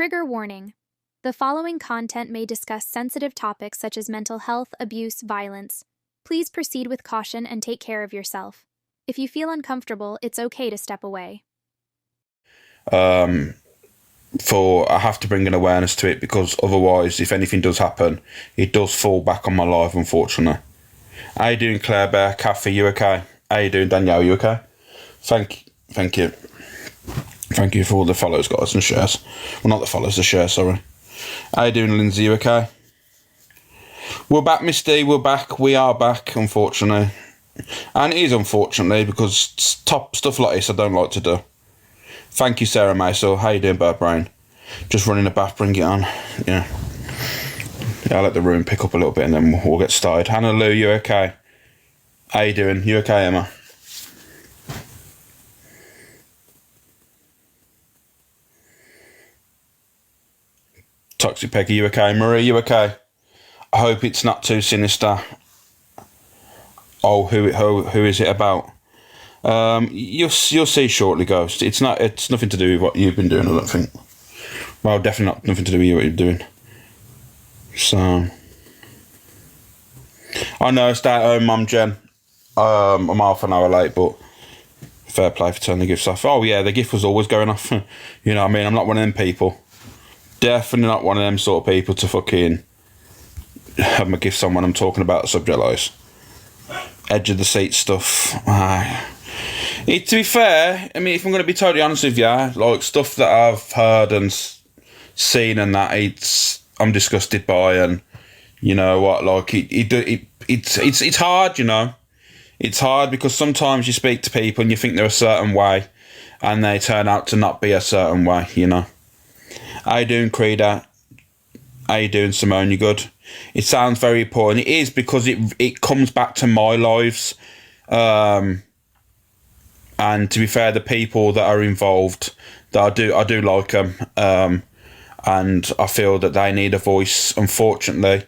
Trigger warning. The following content may discuss sensitive topics such as mental health, abuse, violence. Please proceed with caution and take care of yourself. If you feel uncomfortable, it's okay to step away. I have to bring an awareness to it, because otherwise, if anything does happen, it does fall back on my life, unfortunately. How you doing, Claire Bear? Kathy, you okay? How you doing, Danielle? You okay? Thank you. Thank you for all the follows, guys, and shares. Well, not the follows, the shares, sorry. How you doing, Lindsay? You okay? We're back, Miss D. We're back. We are back, unfortunately. And it is unfortunately, because top stuff like this I don't like to do. Thank you, Sarah Mason. How you doing, Bird Brain? Just running the bath, bring it on. Yeah, I'll let the room pick up a little bit and then we'll get started. Hannah Lou, you okay? How you doing? You okay, Emma? Toxic Peggy, you okay? Marie, you okay? I hope it's not too sinister. Oh, who is it about? You'll see shortly, Ghost. It's nothing to do with what you've been doing, I don't think. Well, definitely nothing to do with what you're doing. So, I know, stay at home, Mum Jen. I'm half an hour late, but fair play for turning the gifts off. Oh yeah, the gift was always going off. You know what I mean? I'm not one of them people. Definitely not one of them sort of people to fucking have my gifts on when I'm talking about the subject like this. Edge of the seat stuff. To be fair, I mean, if I'm going to be totally honest with you, like stuff that I've heard and seen and that, I'm disgusted by, and you know what, like it's hard, you know. It's hard because sometimes you speak to people and you think they're a certain way, and they turn out to not be a certain way, you know. How you doing, Creda? How you doing, Simone? You good? It sounds very important. It is, because it comes back to my lives. And to be fair, the people that are involved, that I do like them. And I feel that they need a voice. Unfortunately,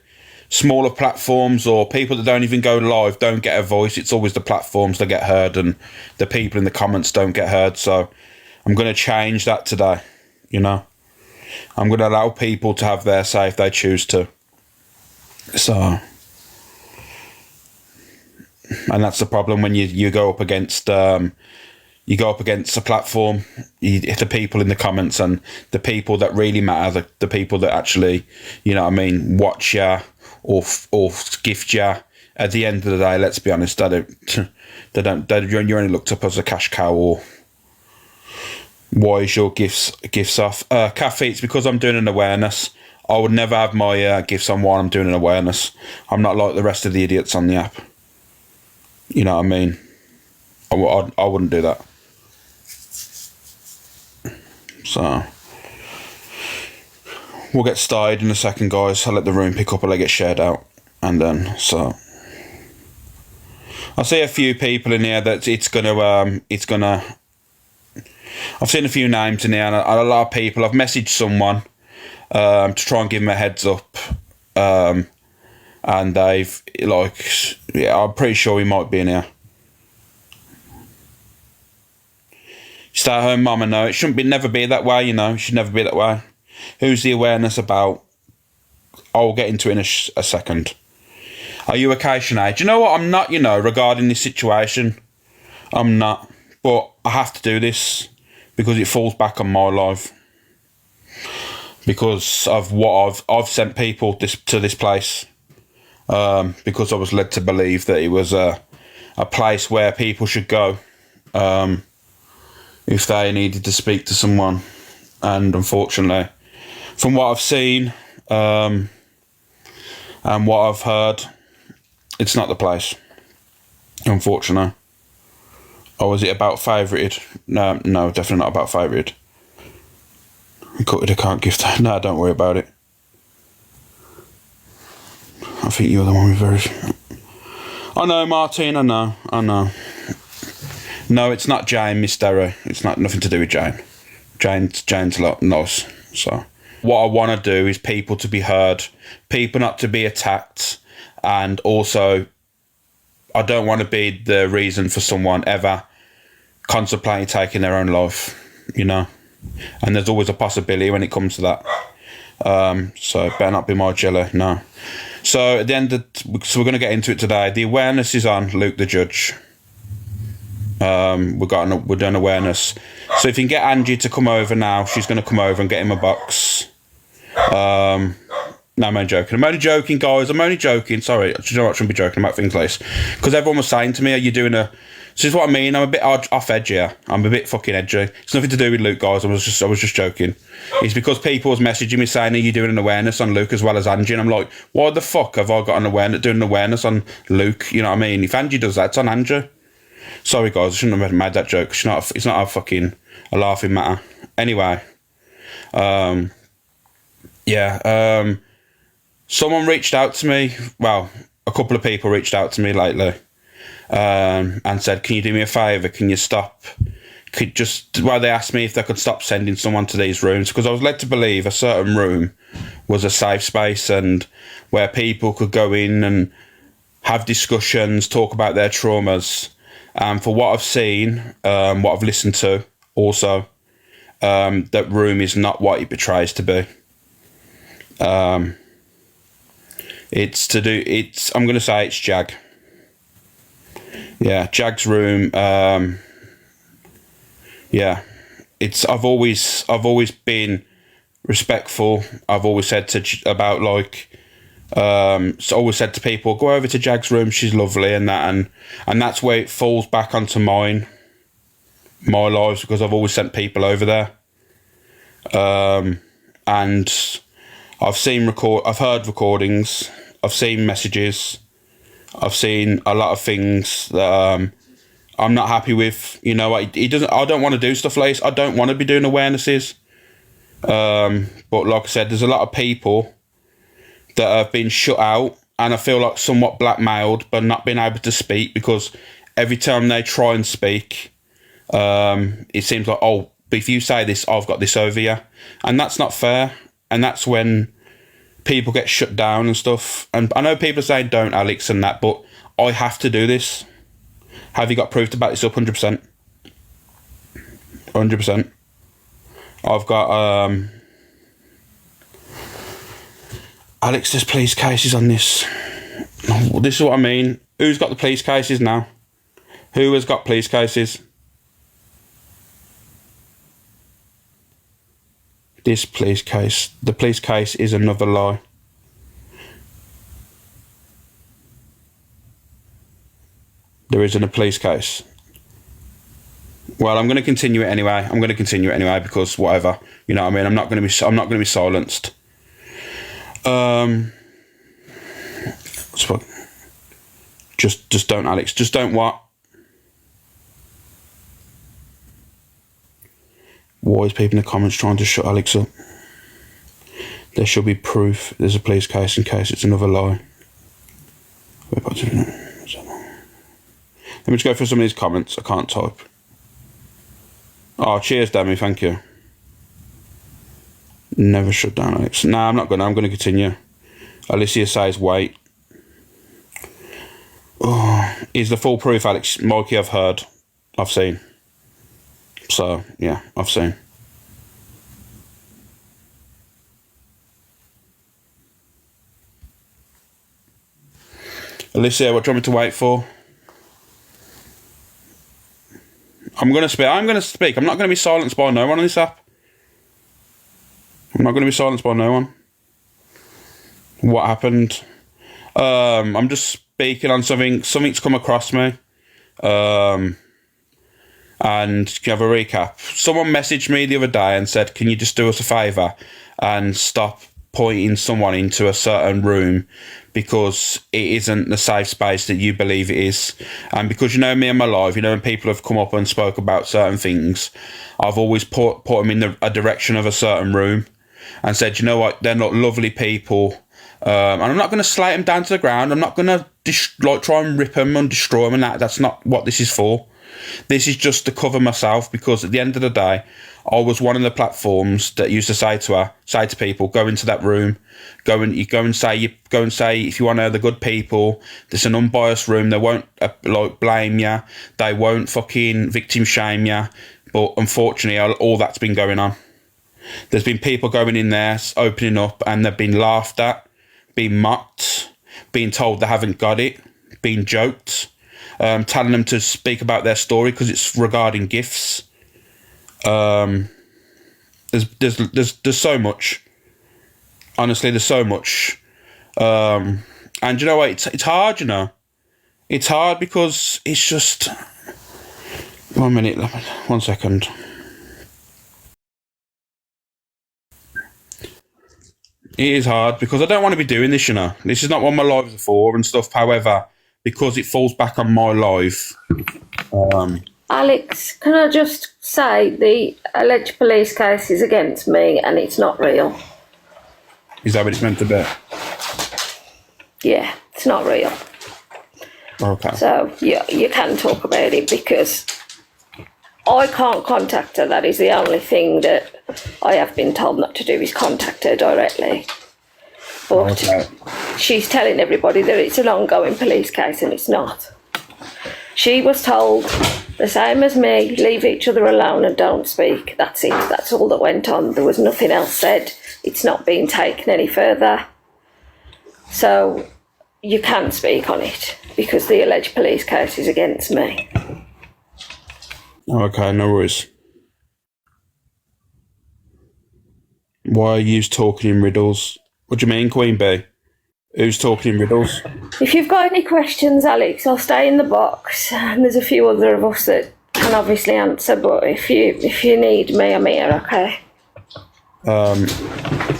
smaller platforms or people that don't even go live don't get a voice. It's always the platforms that get heard, and the people in the comments don't get heard. So I'm going to change that today, you know. I'm going to allow people to have their say if they choose to. So, and that's the problem when you go up against a platform. The people in the comments and the people that really matter, the people that actually, you know what I mean, watch you or gift you. At the end of the day, let's be honest, you're only looked up as a cash cow. Or why is your gifts off? Kathy, it's because I'm doing an awareness. I would never have my gifts on while I'm doing an awareness. I'm not like the rest of the idiots on the app. You know what I mean? I wouldn't do that. So, we'll get started in a second, guys. I'll let the room pick up and let it get shared out. And then, so, I see a few people in here that it's gonna, I've seen a few names in here, and a lot of people. I've messaged someone to try and give them a heads up, and they've, like, yeah, I'm pretty sure he might be in here. Stay at home, Mama. No, it shouldn't never be that way, you know. It should never be that way. Who's the awareness about? I'll get into it in a second. Are you okay, Sinead? Do you know what? I'm not, you know, regarding this situation. I'm not. But I have to do this because it falls back on my life. Because of what I've sent people to this place. Because I was led to believe that it was a place where people should go if they needed to speak to someone. And unfortunately, from what I've seen and what I've heard, it's not the place. Unfortunately. Or was it about favouted? No, definitely not about favouted. I can't give that. No, don't worry about it. I think you're the one with very... I know, Martine, I know. No, it's not Jane, Miss Darrow. It's not nothing to do with Jane. Jane's a lot nice. So, what I want to do is people to be heard, people not to be attacked, and also, I don't want to be the reason for someone ever contemplating taking their own life, you know. and there's always a possibility when it comes to that. So it better not be my jelly, no. So at the end so we're going to get into it today. The awareness is on Luke the Judge. We're doing awareness. So if you can get Angie to come over now, she's going to come over and get him a box. No, I'm only joking. I'm only joking, guys. I'm only joking. Sorry, I shouldn't be joking about things like this. Because everyone was saying to me, are you doing a... This is what I mean. I'm a bit off edge here. I'm a bit fucking edgy. It's nothing to do with Luke, guys. I was just joking. It's because people was messaging me saying, are you doing an awareness on Luke as well as Angie? And I'm like, why the fuck have I got doing an awareness on Luke? You know what I mean? If Angie does that, it's on Angie. Sorry, guys. I shouldn't have made that joke. It's not a laughing matter. Anyway. Someone reached out to me. Well, a couple of people reached out to me lately. And said, can you do me a favour? Can you stop? They asked me if they could stop sending someone to these rooms, because I was led to believe a certain room was a safe space and where people could go in and have discussions, talk about their traumas. And for what I've seen, what I've listened to also, that room is not what it portrays to be. I'm going to say it's JAG. Yeah, JAG's room. I've always been respectful. I've always said always said to people, go over to JAG's room. She's lovely, and that's where it falls back onto my lives, because I've always sent people over there. And I've heard recordings. I've seen messages. I've seen a lot of things that I'm not happy with. You know, I don't want to do stuff like this. I don't want to be doing awarenesses. But like I said, there's a lot of people that have been shut out, and I feel like somewhat blackmailed by not being able to speak, because every time they try and speak, it seems like, oh, but if you say this, I've got this over you. And that's not fair. And that's when people get shut down and stuff. And I know people say don't, Alex, and that, but I have to do this. Have you got proof to back this up? 100%. 100%. I've got Alex, there's police cases on this. This is what I mean. Who's got the police cases now? Who has got police cases? This police case. The police case is another lie. There isn't a police case. Well, I'm going to continue it anyway. Because whatever, you know what I mean. I'm not going to be silenced. Just don't, Alex. Just don't what? Why is people in the comments trying to shut Alex up? There should be proof. There's a police case in case it's another lie. Let me just go through some of these comments. I can't type. Oh, cheers, Demi. Thank you. Never shut down, Alex. Nah, I'm not going to. I'm going to continue. Alicia says, wait. Oh, is the full proof, Alex? Mikey, I've heard. I've seen. So, yeah, I've seen. Alicia, what do you want me to wait for? I'm going to speak. I'm not going to be silenced by no one on this app. I'm not going to be silenced by no one. What happened? I'm just speaking on something. Something's come across me. And can you have a recap? Someone messaged me the other day and said, can you just do us a favour and stop pointing someone into a certain room because it isn't the safe space that you believe it is. And because you know me and my life, you know, when people have come up and spoke about certain things, I've always put them in a direction of a certain room and said, you know what, they're not lovely people. And I'm not going to slate them down to the ground. I'm not going to try and rip them and destroy them, and that's not what this is for. This is just to cover myself, because at the end of the day, I was one of the platforms that used to say to people, go into that room, go and say if you want to know the good people, there's an unbiased room. They won't blame you. They won't fucking victim shame you. But unfortunately, all that's been going on. There's been people going in there, opening up, and they've been laughed at, being mocked, being told they haven't got it, being joked, telling them to speak about their story because it's regarding gifts. There's so much. Honestly, there's so much. And you know what? It's hard, you know. It's hard because it's just... 1 minute, 1 second. It is hard because I don't want to be doing this, you know. This is not what my lives are for and stuff. However, because it falls back on my life. Alex, can I just say the alleged police case is against me and it's not real? Is that what it's meant to be? Yeah, it's not real. Okay. So you can talk about it because I can't contact her. That is the only thing that I have been told not to do, is contact her directly. But she's telling everybody that it's an ongoing police case and it's not. She was told the same as me, leave each other alone and don't speak. That's it. That's all that went on. There was nothing else said. It's not being taken any further. So you can speak on it because the alleged police case is against me. Okay, no worries. Why are you talking in riddles? What do you mean, Queen Bee? Who's talking in riddles? If you've got any questions, Alex, I'll stay in the box. And there's a few other of us that can obviously answer, but if you need me, I'm here, okay?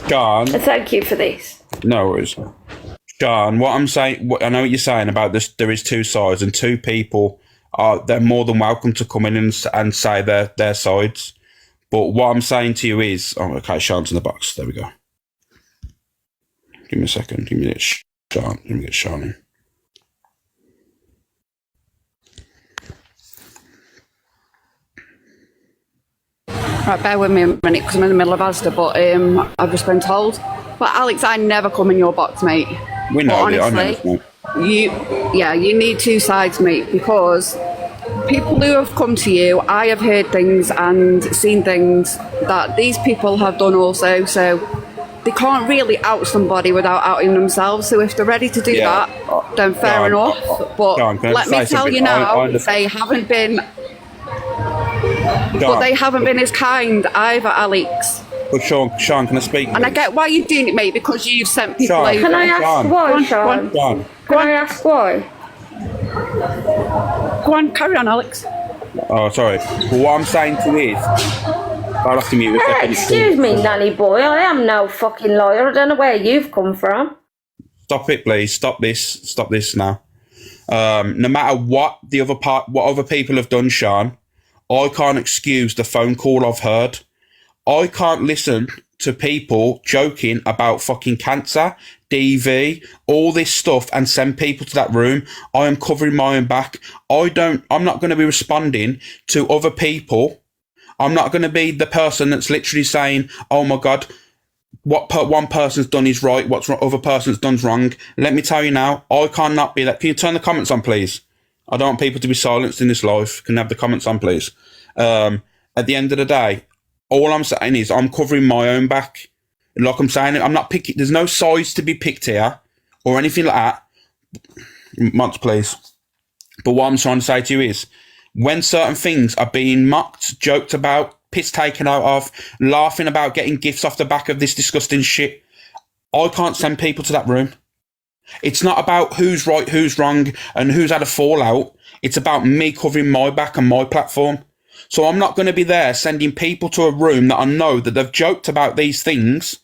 Sean. Thank you for this. No worries. Sean, what I'm saying, I know what you're saying about this. There is two sides, and two people they're more than welcome to come in and say their sides. But what I'm saying to you is, okay, Sean's in the box. There we go. Give me a second. Give me Sean. Let me get Sean in. Right, bear with me a minute because I'm in the middle of Asda, but I've just been told. But Alex, I never come in your box, mate. We know, but honestly, you need two sides, mate, because people who have come to you, I have heard things and seen things that these people have done also, so they can't really out somebody without outing themselves. So if they're ready to do that, then fair enough. But let me tell you now, they haven't been... But they haven't been as kind either, Alex. But Sean, can I speak? And I get why you're doing it, mate, because you've sent people over. Can I ask why, Sean? Can I ask why? Go on, carry on, Alex. Oh, sorry. But what I'm saying to you is, I'll have to mute a second. Excuse me, nanny boy. I am no fucking lawyer. I don't know where you've come from. Stop it, please. Stop this now. No matter what what other people have done, Sean, I can't excuse the phone call I've heard. I can't listen to people joking about fucking cancer, DV, all this stuff and send people to that room. I am covering my own back. I'm not going to be responding to other people. I'm not going to be the person that's literally saying, oh my God, what one person's done is right, what other person's done's wrong. Let me tell you now, I cannot be that. Can you turn the comments on, please? I don't want people to be silenced in this live. Can you have the comments on, please? At the end of the day, all I'm saying is I'm covering my own back. Like I'm saying, I'm not picking. There's no sides to be picked here or anything like that. Mods, please. But what I'm trying to say to you is, when certain things are being mocked, joked about, piss taken out of, laughing about getting gifts off the back of this disgusting shit, I can't send people to that room. It's not about who's right, who's wrong, and who's had a fallout. It's about me covering my back and my platform. So I'm not going to be there sending people to a room that I know that they've joked about these things,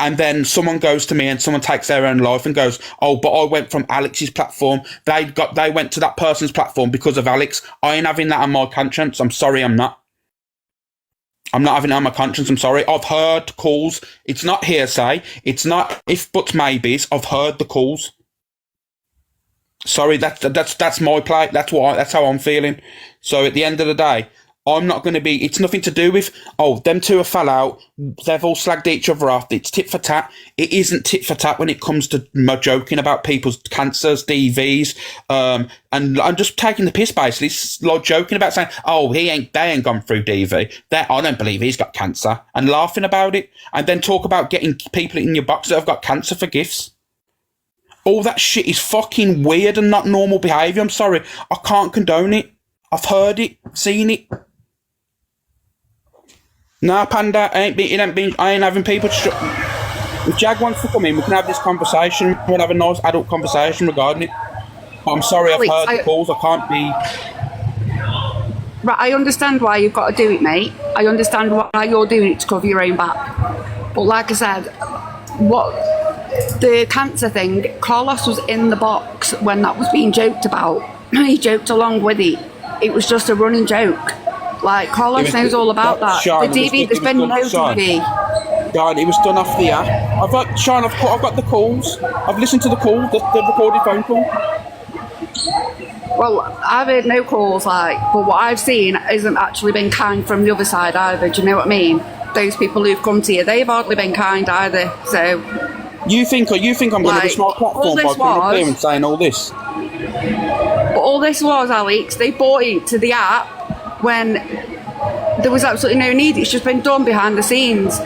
and then someone goes to me and someone takes their own life and goes, oh, but I went from Alex's platform. They went to that person's platform because of Alex. I ain't having that on my conscience. I'm sorry, I'm not. I'm not having it on my conscience. I'm sorry. I've heard calls. It's not hearsay. It's not if buts maybes. I've heard the calls. Sorry, that's my play. That's how I'm feeling. So at the end of the day, I'm not going to be, it's nothing to do with, oh, them two have fell out, they've all slagged each other off, it's tit for tat. It isn't tit for tat when it comes to joking about people's cancers, DVs, and I'm just taking the piss basically, it's like joking about saying, oh, they ain't gone through DV, I don't believe he's got cancer, and laughing about it, and then talk about getting people in your box that have got cancer for gifts. All that shit is fucking weird and not normal behaviour. I'm sorry, I can't condone it. I've heard it, seen it. No, Panda, I ain't having people if Jag wants to come in, we can have this conversation. We'll have a nice adult conversation regarding it. But I'm sorry, I've heard the calls. I can't be... Right, I understand why you've got to do it, mate. I understand why you're doing it to cover your own back. But like I said, what the cancer thing, Carlos was in the box when that was being joked about. He joked along with it. It was just a running joke. Like, Carlos knows all about that. Sean, the DV, there's been no DV. God, it was done off the app. I've got the calls. I've listened to the call, the recorded phone call. Well, I've heard no calls, but what I've seen hasn't actually been kind from the other side either. Do you know what I mean? Those people who've come to you, they've hardly been kind either. So, you think I'm going to be smart platform by coming up here and saying all this? But all this was, Alex, they bought it to the app when there was absolutely no need. It's just been done behind the scenes.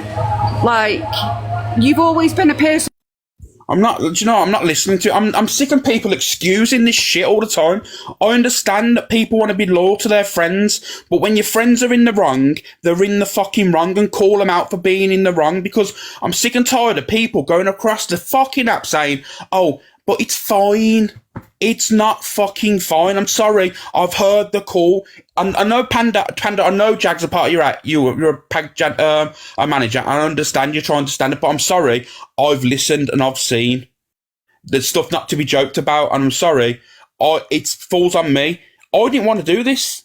Like, you've always been a person. I'm not listening to it. I'm sick of people excusing this shit all the time. I understand that people want to be loyal to their friends, but when your friends are in the wrong, they're in the fucking wrong, and call them out for being in the wrong, because I'm sick and tired of people going across the fucking app saying, oh, but it's fine. It's not fucking fine. I'm sorry. I've heard the call. I know Panda. I know Jag's a part of you're a manager. I understand you're trying to stand up, but I'm sorry. I've listened and I've seen. There's stuff not to be joked about, and I'm sorry. It falls on me. I didn't want to do this.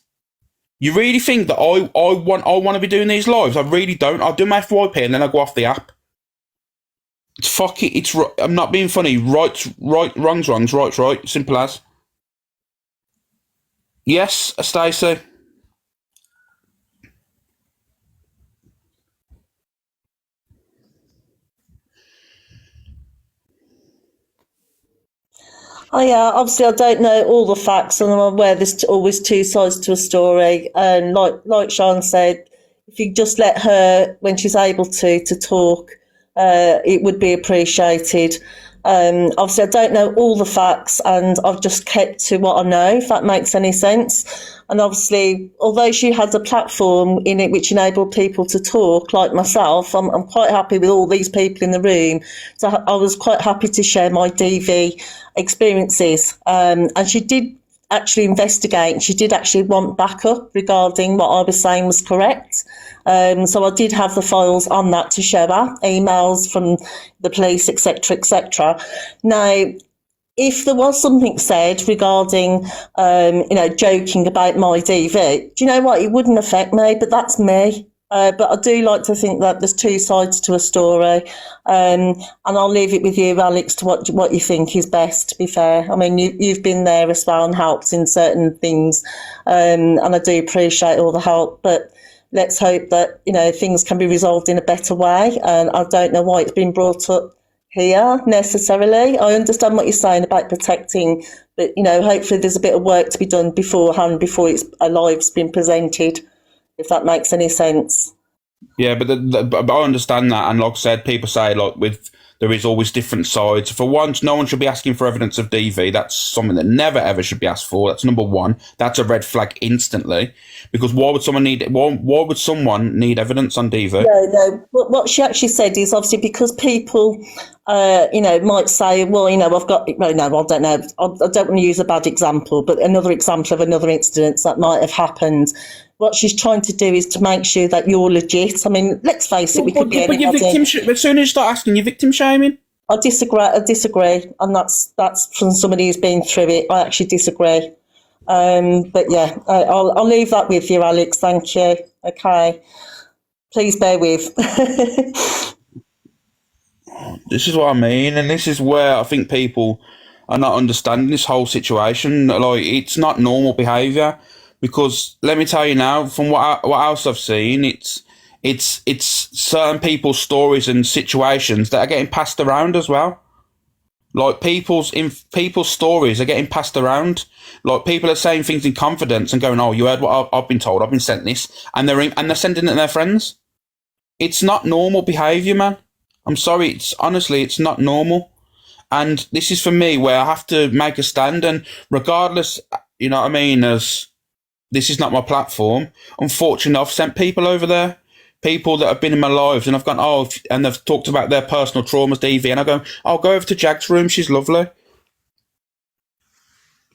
You really think that I want to be doing these lives? I really don't. I'll do my FYP and then I go off the app. Fuck it, I'm not being funny. Right, wrong's, right. Simple as. Yes, Stacey. Oh yeah, obviously I don't know all the facts, and I'm aware there's always two sides to a story. And like Sean said, if you just let her, when she's able to talk, it would be appreciated. Obviously, I don't know all the facts, and I've just kept to what I know, if that makes any sense. And obviously, although she has a platform in it which enabled people to talk, like myself, I'm quite happy with all these people in the room. So I was quite happy to share my DV experiences. And she did actually investigate. She did actually want backup regarding what I was saying was correct. So I did have the files on that to show her, emails from the police, etc., etc. Now, if there was something said regarding, joking about my DV, do you know what? It wouldn't affect me, but that's me. But I do like to think that there's two sides to a story. And I'll leave it with you, Alex, to what you think is best, to be fair. I mean, you've been there as well and helped in certain things. And I do appreciate all the help, but let's hope that, things can be resolved in a better way. And I don't know why it's been brought up here necessarily. I understand what you're saying about protecting, but, hopefully there's a bit of work to be done beforehand before a live's been presented, if that makes any sense. Yeah, but I understand that. And like I said, people say, there is always different sides. For once, no one should be asking for evidence of DV. That's something that never, ever should be asked for. That's number one. That's a red flag instantly. Because why would someone need evidence on DV? No. What she actually said is obviously because people, might say, well, I've got, well, no, I don't know. I don't want to use a bad example, but another example of another incident that might have happened. What she's trying to do is to make sure that you're legit. I mean, let's face it, we could be anybody. But as soon as you start asking, you're victim shaming. I disagree, and that's from somebody who's been through it. I actually disagree. But yeah, I'll leave that with you, Alex. Thank you. Okay, please bear with. This is what I mean, and this is where I think people are not understanding this whole situation. Like, it's not normal behaviour. Because let me tell you now, from what else I've seen, it's certain people's stories and situations that are getting passed around as well. Like people's stories are getting passed around. Like people are saying things in confidence and going, "Oh, you heard what I've been told? I've been sent this," and they're sending it to their friends. It's not normal behaviour, man. I'm sorry. It's not normal. And this is for me where I have to make a stand. And regardless, you know what I mean, as this is not my platform, unfortunately, I've sent people over there, people that have been in my lives, and I've gone, and they've talked about their personal traumas, DV, and I go, I'll go over to Jag's room. She's lovely.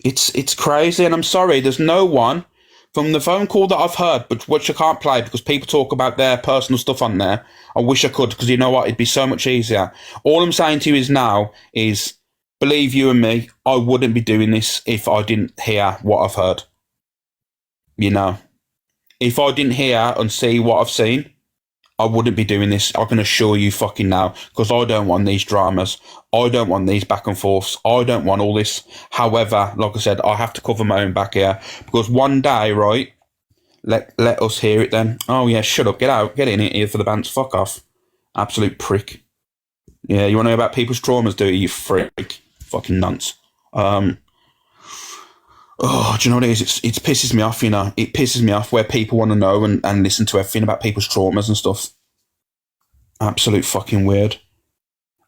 It's crazy. And I'm sorry, there's no one from the phone call that I've heard, but which I can't play because people talk about their personal stuff on there. I wish I could, because you know what? It'd be so much easier. All I'm saying to you is, believe you and me, I wouldn't be doing this if I didn't hear what I've heard. You know, if I didn't hear and see what I've seen, I wouldn't be doing this. I can assure you fucking now, because I don't want these dramas. I don't want these back and forths. I don't want all this. However, like I said, I have to cover my own back here, because one day, right, let us hear it then. Oh yeah, shut up, get out, get in here for the bands, fuck off. Absolute prick. Yeah, you want to know about people's traumas, do you freak? Fucking nonce. Oh, do you know what it is? It pisses me off, you know. It pisses me off where people want to know and listen to everything about people's traumas and stuff. Absolute fucking weird.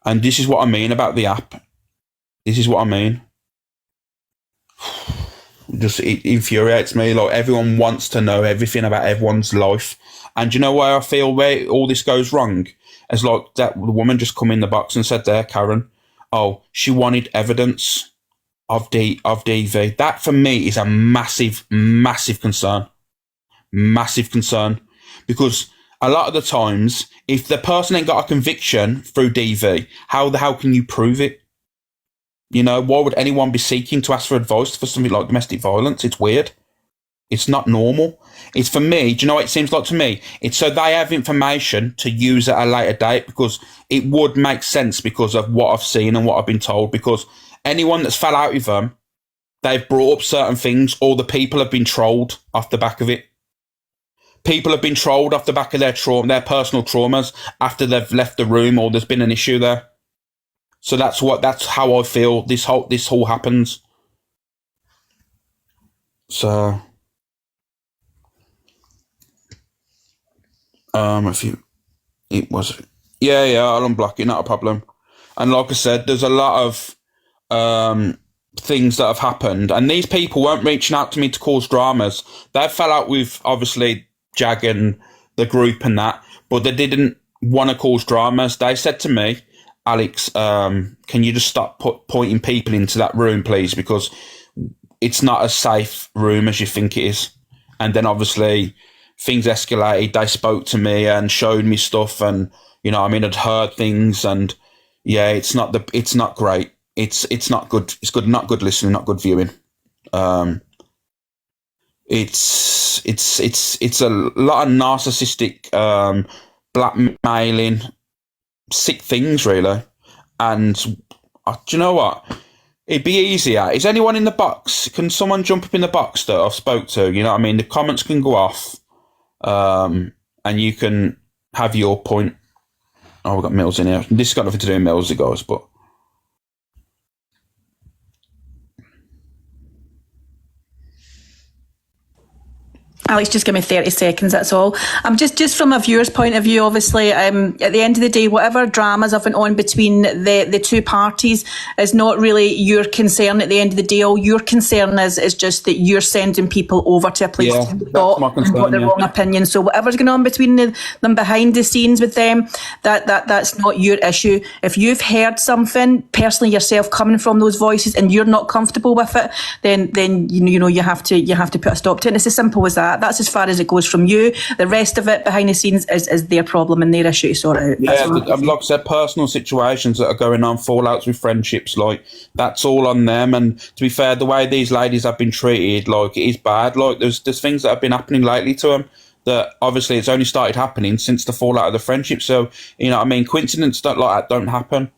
And this is what I mean about the app. This is what I mean. Just, it infuriates me. Like, everyone wants to know everything about everyone's life. And do you know why I feel where all this goes wrong? As like that woman just come in the box and said there, Karen, oh, she wanted evidence of DV. That for me is a massive, massive concern. Massive concern. Because a lot of the times, if the person ain't got a conviction through DV, how the hell can you prove it? You know, why would anyone be seeking to ask for advice for something like domestic violence? It's weird. It's not normal. It's, for me, do you know what it seems like to me? It's so they have information to use at a later date, because it would make sense because of what I've seen and what I've been told, because anyone that's fell out with them, they've brought up certain things, or the people have been trolled off the back of it. People have been trolled off the back of their personal traumas after they've left the room, or there's been an issue there. So that's how I feel this all happens. So, I'll unblock it, not a problem. And like I said, there's a lot of things that have happened, and these people weren't reaching out to me to cause dramas. They fell out with, obviously, Jag and the group and that, but they didn't want to cause dramas. They said to me, Alex, can you just stop pointing people into that room, please, because it's not a safe room as you think it is. And then obviously things escalated. They spoke to me and showed me stuff, and you know, I mean, I'd heard things, and yeah, it's not great. It's not good. It's not good listening, not good viewing. It's a lot of narcissistic, blackmailing, sick things, really. And do you know what? It'd be easier. Is anyone in the box? Can someone jump up in the box that I've spoke to? You know what I mean? The comments can go off, and you can have your point. Oh, we've got Mills in here. This has got nothing to do with Mills, guys, but Alex, just give me 30 seconds, that's all. Just from a viewer's point of view, obviously, at the end of the day, whatever dramas have been on between the two parties is not really your concern at the end of the day. All your concern is just that you're sending people over to a place to got the wrong opinion. So whatever's going on between them behind the scenes with them, that's not your issue. If you've heard something personally yourself coming from those voices and you're not comfortable with it, then you know you have to put a stop to it. And it's as simple as that. That's as far as it goes from you. The rest of it behind the scenes is their problem and their issue to sort out. Yeah, like I said, personal situations that are going on, fallouts with friendships, like, that's all on them. And to be fair, the way these ladies have been treated, like, it is bad. Like, there's things that have been happening lately to them that obviously it's only started happening since the fallout of the friendship. So, you know what I mean? Coincidences like that don't happen.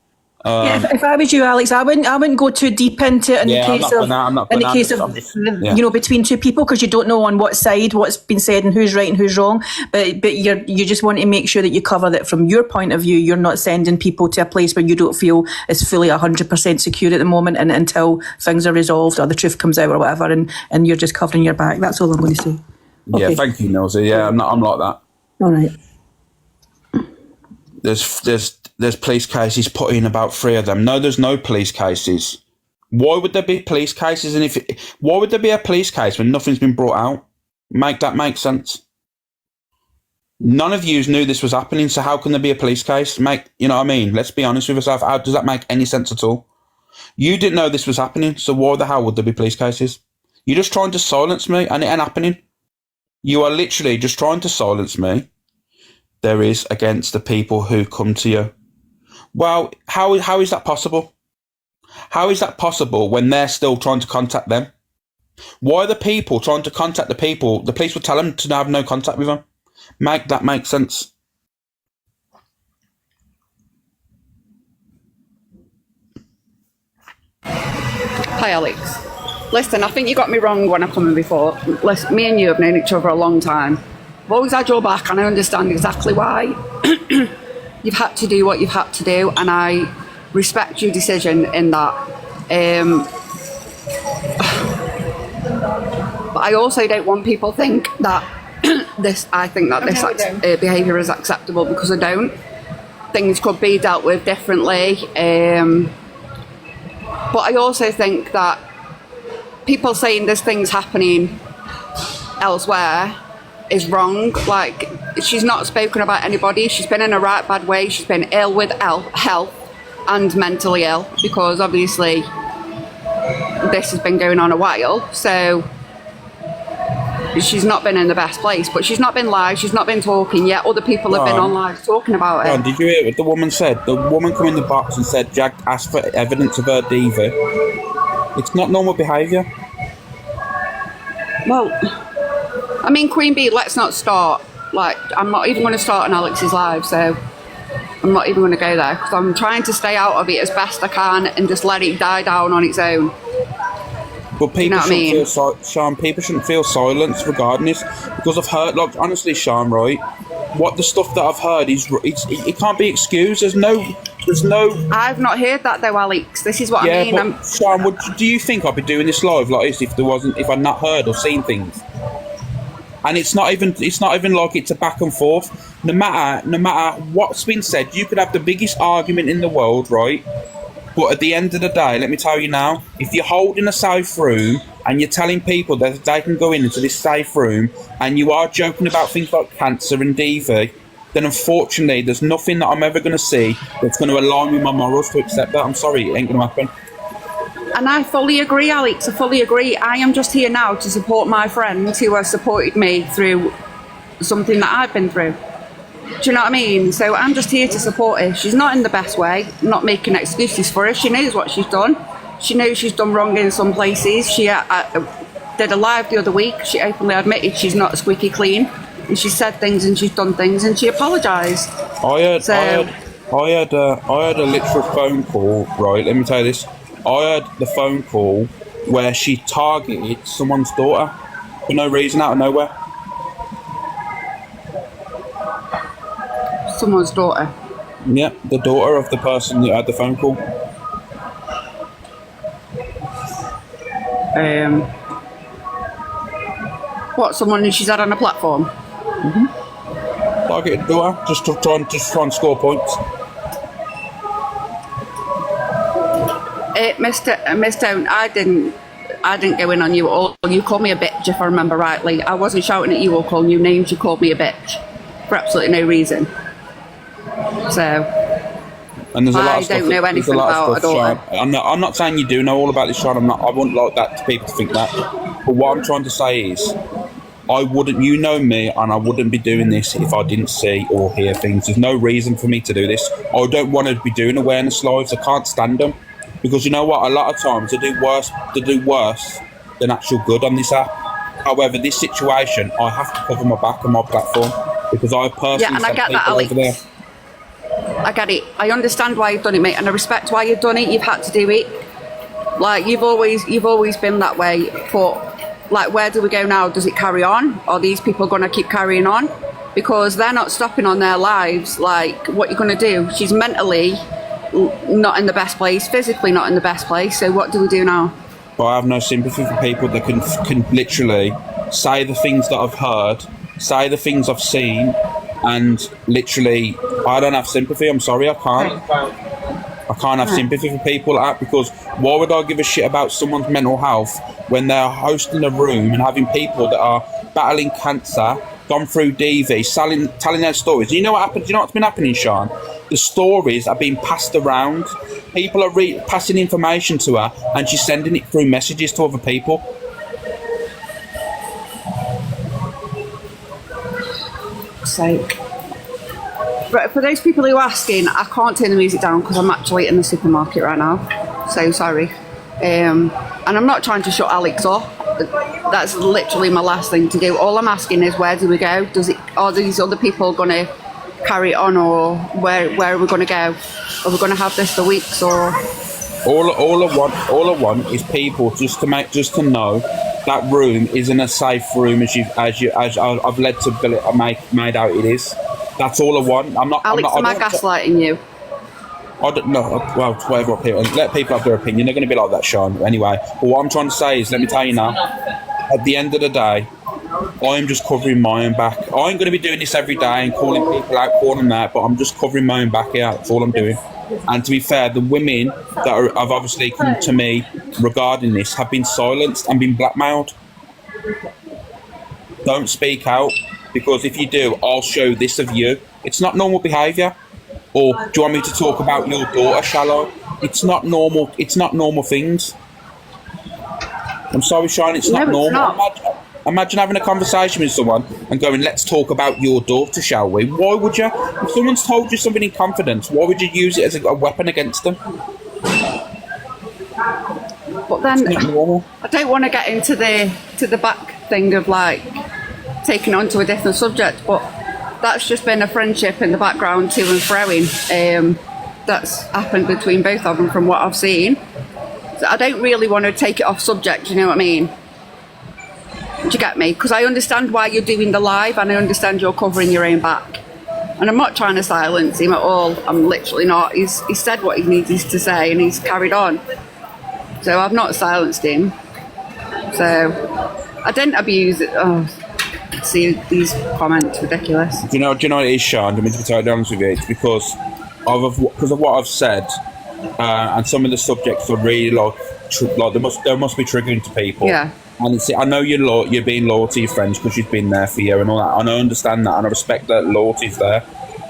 If I was you, Alex, I wouldn't go too deep into it in Yeah, I'm the case not of gonna- I'm not in the gonna- case of I'm just- yeah. you know, between two people, because you don't know on what side what's been said and who's right and who's wrong. But you just want to make sure that you cover that from your point of view. You're not sending people to a place where you don't feel is fully 100% secure at the moment, and until things are resolved or the truth comes out or whatever, and you're just covering your back. That's all I'm going to say. Yeah, Okay. thank you, Nilsy. Yeah, I'm like that. All right. There's police cases put in, about 3 of them. No, there's no police cases. Why would there be police cases? And why would there be a police case when nothing's been brought out? Make that make sense? None of you knew this was happening, so how can there be a police case? You know what I mean? Let's be honest with ourselves. How does that make any sense at all? You didn't know this was happening, so why the hell would there be police cases? You're just trying to silence me, and it ain't happening. You are literally just trying to silence me. There is against the people who come to you. Well, how is that possible? How is that possible when they're still trying to contact them? Why are the people trying to contact the people? The police would tell them to have no contact with them. Make that make sense? Hi, Alex. Listen, I think you got me wrong when I come in before. Listen, me and you have known each other a long time. I've always had your back, and I understand exactly why you've had to do what you've had to do, and I respect your decision in that. But I also don't want people to think that this behaviour is acceptable, because I don't. Things could be dealt with differently. But I also think that people saying there's things happening elsewhere is wrong. Like, she's not spoken about anybody. She's been in a right bad way. She's been ill with health and mentally ill, because obviously this has been going on a while. So she's not been in the best place, but she's not been live. She's not been talking yet. Other people have been on live talking about it. Did you hear what the woman said? The woman come in the box and said Jag asked for evidence of her diva. It's not normal behaviour. Well, I mean, Queen Bee, let's not start. Like, I'm not even going to start on Alex's live, so I'm not even going to go there, because I'm trying to stay out of it as best I can and just let it die down on its own. But people, you know what I mean? Sean, people shouldn't feel silence regarding this, because I've heard, like, honestly, Sean, right? What the stuff that I've heard it can't be excused. There's no. I've not heard that though, Alex. This is what I mean. But Sean, do you think I'd be doing this live like this if I'd not heard or seen things? And it's not even like it's a back and forth. No matter what's been said, you could have the biggest argument in the world, right? But at the end of the day, let me tell you now, if you're holding a safe room and you're telling people that they can go into this safe room and you are joking about things like cancer and DV, then unfortunately there's nothing that I'm ever going to see that's going to align with my morals to accept that. I'm sorry, it ain't going to happen. And I fully agree, Alex. I fully agree. I am just here now to support my friends who have supported me through something that I've been through. Do you know what I mean? So I'm just here to support her. She's not in the best way. I'm not making excuses for her. She knows what she's done. She knows she's done wrong in some places. She did a live the other week. She openly admitted she's not squeaky clean. And she said things and she's done things and she apologised. I had a literal phone call, right? Let me tell you this. I heard the phone call where she targeted someone's daughter for no reason, out of nowhere. Someone's daughter? Yeah, the daughter of the person that had the phone call. What, someone she's had on a platform? Mm-hmm. Targeted daughter, just to try and score points. Miss Stone, I didn't go in on you at all. You called me a bitch, if I remember rightly. I wasn't shouting at you or calling you names. You called me a bitch for absolutely no reason. So, and there's a lot I of stuff, don't know anything about Sean. I'm not saying you do know all about this, Sean. I wouldn't like that to people to think that. But what I'm trying to say is, you know me, and I wouldn't be doing this if I didn't see or hear things. There's no reason for me to do this. I don't want to be doing awareness lives. I can't stand them. Because you know what? A lot of times they do worse than actual good on this app. However, this situation, I have to cover my back on my platform because I personally and I get that, Alex. over there. I get it. I understand why you've done it, mate, and I respect why you've done it. You've had to do it. Like, you've always been that way. But, like, where do we go now? Does it carry on? Are these people going to keep carrying on? Because they're not stopping on their lives. Like, what you're going to do? She's mentally not in the best place, physically not in the best place. So what do we do now? But I have no sympathy for people that can literally say the things that I've heard, say the things I've seen, and literally, I don't have sympathy. I'm sorry, I can't. I can't have sympathy for people like that, because why would I give a shit about someone's mental health when they're hosting a room and having people that are battling cancer, gone through DV, telling their stories? You know what happened? Do you know what's been happening, Sean? The stories are being passed around. People are passing information to her, and she's sending it through messages to other people. Sake. But for those people who are asking, I can't turn the music down because I'm actually in the supermarket right now. So sorry. And I'm not trying to shut Alex off. That's literally my last thing to do. All I'm asking is, where do we go? Are these other people going to carry it on, or where are we going to go? Are we going to have this for weeks, or? All I want is people just to know that room isn't a safe room as I've led to made out it is. That's all I want. Alex, am I gaslighting you? I don't know. Well, whatever people, let people have their opinion. They're going to be like that, Sean. Anyway, but what I'm trying to say is, let me tell you now. At the end of the day, I'm just covering my own back. I ain't going to be doing this every day and calling people out, calling them out, but I'm just covering my own back here. That's all I'm doing. And to be fair, the women that have obviously come to me regarding this have been silenced and been blackmailed. Don't speak out, because if you do, I'll show this of you. It's not normal behaviour. Or do you want me to talk about your daughter, shall I? It's not normal. It's not normal things. I'm sorry, Sean, it's not normal. Not. Imagine having a conversation with someone and going, let's talk about your daughter, shall we? Why would you? If someone's told you something in confidence, why would you use it as a weapon against them? But then, I don't want to get into the back thing of, like, taking on to a different subject, but that's just been a friendship in the background to and froing. That's happened between both of them from what I've seen. So I don't really want to take it off subject, you know what I mean? Do you get me? Because I understand why you're doing the live, and I understand you're covering your own back. And I'm not trying to silence him at all. I'm literally not. He's said what he needs to say, and he's carried on. So I've not silenced him. So I didn't abuse it. Oh, see these comments, ridiculous. Do you know what it is, Sean? I mean, to be totally honest with you, it's because of what I've said, and some of the subjects are really they must be triggering to people. Yeah. And I know you're being loyal to your friends because you've been there for you and all that, and I understand that, and I respect that loyalty's there.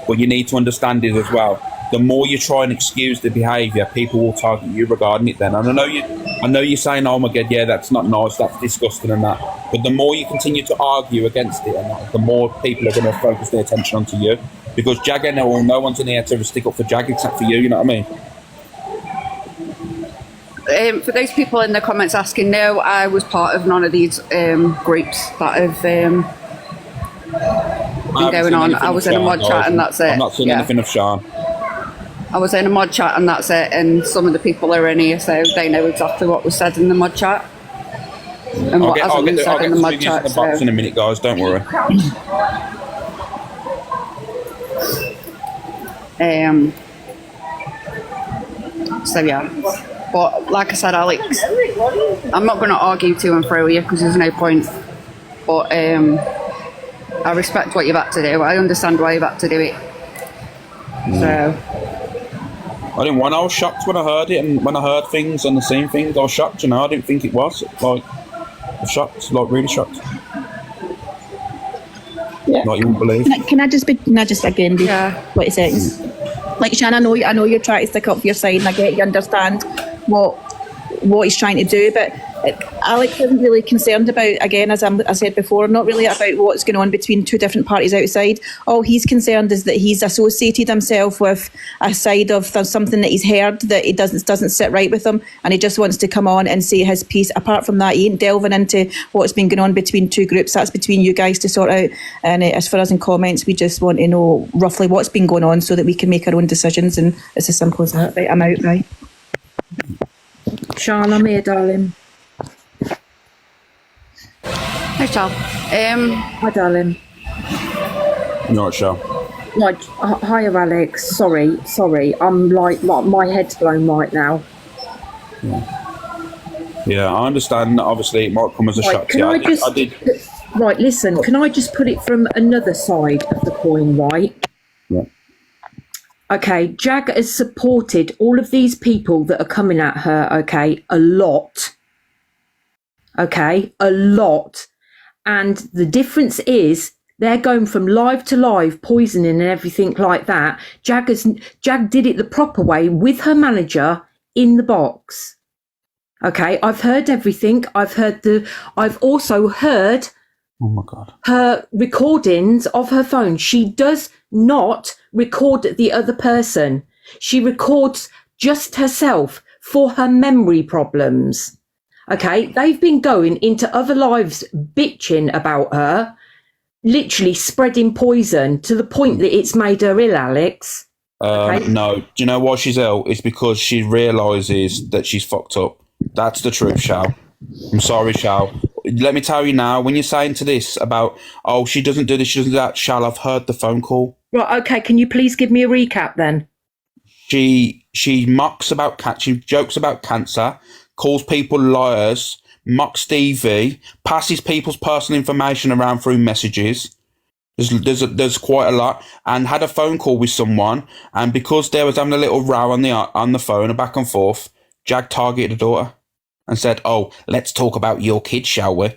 But you need to understand it as well. The more you try and excuse the behaviour, people will target you regarding it then. And I know you're saying, oh my God, yeah, that's not nice, that's disgusting and that. But the more you continue to argue against it, and that, the more people are going to focus their attention onto you. Because JAG, no one's in here to stick up for JAG except for you, you know what I mean? For those people in the comments asking, no, I was part of none of these groups that have been going on. I was in a mod chat and that's it. I'm not seeing anything of Sean. I was in a mod chat and that's it. And some of the people are in here, so they know exactly what was said in the mod chat and what hasn't been said in the mod chat. I'll get the box in a minute, guys. Don't worry. So yeah. But like I said, Alex, I'm not going to argue to and fro here because there's no point. But I respect what you've had to do. I understand why you've had to do it. So I didn't want. I was shocked when I heard it, and when I heard things and the same things, I was shocked. You know, I didn't think it was like I was shocked, like really shocked. Yeah. Like you wouldn't believe. Can I just again be 20 seconds? Like Shan, I know you're trying to stick up for your side, and I get you understand what he's trying to do, but Alex isn't really concerned about, again, as I said before, not really about what's going on between two different parties outside. All he's concerned is that he's associated himself with a side of something that he's heard that it doesn't sit right with him, and he just wants to come on and say his piece. Apart from that, he ain't delving into what's been going on between two groups. That's between you guys to sort out. And as for us in comments, we just want to know roughly what's been going on so that we can make our own decisions, and it's as simple as that. Right, I'm out, right? Sean, I'm here, darling. Hi, Charles. Hi, darling. You're right, Shell. Right, hiya, Alex. Sorry. I'm like my head's blown right now. Yeah, I understand that obviously it might come as a shock to you. I did. Right, listen, can I just put it from another side of the coin, right? Yeah. Okay, Jag has supported all of these people that are coming at her, okay, a lot. Okay, a lot. And the difference is they're going from live to live, poisoning and everything like that. Jag did it the proper way with her manager in the box. Okay, I've heard everything. I've also heard Oh my God. her recordings of her phone. She does not record the other person. She records just herself for her memory problems. Okay, they've been going into other lives bitching about her, literally spreading poison to the point that it's made her ill, Alex. Okay? No, do you know why she's ill? It's because she realises that she's fucked up. That's the truth, Shal. I'm sorry, Shal. Let me tell you now, when you're saying to this about, oh, she doesn't do this, she doesn't do that, Shal, I've heard the phone call. Right, okay, can you please give me a recap then? She mocks about she jokes about cancer, calls people liars, mocks Stevie, passes people's personal information around through messages. There's quite a lot, and had a phone call with someone, and because there was having a little row on the phone, a back and forth, Jag targeted the daughter and said, "Oh, let's talk about your kid, shall we?"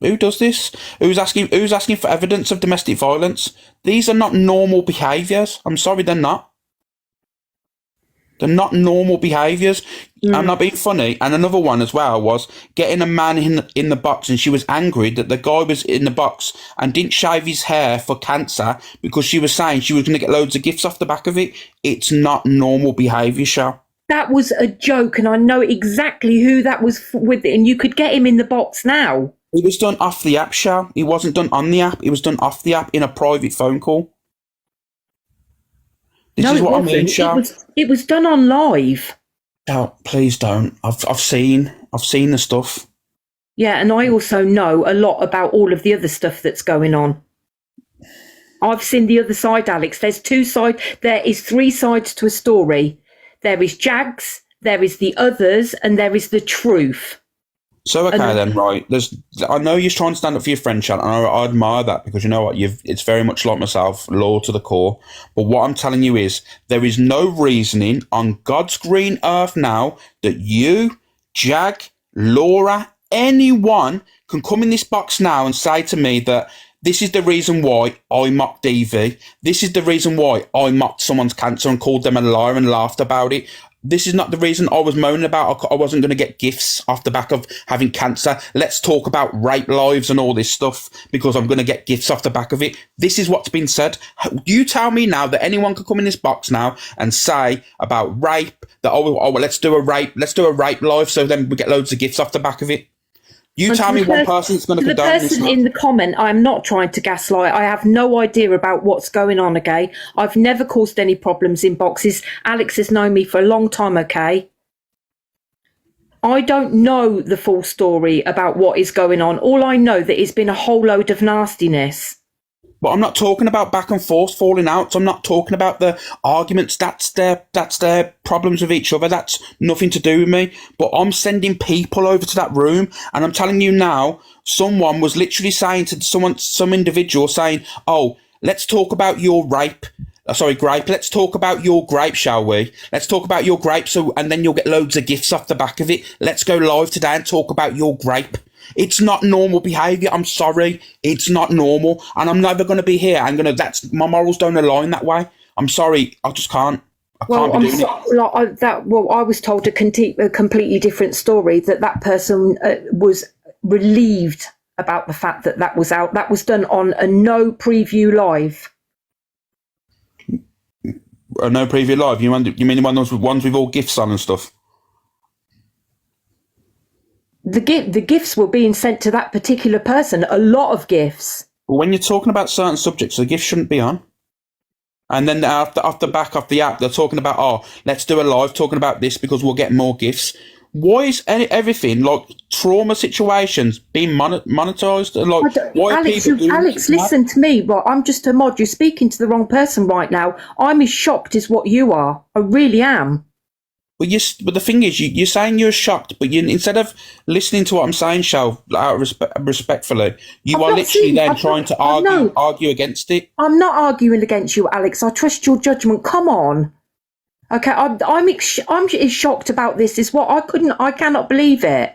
Who does this? Who's asking for evidence of domestic violence? These are not normal behaviours. I'm sorry, they're not. They're not normal behaviours. I'm not being funny. And another one as well was getting a man in the box, and she was angry that the guy was in the box and didn't shave his hair for cancer because she was saying she was going to get loads of gifts off the back of it. It's not normal behaviour, Shal. That was a joke, and I know exactly who that was with, and you could get him in the box now. It was done off the app, Shal. It wasn't done on the app. It was done off the app in a private phone call. This is what I mean, Shal. It was done on live. Oh, please don't. I've seen the stuff. Yeah, and I also know a lot about all of the other stuff that's going on. I've seen the other side, Alex. There's two sides. There is three sides to a story. There is Jags, there is the others, and there is the truth. So, okay, then, right. I know you're trying to stand up for your friend, Shan, and I admire that because you know what? It's very much like myself, loyal to the core. But what I'm telling you is there is no reasoning on God's green earth now that you, Jag, Laura, anyone can come in this box now and say to me that this is the reason why I mocked DV. This is the reason why I mocked someone's cancer and called them a liar and laughed about it. This is not the reason I was moaning about I wasn't going to get gifts off the back of having cancer. Let's talk about rape lives and all this stuff because I'm going to get gifts off the back of it. This is what's been said. You tell me now that anyone could come in this box now and say about rape that, oh well, let's do a rape live so then we get loads of gifts off the back of it. You tell me one person's going to condone this. The person in the comment, I'm not trying to gaslight. I have no idea about what's going on, okay? I've never caused any problems in boxes. Alex has known me for a long time, okay? I don't know the full story about what is going on. All I know that it's been a whole load of nastiness. But I'm not talking about back and forth falling out. I'm not talking about the arguments. That's their problems with each other. That's nothing to do with me. But I'm sending people over to that room, and I'm telling you now, someone was literally saying to some individual saying, "Oh, let's talk about your rape. Grape. Let's talk about your grape, shall we? Let's talk about your grape. And then you'll get loads of gifts off the back of it. Let's go live today and talk about your grape." It's not normal behaviour. I'm sorry. It's not normal. And I'm never going to be here. My morals don't align that way. I'm sorry. I just can't. I can't be doing it. I was told a completely different story, that person was relieved about the fact that was out. That was done on a no preview live. A no preview live? You mean the ones with all gifts on and stuff? The gifts were being sent to that particular person. A lot of gifts. Well, when you're talking about certain subjects, the gift shouldn't be on. And then off the back of the app, they're talking about, oh, let's do a live talking about this because we'll get more gifts. Why is everything like trauma situations being monetized? Like, why Alex, are people doing Alex, listen to me. Right, I'm just a mod. You're speaking to the wrong person right now. I'm as shocked as what you are. I really am. But the thing is, you're saying you're shocked, but instead of listening to what I'm saying, Shell, respectfully, you are literally trying to argue against it. I'm not arguing against you, Alex. I trust your judgment. Come on. Okay, I'm as shocked about this as what I cannot believe it.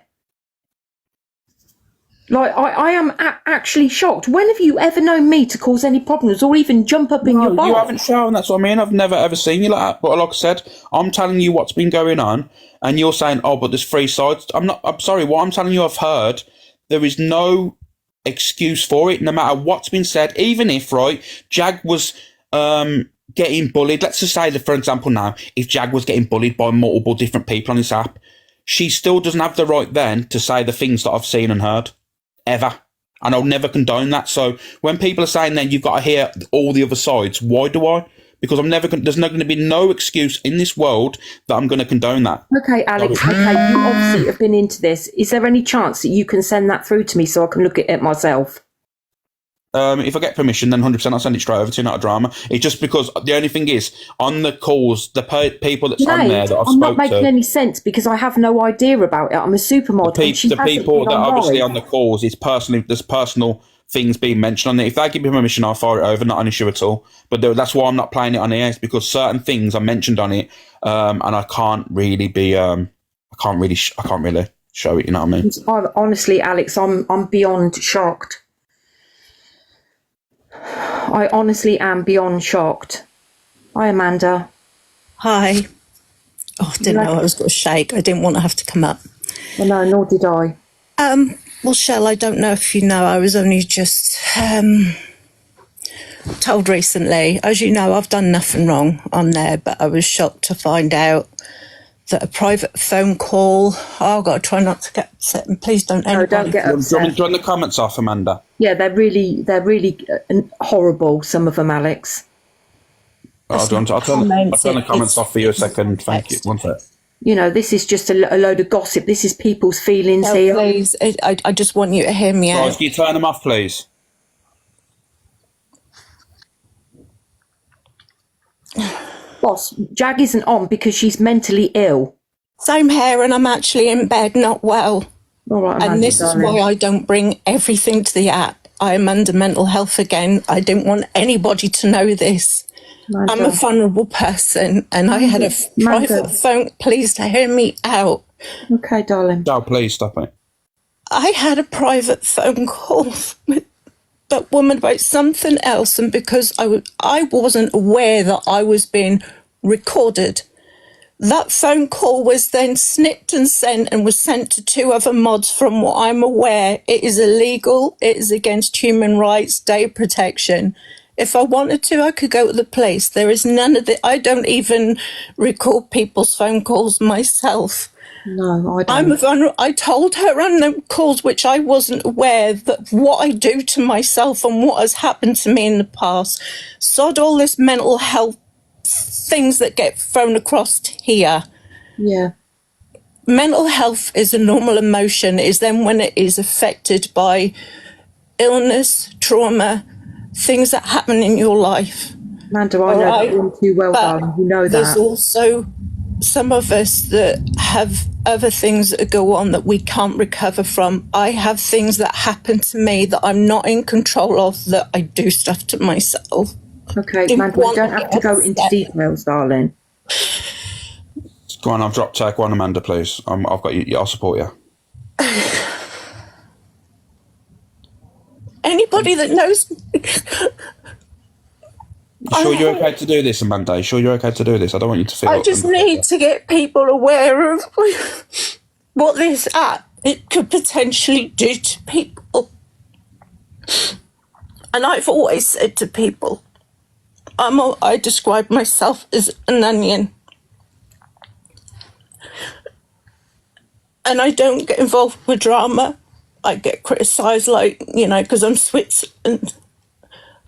Like, I am actually shocked. When have you ever known me to cause any problems or even jump up in your box? You haven't shown, that's what I mean. I've never ever seen you like that. But like I said, I'm telling you what's been going on, and you're saying, oh, but there's three sides. I'm sorry, what I'm telling you I've heard, there is no excuse for it, no matter what's been said, even if, right, Jag was getting bullied. Let's just say that, for example, now, if Jag was getting bullied by multiple different people on this app, she still doesn't have the right then to say the things that I've seen and heard. Ever. And I'll never condone that. So when people are saying then you've got to hear all the other sides, why do I? Because there's not going to be no excuse in this world that I'm going to condone that. Okay, Alex, okay, you obviously have been into this. Is there any chance that you can send that through to me so I can look at it myself? If I get permission, then 100% I'll send it straight over to you, not a drama. It's just because the only thing is, on the calls, the people that's on there that I've I'm not making any sense because I have no idea about it. I'm a supermodel. The people that are obviously on the calls, there's personal things being mentioned on there. If they give me permission, I'll fire it over, not an issue at all. But that's why I'm not playing it on here, is because certain things are mentioned on it, and I can't really show it, you know what I mean? Honestly, Alex, I'm beyond shocked. I honestly am beyond shocked. Hi, Amanda. Hi. Oh, I didn't know I was going to shake. I didn't want to have to come up. Well, no, nor did I. Well, Shell, I don't know if you know, I was only just told recently. As you know, I've done nothing wrong on there, but I was shocked to find out that a private phone call. Oh, I've got to try not to get upset, and please don't. No, don't get upset. Join the comments off, Amanda. Yeah, they're really horrible. Some of them, Alex. I'll turn the comments off for you a second. Thank you. One sec. You know, this is just a load of gossip. This is people's feelings here. Please, I just want you to hear me out. Guys, can you turn them off, please? Boss, Jag isn't on because she's mentally ill. Same here, and I'm actually in bed, not well. All right, Amanda, and this is why I don't bring everything to the app. I am under mental health again. I don't want anybody to know this. Amanda. I'm a vulnerable person, and I had a private phone. Please hear me out. Okay, darling. No, please stop it. I had a private phone call with that woman about something else, and because I wasn't aware that I was being recorded, that phone call was then snipped and sent and was sent to 2 other mods. From what I'm aware, it is illegal. It is against human rights, data protection. If I wanted to, I could go to the police. There is none of the. I don't even record people's phone calls myself. No, I don't. I told her on the calls, which I wasn't aware, that what I do to myself and what has happened to me in the past. Sod all this mental health things that get thrown across here. Yeah. Mental health is a normal emotion. It is then when it is affected by illness, trauma, things that happen in your life. Amanda, I know that one too well, darling. You know that. There's also some of us that have other things that go on that we can't recover from. I have things that happen to me that I'm not in control of, that I do stuff to myself. Okay, Amanda, you don't have to go into details, darling. Go on, I've dropped tag one, Amanda, please. I've got you. I'll support you. Anybody that knows me. You sure you're okay to do this, Amanda? You sure you're okay to do this? I don't want you to feel. I just need to get people aware of what this app it could potentially do to people. And I've always said to people, I describe myself as an onion. And I don't get involved with drama. I get criticised, like, you know, because I'm Switzerland.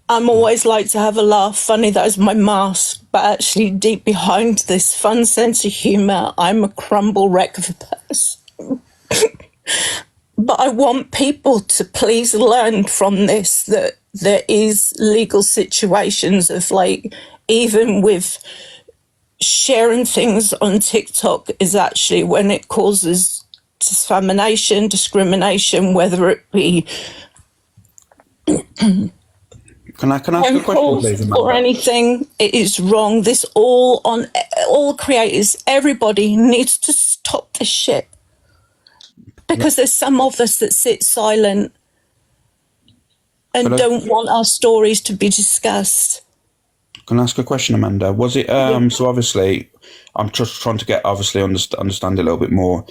I'm always like to have a laugh. Funny, that is my mask. But actually, deep behind this fun sense of humour, I'm a crumble wreck of a person. But I want people to please learn from this, that there is legal situations of, like, even with sharing things on TikTok is actually when it causes discrimination, whether it be Can I ask a question, please, Amanda? or anything, it is wrong. This all creators, everybody needs to stop this shit. Because there's some of us that sit silent and don't want our stories to be discussed. Can I ask a question, Amanda? Was it so? Obviously, I'm just trying to get understand a little bit more.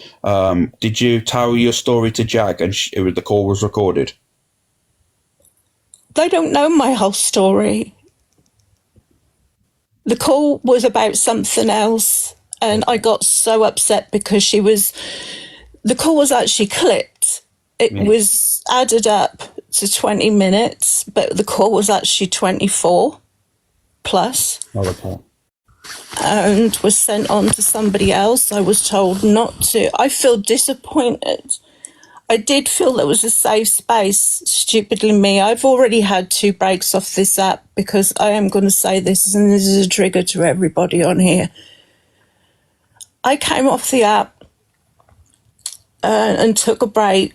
Did you tell your story to Jag and the call was recorded? They don't know my whole story. The call was about something else, and I got so upset because the call was actually clipped. It was added up to 20 minutes, but the call was actually 24 plus. Oh, okay. And was sent on to somebody else. I was told not to. I feel disappointed. I did feel there was a safe space. Stupidly me. I've already had 2 breaks off this app because I am going to say this, and this is a trigger to everybody on here. I came off the app and took a break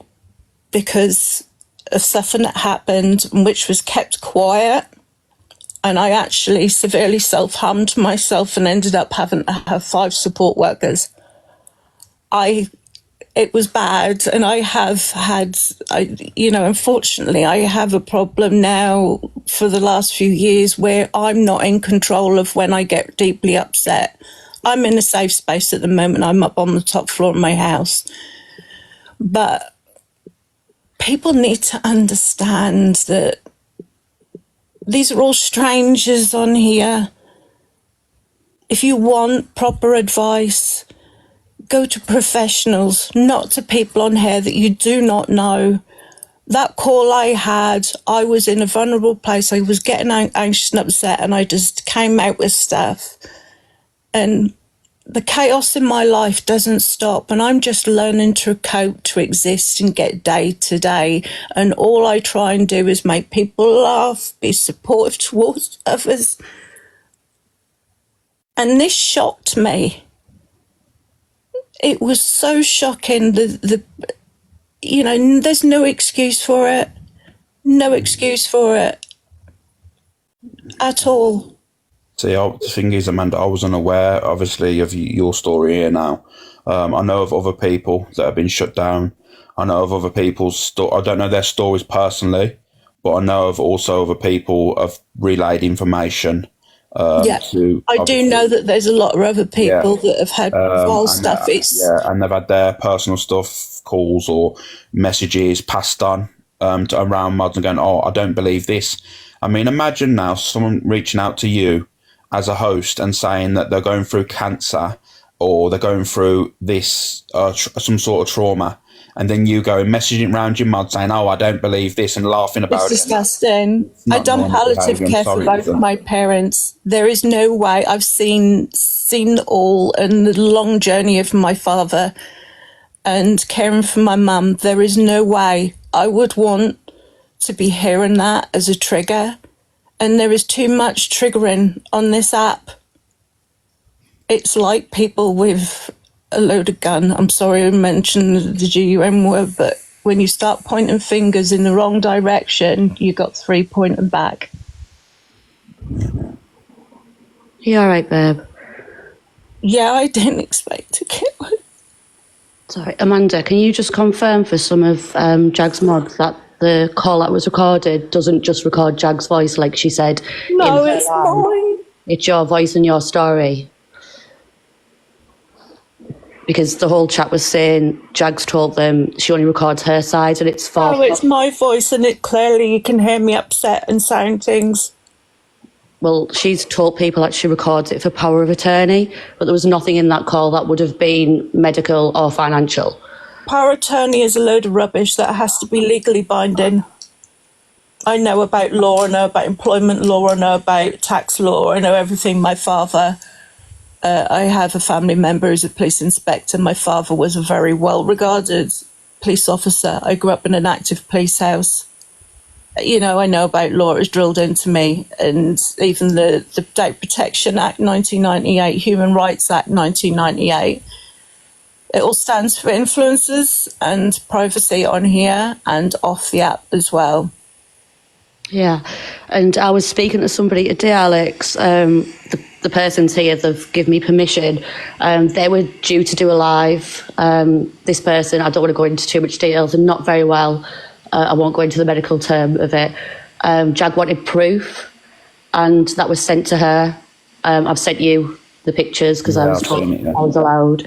because of something that happened, which was kept quiet. And I actually severely self-harmed myself and ended up having to have 5 support workers. It was bad, and I have had, unfortunately, I have a problem now for the last few years where I'm not in control of when I get deeply upset. I'm in a safe space at the moment. I'm up on the top floor of my house. But people need to understand that these are all strangers on here. If you want proper advice, go to professionals, not to people on here that you do not know. That call I had, I was in a vulnerable place. I was getting anxious and upset, and I just came out with stuff. And the chaos in my life doesn't stop, and I'm just learning to cope, to exist and get day to day. And all I try and do is make people laugh, be supportive towards others. And this shocked me. It was so shocking. There's no excuse for it. No excuse for it at all. See, the thing is, Amanda, I was unaware, obviously, of your story here now. I know of other people that have been shut down. I know of other people's I don't know their stories personally, but I know of also other people have relayed information. I do know that there's a lot of other people that have had false stuff. And they've had their personal stuff, calls or messages passed on to around mods and going, "Oh, I don't believe this." I mean, imagine now someone reaching out to you as a host and saying that they're going through cancer or they're going through this some sort of trauma, and then you go and messaging around your mod saying, "Oh, I don't believe this," and laughing about it. It's disgusting. I've done palliative care for both of my parents. There is no way. I've seen all, and the long journey of my father and caring for my mum. There is no way I would want to be hearing that as a trigger. And there is too much triggering on this app. It's like people with a loaded gun. I'm sorry I mentioned the GUM word, but when you start pointing fingers in the wrong direction, you got 3 pointing back. You all right, babe? Yeah, I didn't expect to get one. Sorry, Amanda, can you just confirm for some of JAG's mods that the call that was recorded doesn't just record Jag's voice, like she said. No, it's mine. It's your voice and your story. Because the whole chat was saying Jag's told them she only records her side, and it's for... No, it's my voice, and it clearly you can hear me upset and saying things. Well, she's told people that she records it for power of attorney, but there was nothing in that call that would have been medical or financial. Power attorney is a load of rubbish that has to be legally binding. I know about law, I know about employment law, I know about tax law, I know everything. My father, I have a family member who's a police inspector. My father was a very well-regarded police officer. I grew up in an active police house. You know, I know about law, it's drilled into me. And even the Data Protection Act 1998, Human Rights Act 1998, it all stands for influencers and privacy on here and off the app as well. Yeah, and I was speaking to somebody today, Alex. The person's here, they've given me permission. They were due to do a live. This person, I don't want to go into too much details, and not very well. I won't go into the medical term of it. Jag wanted proof, and that was sent to her. I've sent you the pictures because I was told I was allowed.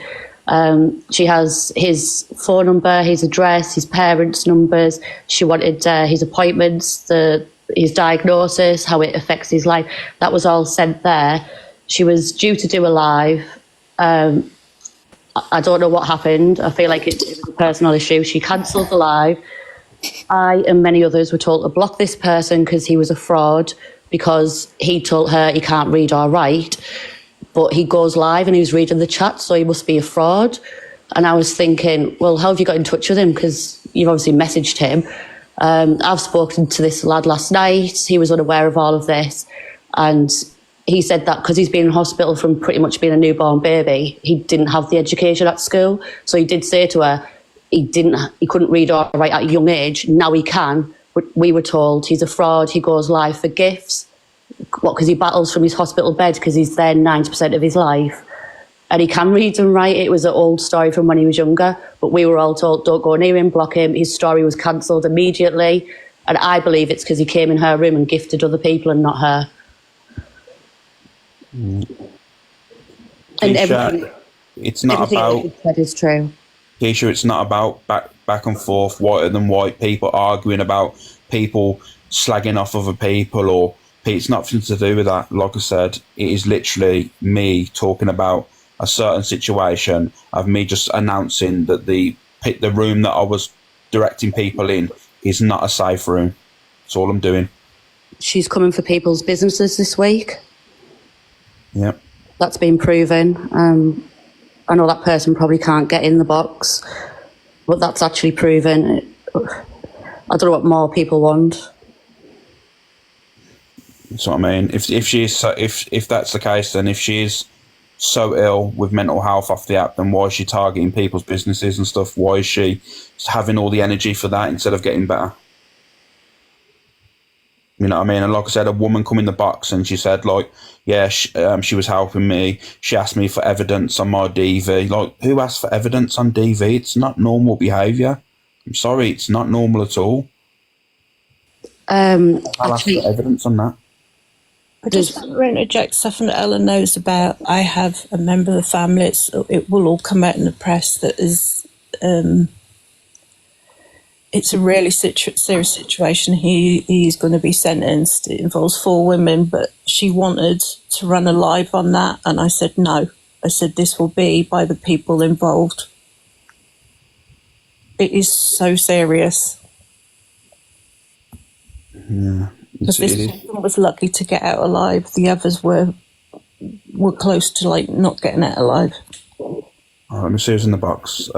She has his phone number, his address, his parents' numbers. She wanted his appointments, his diagnosis, how it affects his life. That was all sent there. She was due to do a live. I don't know what happened. I feel like it was a personal issue. She cancelled the live. I and many others were told to block this person because he was a fraud, because he told her he can't read or write. But he goes live and he was reading the chat, so he must be a fraud. And I was thinking, well, how have you got in touch with him? Because you've obviously messaged him. I've spoken to this lad last night. He was unaware of all of this. And he said that because he's been in hospital from pretty much being a newborn baby, he didn't have the education at school. So he did say to her, he couldn't read or write at a young age. Now he can. But we were told he's a fraud. He goes live for gifts. What, because he battles from his hospital bed because he's there 90% of his life. And he can read and write. It was an old story from when he was younger, but we were all told, don't go near him, block him. His story was cancelled immediately. And I believe it's because he came in her room and gifted other people and not her. And everything, it's not everything about... he said is true. Keisha, it's not about back and forth, whiter than white, people arguing about people slagging off other people, or it's nothing to do with that. Like I said, it is literally me talking about a certain situation, of me just announcing that the room that I was directing people in is not a safe room. That's all I'm doing. She's coming for people's businesses this week. Yep. That's been proven. I know that person probably can't get in the box, but that's actually proven. I don't know what more people want. That's what I mean. If that's the case, then if she is so ill with mental health off the app, then why is she targeting people's businesses and stuff? Why is she having all the energy for that instead of getting better? You know what I mean? And like I said, a woman come in the box and she said, like, yeah, she was helping me. She asked me for evidence on my DV. Like, who asks for evidence on DV? It's not normal behaviour. I'm sorry, it's not normal at all. I'll ask for evidence on that. I just want to interject something that Ellen knows about. I have a member of the family. It will all come out in the press that is... it's a really serious situation. He's going to be sentenced. It involves 4 women, but she wanted to run a live on that, and I said no. I said this will be by the people involved. It is so serious. Yeah, because this one was lucky to get out alive. The others were close to like not getting out alive. Let me see who's in the box.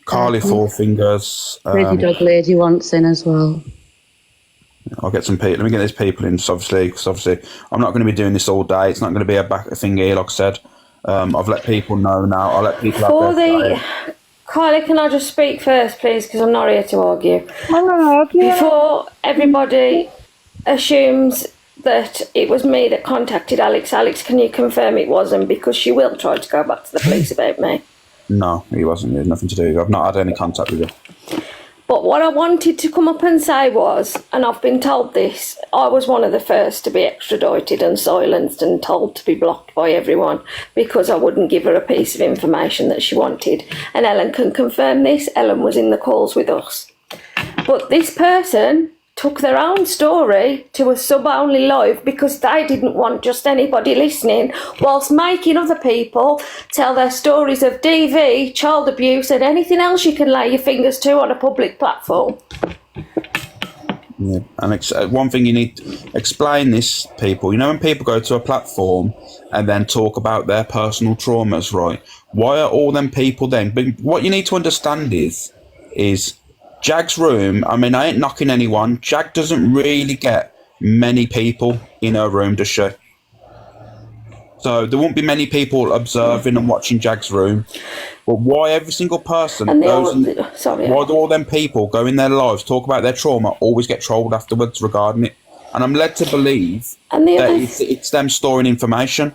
Carly Four Fingers. Crazy Dog Lady wants in as well. I'll get some people. Let me get these people in, because obviously I'm not going to be doing this all day. It's not going to be a back thing here, like I said. I've let people know now. I'll let people have their say. Kylie, can I just speak first, please? Because I'm not here to argue. Before everybody assumes that it was me that contacted Alex. Alex, can you confirm it wasn't? Because she will try to go back to the police about me. No, he wasn't. He had nothing to do with it. I've not had any contact with him. But what I wanted to come up and say was, and I've been told this, I was one of the first to be extradited and silenced and told to be blocked by everyone because I wouldn't give her a piece of information that she wanted. And Ellen can confirm this. Ellen was in the calls with us. But this person took their own story to a sub-only live because they didn't want just anybody listening, whilst making other people tell their stories of DV, child abuse and anything else you can lay your fingers to on a public platform. Yeah. And one thing you need to explain this, people, you know, when people go to a platform and then talk about their personal traumas, right? Why are all them people then? But what you need to understand is JAG's room, I mean, I ain't knocking anyone. JAG doesn't really get many people in her room, does she? So there won't be many people observing and watching JAG's room. But why every single person why do all them people go in their lives, talk about their trauma, always get trolled afterwards regarding it? And I'm led to believe that it's them storing information.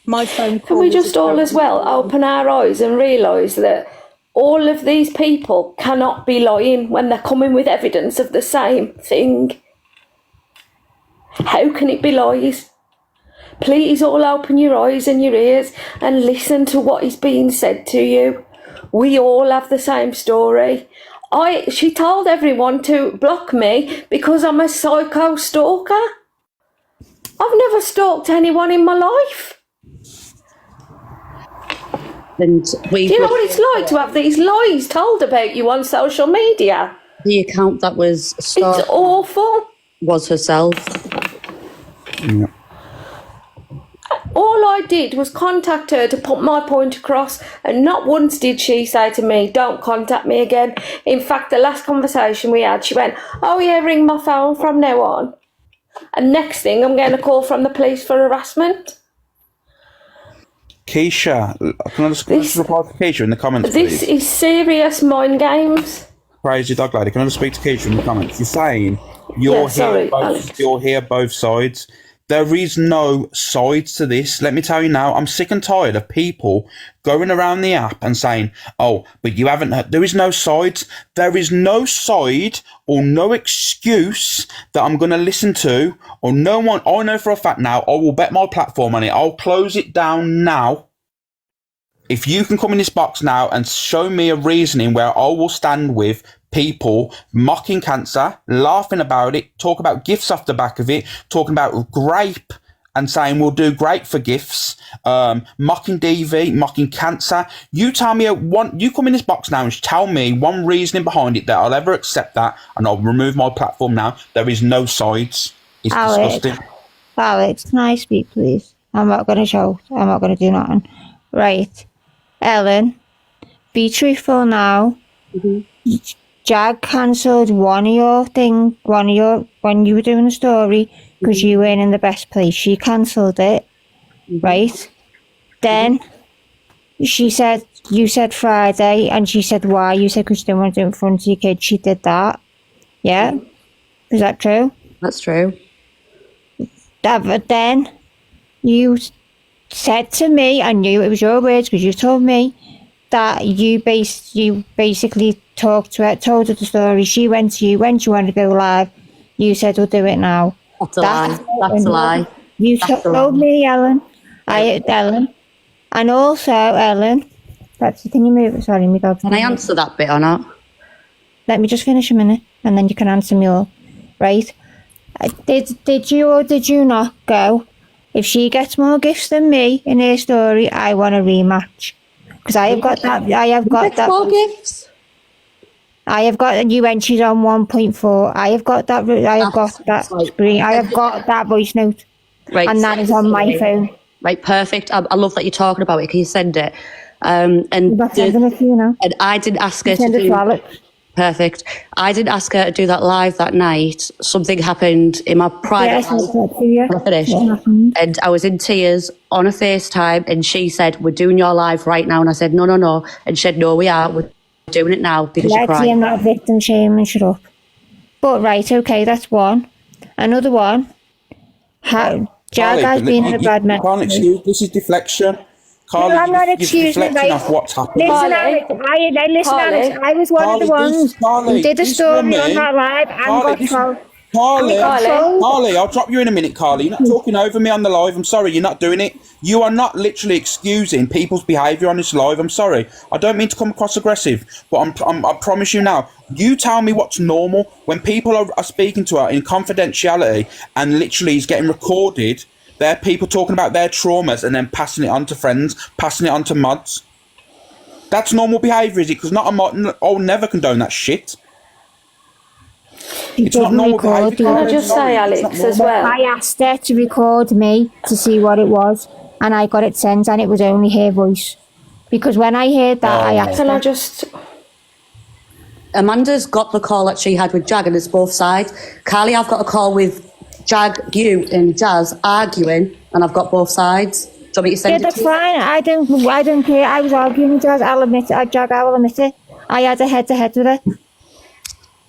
My phone call. Can we just all as well open our eyes and realise that all of these people cannot be lying when they're coming with evidence of the same thing? How can it be lies? Please all open your eyes and your ears and listen to what is being said to you. We all have the same story. She told everyone to block me because I'm a psycho stalker. I've never stalked anyone in my life. And do you know what it's like to have these lies told about you on social media? The account that was started, it's awful. Was herself. Yeah. All I did was contact her to put my point across, and not once did she say to me, don't contact me again. In fact, the last conversation we had, she went, oh yeah, ring my phone from now on. And next thing, I'm getting a call from the police for harassment. Keisha, can I just reply to Keisha in the comments, please? This is serious mind games. Crazy dog lady, can I just speak to Keisha in the comments? You're saying you're here both sides. There is no sides to this. Let me tell you now, I'm sick and tired of people going around the app and saying, oh, but you haven't heard. There is no sides. There is no side or no excuse that I'm going to listen to, or no one. I know for a fact now, I will bet my platform on it. I'll close it down now. If you can come in this box now and show me a reasoning where I will stand with people mocking cancer, laughing about it, talk about gifts off the back of it, talking about grape and saying we'll do great for gifts, mocking DV, mocking cancer. You tell me you come in this box now and tell me one reasoning behind it that I'll ever accept that, and I'll remove my platform now. There is no sides. It's disgusting. Alex, can I speak, please? I'm not going to shout. I'm not going to do nothing. Right. Ellen, be truthful now. Mm-hmm. JAG cancelled one of your thing, when you were doing the story, because you weren't in the best place. She cancelled it, right? Then you said Friday, and she said why? You said because you didn't want to do it in front of your kids. She did that. Yeah? Is that true? That's true. But then you said to me, I knew it was your words because you told me, that you basically talked to her, told her the story. She went to you when she wanted to go live. You said, we'll do it now. That's a lie. That's a lie. You told me, Ellen. Ellen. And also, Ellen, can you move it? Sorry, my dog's... Can I answer that bit or not? Let me just finish a minute and then you can answer me all. Right? Did you or did you not go? If she gets more gifts than me in her story, I want a rematch. Because I have got that. More gifts. I have got you when she's on 1.4. I have got that. I have got that screen. I have got that voice note. Right, and that is on my phone. Right, perfect. I love that you're talking about it. Can you send it? And sending it to you now. And I didn't ask her to do. Alex. Perfect. I didn't ask her to do that live that night. Something happened in my private life. I finished. And I was in tears on a FaceTime, and she said, we're doing your live right now. And I said, no. And she said, no, we are. We're doing it now because you're crying. I'm not a victim shaming, shut up. But right, okay, that's one. Another one. JAG has been in a bad mental. You can't excuse, this is deflection. Carly, I'm not you're excusing it, reflecting right? off what's happened. Listen, Carly. Alex, listen, Carly. Alex, I was one of the ones who did a This story on woman, that live and Carly, got this, trolled. Carly, Carly. Carly, I'll drop you in a minute, Carly. You're not talking over me on the live. I'm sorry, you're not doing it. You are not literally excusing people's behaviour on this live. I'm sorry. I don't mean to come across aggressive, but I promise you now, you tell me what's normal when people are speaking to her in confidentiality and literally is getting recorded. They're people talking about their traumas and then passing it on to friends, passing it on to mods. That's normal behaviour, is it? Because not a mod, I'll never condone that shit. It's not normal behaviour. Can I just say, Alex, as well? I asked her to record me to see what it was, and I got it sent, and it was only her voice. Because when I heard that, I asked Can her. I just... Amanda's got the call that she had with Jag, and it's both sides. Carly, I've got a call with Jag, you, and Jazz arguing, and I've got both sides. Do you want me to send Yeah, it that's to you? fine. I don't care. I was arguing with Jazz. I'll admit it. Jag, I will admit it. I had a head-to-head with her.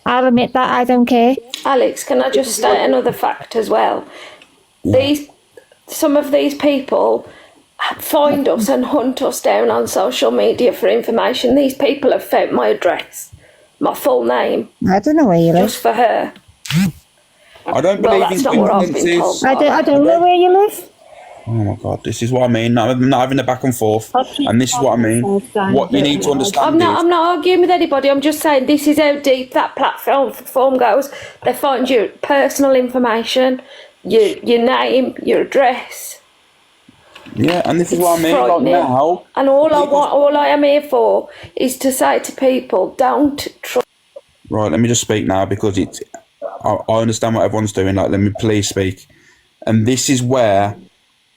I'll admit that. I don't care. Alex, can I just state another fact as well? Some of these people find us and hunt us down on social media for information. These people have found my address, my full name, I don't know where you live. just for her. I don't Well, believe that's in not what I've been coincidences. told. I don't know where you live. Oh my God, this is what I mean. I'm not having a back and forth, and this is what I mean. What you need to understand I'm not arguing with anybody. I'm just saying this is how deep that platform goes. They find your personal information, your name, your address. yeah, and this is It's what I mean. Like frightening. now, And all I am here for is to say to people, don't trust. right, let me just speak now because I understand what everyone's doing. Like, let me please speak. And this is where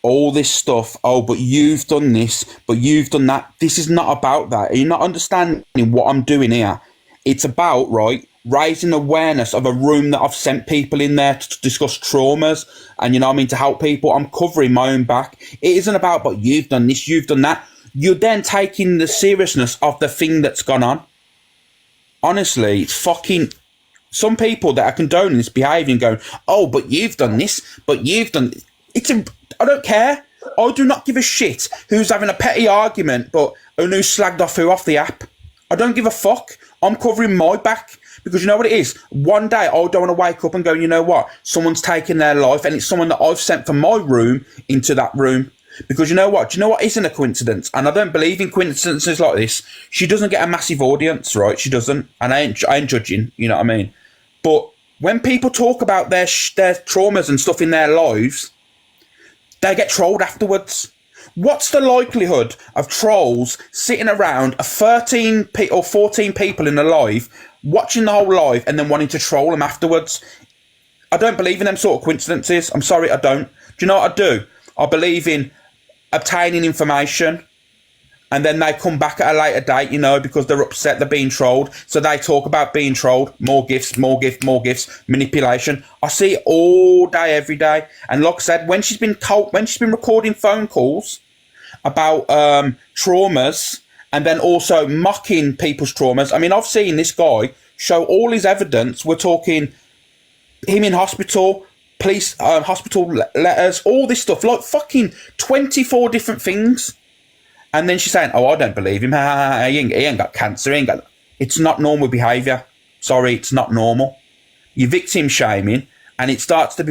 all this stuff, oh, but you've done this, but you've done that. This is not about that. You're not understanding what I'm doing here. It's about, right, raising awareness of a room that I've sent people in there to discuss traumas and, you know what I mean, to help people. I'm covering my own back. It isn't about, but you've done this, you've done that. You're then taking the seriousness of the thing that's gone on. Honestly, it's fucking... Some people that are condoning this behaviour and going, oh, but you've done this, but you've done... I don't care. I do not give a shit who's having a petty argument, but who slagged off who off the app. I don't give a fuck. I'm covering my back. Because you know what it is? One day I don't want to wake up and go, you know what? Someone's taken their life and it's someone that I've sent from my room into that room. Because you know what? Do you know what isn't a coincidence? And I don't believe in coincidences like this. She doesn't get a massive audience, right? She doesn't. And I ain't judging, you know what I mean? But when people talk about their traumas and stuff in their lives, they get trolled afterwards. What's the likelihood of trolls sitting around 13 or 14 people in a live, watching the whole live and then wanting to troll them afterwards? I don't believe in them sort of coincidences. I'm sorry, I don't. Do you know what I do? I believe in obtaining information and then they come back at a later date, you know, because they're upset, they're being trolled. So they talk about being trolled, more gifts, manipulation. I see it all day, every day. And like I said, when she's been recording phone calls about traumas and then also mocking people's traumas. I mean, I've seen this guy show all his evidence. We're talking him in hospital, police, hospital letters, all this stuff, like fucking 24 different things. And then she's saying, oh, I don't believe him. He ain't got cancer. It's not normal behaviour. Sorry, it's not normal. You're victim shaming, and it starts to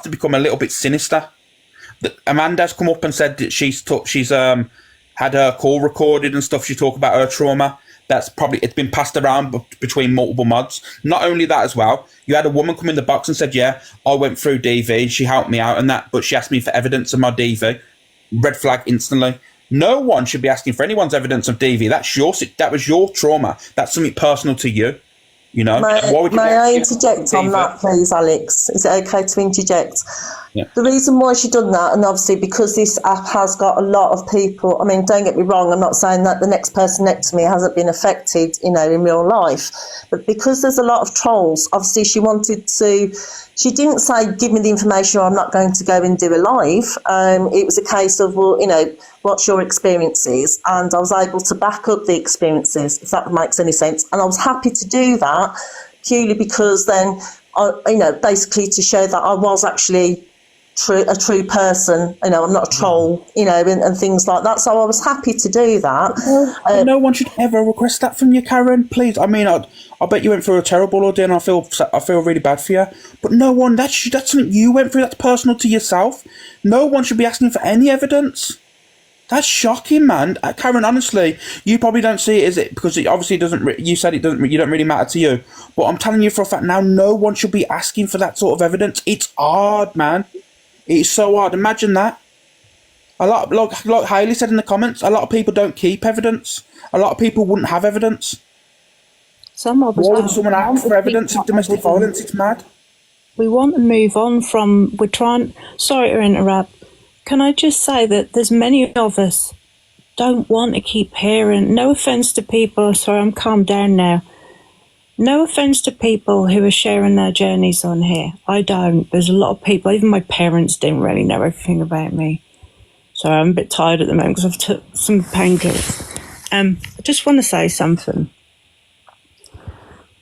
become a little bit sinister. Amanda's come up and said that she's had her call recorded and stuff. She talked about her trauma. It's been passed around between multiple mods. Not only that as well, you had a woman come in the box and said, yeah, I went through DV and she helped me out and that, but she asked me for evidence of my DV. Red flag instantly. No one should be asking for anyone's evidence of DV. That was your trauma. That's something personal to you. You know. May I interject on that, please, Alex? Is it okay to interject? Yeah. The reason why she done that, and obviously because this app has got a lot of people, I mean, don't get me wrong, I'm not saying that the next person next to me hasn't been affected, you know, in real life, but because there's a lot of trolls, obviously she didn't say, give me the information or I'm not going to go and do a live. It was a case of, well, you know, what's your experiences? And I was able to back up the experiences, if that makes any sense. And I was happy to do that purely because then, basically to show that I was actually a true person. You know, I'm not a troll. You know, and things like that. So I was happy to do that. But no one should ever request that from you, Karen. Please. I mean, I bet you went through a terrible ordeal, and I feel really bad for you. But no one. That's something you went through. That's personal to yourself. No one should be asking for any evidence. That's shocking, man. Karen, honestly, you probably don't see it, is it? Because it obviously doesn't. You said it doesn't. You don't really matter to you. But I'm telling you for a fact now, no one should be asking for that sort of evidence. It's hard, man. It's so hard. Imagine that. Like Hayley said in the comments, a lot of people don't keep evidence. A lot of people wouldn't have evidence. Some of us. Why would someone ask for evidence of domestic violence? It's mad. We want to move on from. We're trying. Sorry to interrupt. Can I just say that there's many of us don't want to keep hearing. No offence to people. Sorry, I'm calmed down now. No offence to people who are sharing their journeys on here. I don't. There's a lot of people. Even my parents didn't really know everything about me. So I'm a bit tired at the moment because I've took some painkillers. I just want to say something.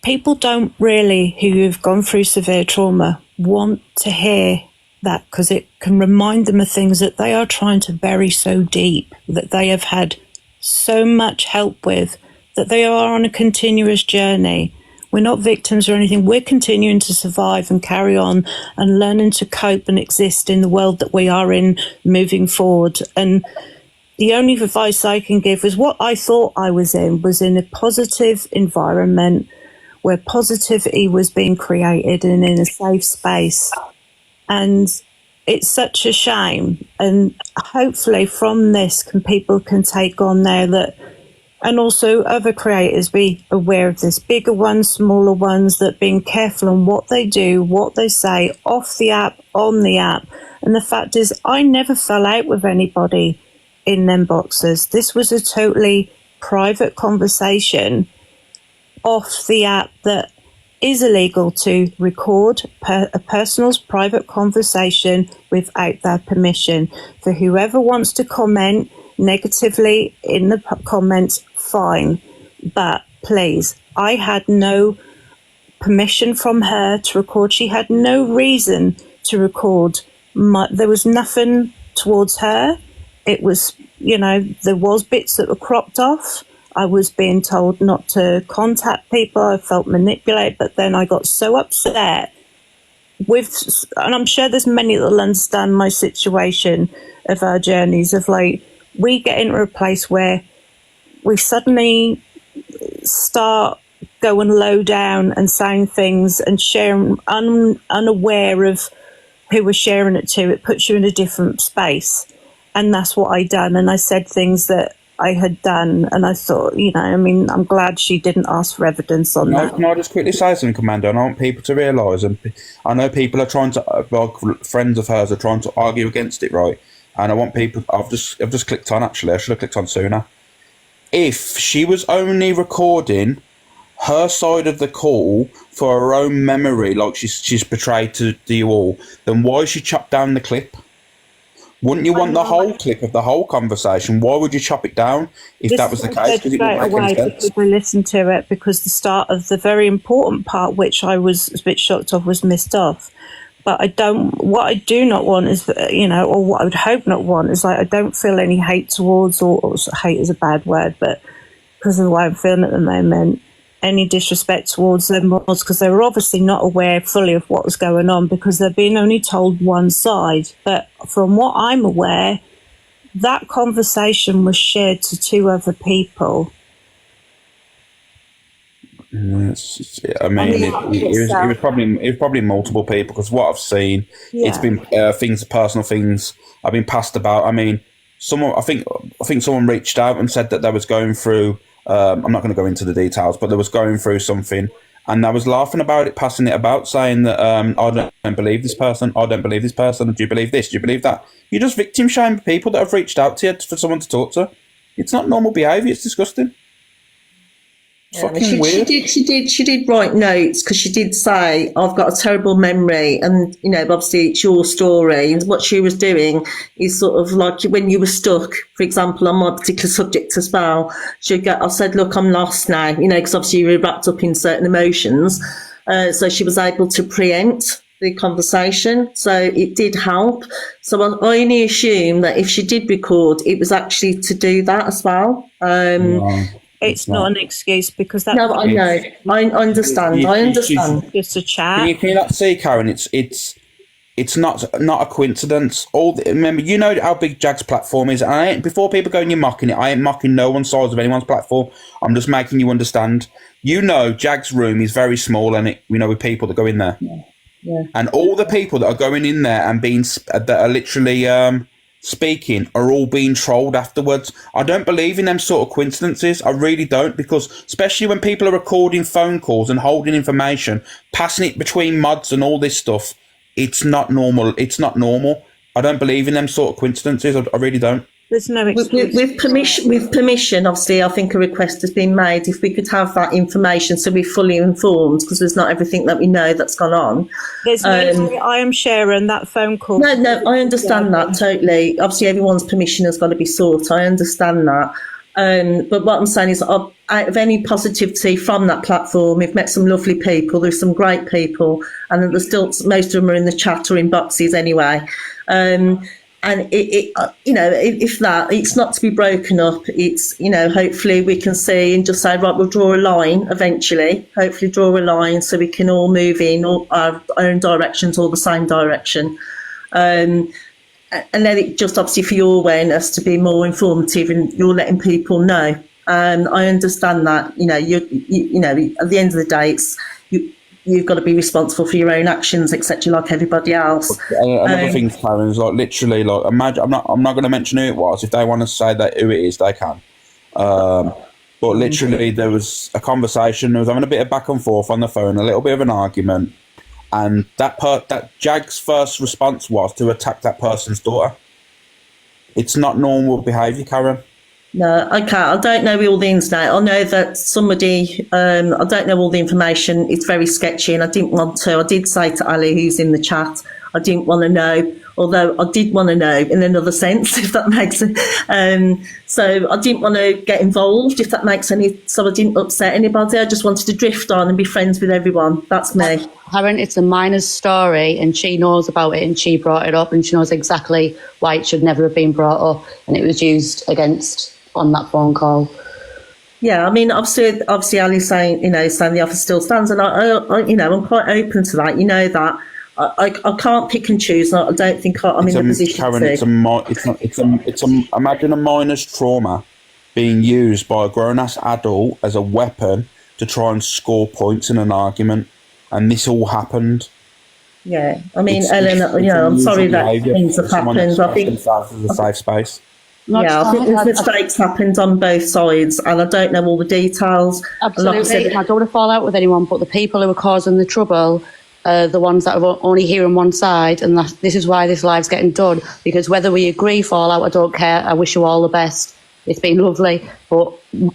People don't really, who have gone through severe trauma, want to hear that because it can remind them of things that they are trying to bury so deep, that they have had so much help with, that they are on a continuous journey. We're not victims or anything. We're continuing to survive and carry on and learning to cope and exist in the world that we are in moving forward. And the only advice I can give is what I thought I was in a positive environment where positivity was being created and in a safe space. And it's such a shame. And hopefully from this, people can take on now that, and also other creators be aware of this, bigger ones, smaller ones, that being careful on what they do, what they say, off the app, on the app. And the fact is, I never fell out with anybody in them boxes. This was a totally private conversation off the app that is illegal to record a person's private conversation without their permission. For whoever wants to comment negatively in the comments, fine. But please, I had no permission from her to record. She had no reason to record. There was nothing towards her. It was, there was bits that were cropped off. I was being told not to contact people. I felt manipulated, but then I got so upset and I'm sure there's many that will understand my situation of our journeys of we get into a place where we suddenly start going low down and saying things and sharing unaware of who we're sharing it to. It puts you in a different space. And that's what I done. And I said things that I had done, and I thought, I'm glad she didn't ask for evidence on that. Can I just quickly say something, Commander? And I want people to realise, and I know people are trying to, friends of hers are trying to argue against it, right? And I want people, I've just clicked on, actually, I should have clicked on sooner. If she was only recording her side of the call for her own memory, like she's portrayed to you all, then why she chopped down the clip? Wouldn't you want the whole clip of the whole conversation? Why would you chop it down if that was the case? Because it would make any sense. People listen to it because the start of the very important part, which I was a bit shocked of, was missed off. But what I do not want is, or what I would hope not want is I don't feel any hate towards, or hate is a bad word, but because of the way I'm feeling at the moment, any disrespect towards them was because they were obviously not aware fully of what was going on because they're being only told one side. But from what I'm aware, that conversation was shared to two other people. It was probably multiple people because what I've seen, it's been personal things have been passed about. I mean, I think someone reached out and said that they was going through. I'm not going to go into the details, but they was going through something, and I was laughing about it, passing it about, saying that I don't believe this person. I don't believe this person. Do you believe this? Do you believe that? You just victim shame people that have reached out to you for someone to talk to. It's not normal behaviour. It's disgusting. Fucking weird. She did write notes because she did say, I've got a terrible memory, and obviously it's your story. And what she was doing is sort of like when you were stuck, for example, on my particular subject as well, I said, look, I'm lost now, because obviously you were wrapped up in certain emotions. So she was able to preempt the conversation, so it did help. So I only assume that if she did record, it was actually to do that as well. It's not an excuse because that No, I know. I understand. I understand. just a chat. Can you not see, Karen? It's not a coincidence. Remember, you know how big Jag's platform is. And before people go and you're mocking it, I ain't mocking no one's size of anyone's platform. I'm just making you understand. You know, Jag's room is very small, and with people that go in there. Yeah. And all the people that are going in there and that are literally speaking are all being trolled afterwards. I don't believe in them sort of coincidences. I really don't, because especially when people are recording phone calls and holding information, passing it between mods and all this stuff, it's not normal. It's not normal. I don't believe in them sort of coincidences. I really don't. There's no excuse. With permission, obviously, I think a request has been made. If we could have that information so we're fully informed, because there's not everything that we know that's gone on. There's no I am sharing that phone call. No, I understand that totally. Obviously, everyone's permission has got to be sought. I understand that. But what I'm saying is, out of any positivity from that platform, we've met some lovely people. There's some great people, and there's still most of them are in the chat or in boxes anyway. And if that, it's not to be broken up. It's, hopefully we can see and just say, right, we'll draw a line eventually. Hopefully draw a line so we can all move in all our own directions or the same direction. And then it just obviously for your awareness to be more informative, and you're letting people know. And I understand that, at the end of the day, you've got to be responsible for your own actions, etc., like everybody else. Another thing, Karen, is literally imagine. I'm not going to mention who it was. If they want to say that who it is, they can. But literally, there was a conversation. There was having a bit of back and forth on the phone, a little bit of an argument, and that Jag's first response was to attack that person's daughter. It's not normal behaviour, Karen. No, okay. I don't know all the ins and outs. I know that somebody, I don't know all the information. It's very sketchy, and I didn't want to. I did say to Ali, who's in the chat, I didn't want to know, although I did want to know in another sense, if that makes sense. So I didn't want to get involved, if that makes any. So I didn't upset anybody. I just wanted to drift on and be friends with everyone. That's me. Karen, it's a minor's story, and she knows about it, and she brought it up, and she knows exactly why it should never have been brought up, and it was used against on that phone call. Yeah, I mean, obviously, Ali's saying the offer still stands, and I'm quite open to that. You know that I can't pick and choose. I don't think I'm in the position Karen, to. Imagine a minor's trauma being used by a grown-ass adult as a weapon to try and score points in an argument, and this all happened. Yeah, I mean, Ellen, I'm sorry that things have happened. I think it's a safe space. I think there's mistakes happened on both sides, and I don't know all the details. Absolutely, like I don't want to fall out with anyone, but the people who are causing the trouble are the ones that are only hearing one side, and this is why this live's getting done, because whether we agree, fall out, I don't care. I wish you all the best. It's been lovely, but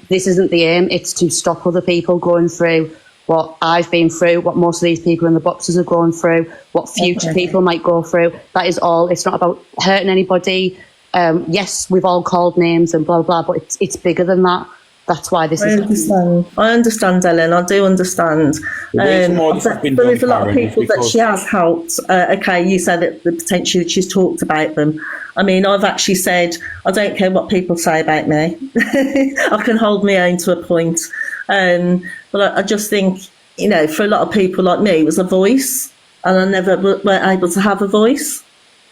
this isn't the aim. It's to stop other people going through what I've been through, what most of these people in the boxes are going through, what future people might go through. That is all. It's not about hurting anybody. Yes, we've all called names and blah, blah, but it's bigger than that. That's why this is... I understand, Ellen. I do understand. There is a lot of people that she has helped. Okay, you said that the potential that she's talked about them. I mean, I've actually said, I don't care what people say about me. I can hold my own to a point. But I just think, for a lot of people like me, it was a voice, and I never were able to have a voice.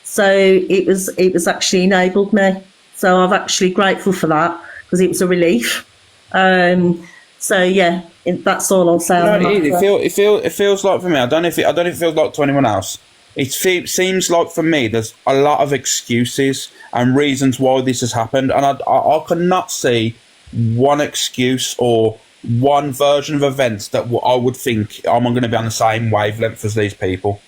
So it was actually enabled me. So I'm actually grateful for that, because it was a relief. So yeah, that's all I'll say. It feels like for me. I don't know if it feels like to anyone else. It seems like for me there's a lot of excuses and reasons why this has happened, and I cannot see one excuse or one version of events that I would think I'm going to be on the same wavelength as these people.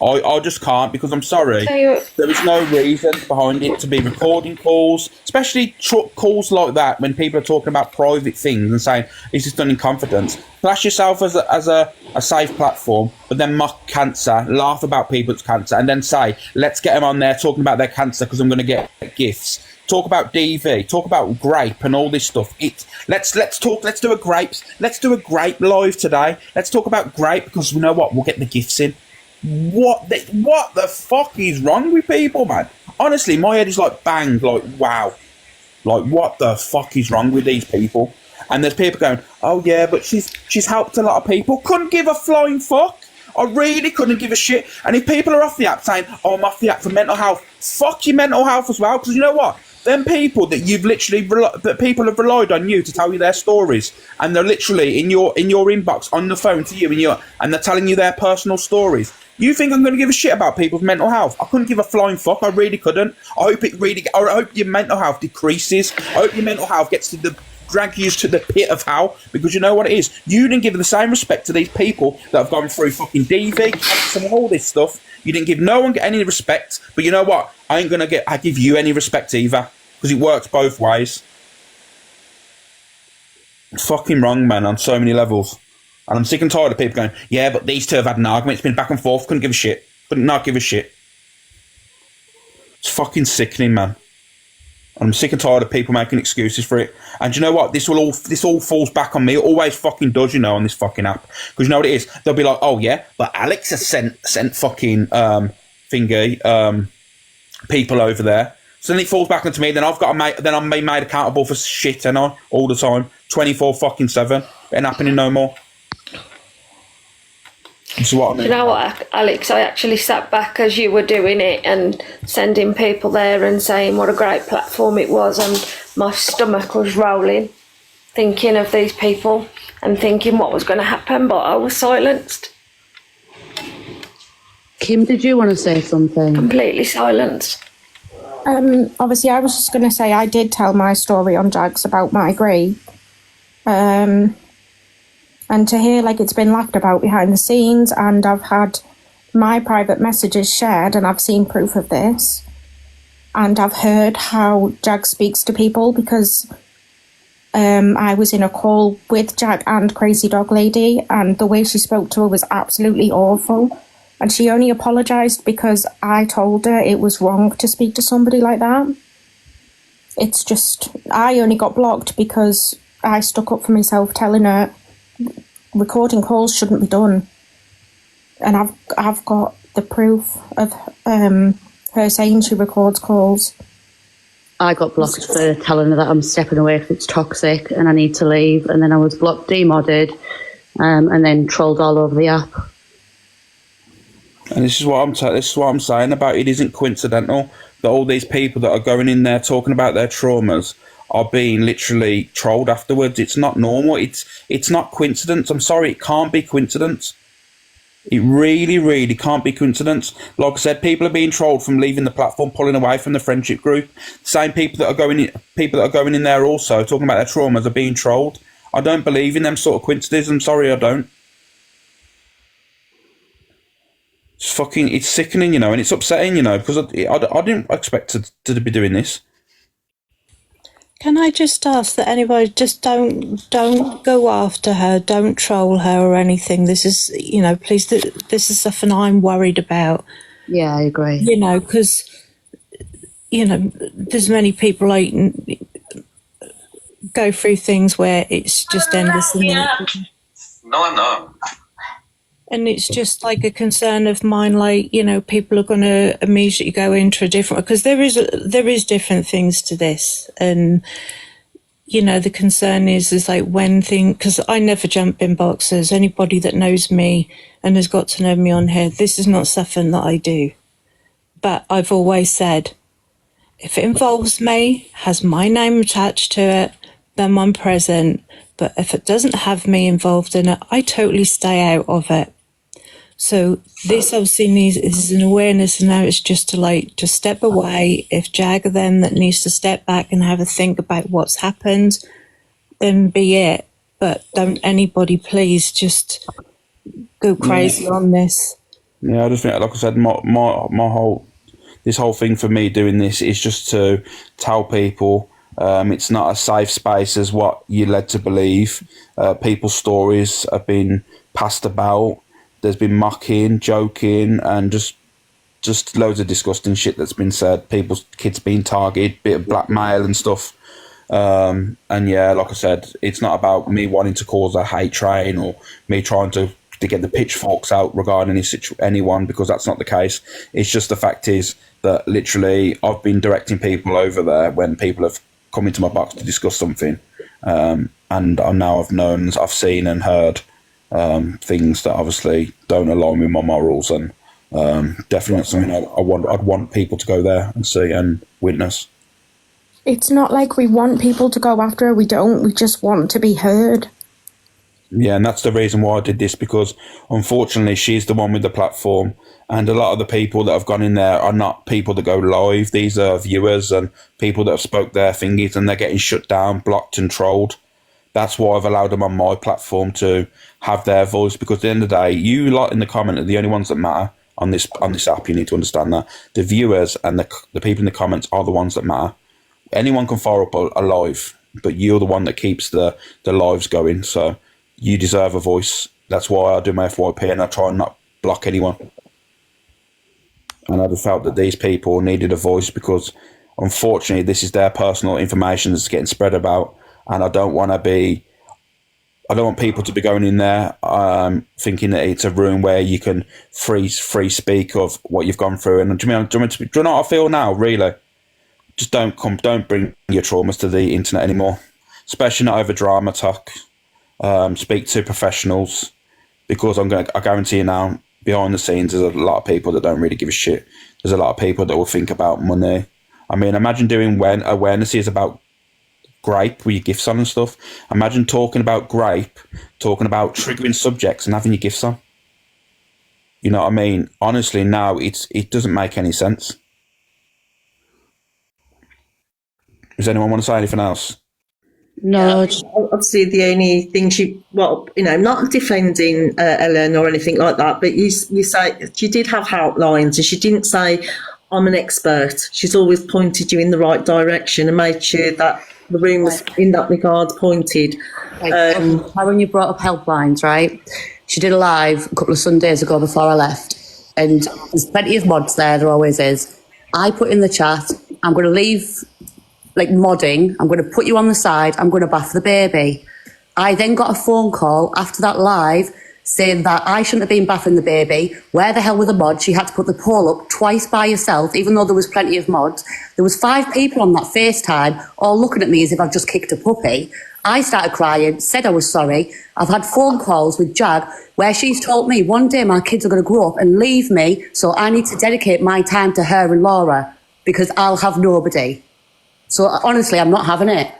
I just can't, because I'm sorry, there is no reason behind it to be recording calls, especially calls like that when people are talking about private things and saying, is this done in confidence? Flash yourself as a safe platform, but then mock cancer, laugh about people's cancer, and then say, let's get them on there talking about their cancer because I'm going to get gifts. Talk about DV, talk about grape and all this stuff. Let's do a grape live today. Let's talk about grape, because we know what, we'll get the gifts in. what the fuck is wrong with people, man? Honestly, my head is like bang, like wow. Like, what the fuck is wrong with these people? And there's people going, oh yeah, but she's helped a lot of people. Couldn't give a flying fuck. I really couldn't give a shit. And if people are off the app saying, oh, I'm off the app for mental health, fuck your mental health as well. Because you know what? Them people that you've literally that people have relied on you to tell you their stories, and they're literally in your inbox on the phone to you, and they're telling you their personal stories. You think I'm going to give a shit about people's mental health? I couldn't give a flying fuck. I really couldn't. I hope your mental health decreases. I hope your mental health gets to drag you to the pit of hell, because you know what it is. You didn't give the same respect to these people that have gone through fucking DV, cancer, and all this stuff. You didn't give no one any respect. But you know what? I give you any respect either, because it works both ways. It's fucking wrong, man, on so many levels. And I'm sick and tired of people going, yeah, but these two have had an argument. It's been back and forth. Couldn't give a shit. Couldn't not give a shit. It's fucking sickening, man. And I'm sick and tired of people making excuses for it. And you know what? This all falls back on me. It always fucking does, on this fucking app. Because you know what it is? They'll be like, oh yeah, but Alex has sent fucking people over there. So then it falls back onto me. Then I'm being made accountable for shit, and all the time, 24/7. Ain't happening no more. So what I mean. You know what, Alex? I actually sat back as you were doing it and sending people there and saying what a great platform it was, and my stomach was rolling, thinking of these people and thinking what was going to happen, but I was silenced. Kim, did you want to say something? Completely silenced. Obviously, I was just going to say I did tell my story on Jags about my grief. And to hear it's been laughed about behind the scenes, and I've had my private messages shared, and I've seen proof of this. And I've heard how Jag speaks to people, because I was in a call with Jag and Crazy Dog Lady, and the way she spoke to her was absolutely awful. And she only apologised because I told her it was wrong to speak to somebody like that. It's just, I only got blocked because I stuck up for myself, telling her recording calls shouldn't be done. And I've got the proof of her saying she records calls. I got blocked for telling her that I'm stepping away if it's toxic and I need to leave, and then I was blocked, demodded, and then trolled all over the app. And this is what I'm saying about it. Isn't coincidental that all these people that are going in there talking about their traumas are being literally trolled afterwards. It's not normal. It's not coincidence. I'm sorry, it can't be coincidence. It really, really can't be coincidence. Like I said, people are being trolled from leaving the platform, pulling away from the friendship group. Same people that are going in there also talking about their traumas are being trolled. I don't believe in them sort of coincidences. I'm sorry, I don't. It's sickening, and it's upsetting, because I didn't expect to be doing this. Can I just ask that anybody just don't go after her, don't troll her or anything. This is, please, this is something I'm worried about. Yeah, I agree. Because, there's many people go through things where it's just endless. No. And it's just a concern of mine, people are going to immediately go into a different, because there is different things to this. And, the concern is because I never jump in boxes. Anybody that knows me and has got to know me on here, this is not something that I do. But I've always said, if it involves me, has my name attached to it, then I'm present. But if it doesn't have me involved in it, I totally stay out of it. So this obviously is an awareness, and now it's just to just step away. If Jag are them that needs to step back and have a think about what's happened, then be it. But don't anybody please just go crazy on this. Yeah, I just think, like I said, this whole thing for me doing this is just to tell people it's not a safe space as what you're led to believe. People's stories have been passed about. There's been mocking, joking, and just loads of disgusting shit that's been said. People's kids being targeted, bit of blackmail and stuff. And yeah, like I said, it's not about me wanting to cause a hate train or me trying to to get the pitchforks out regarding anyone, because that's not the case. It's just the fact is that literally I've been directing people over there when people have come into my box to discuss something, and now I've seen and heard things that obviously don't align with my morals, and definitely not something I'd want people to go there and see and witness. It's not like we want people to go after her. We don't. We just want to be heard. Yeah, and that's the reason why I did this, because unfortunately she's the one with the platform, and a lot of the people that have gone in there are not people that go live. These are viewers and people that have spoke their thingies, and they're getting shut down, blocked and trolled. That's why I've allowed them on my platform to have their voice, because at the end of the day, you lot in the comment are the only ones that matter on this app. You need to understand that. The viewers and the people in the comments are the ones that matter. Anyone can fire up a live, but you're the one that keeps the lives going, so you deserve a voice. That's why I do my FYP, and I try and not block anyone. And I just felt that these people needed a voice, because unfortunately this is their personal information that's getting spread about, and I don't want people to be going in there thinking that it's a room where you can free speak of what you've gone through. And do you know what I feel now, really? Just don't bring your traumas to the internet anymore, especially not over drama talk. Speak to professionals, because I guarantee you now, behind the scenes, there's a lot of people that don't really give a shit. There's a lot of people that will think about money. I mean, imagine doing when awareness is about grape with your gifts on and stuff. Imagine talking about grape, talking about triggering subjects and having your gifts on. You know what I mean? Honestly, now it doesn't make any sense. Does anyone want to say anything else? No, Obviously, the only thing not defending Ellen or anything like that, but you say she did have helplines, and she didn't say, I'm an expert. She's always pointed you in the right direction and made sure that the room was, in that regard, pointed. When you brought up helplines, right? She did a live a couple of Sundays ago before I left, and there's plenty of mods there always is. I put in the chat, I'm going to leave modding, I'm going to put you on the side, I'm going to bath the baby. I then got a phone call after that live saying that I shouldn't have been bathing the baby. Where the hell were the mods? She had to put the poll up twice by herself, even though there was plenty of mods. There was 5 people on that FaceTime all looking at me as if I've just kicked a puppy. I started crying, said I was sorry. I've had phone calls with Jag where she's told me one day my kids are going to grow up and leave me, so I need to dedicate my time to her and Laura because I'll have nobody. So honestly, I'm not having it.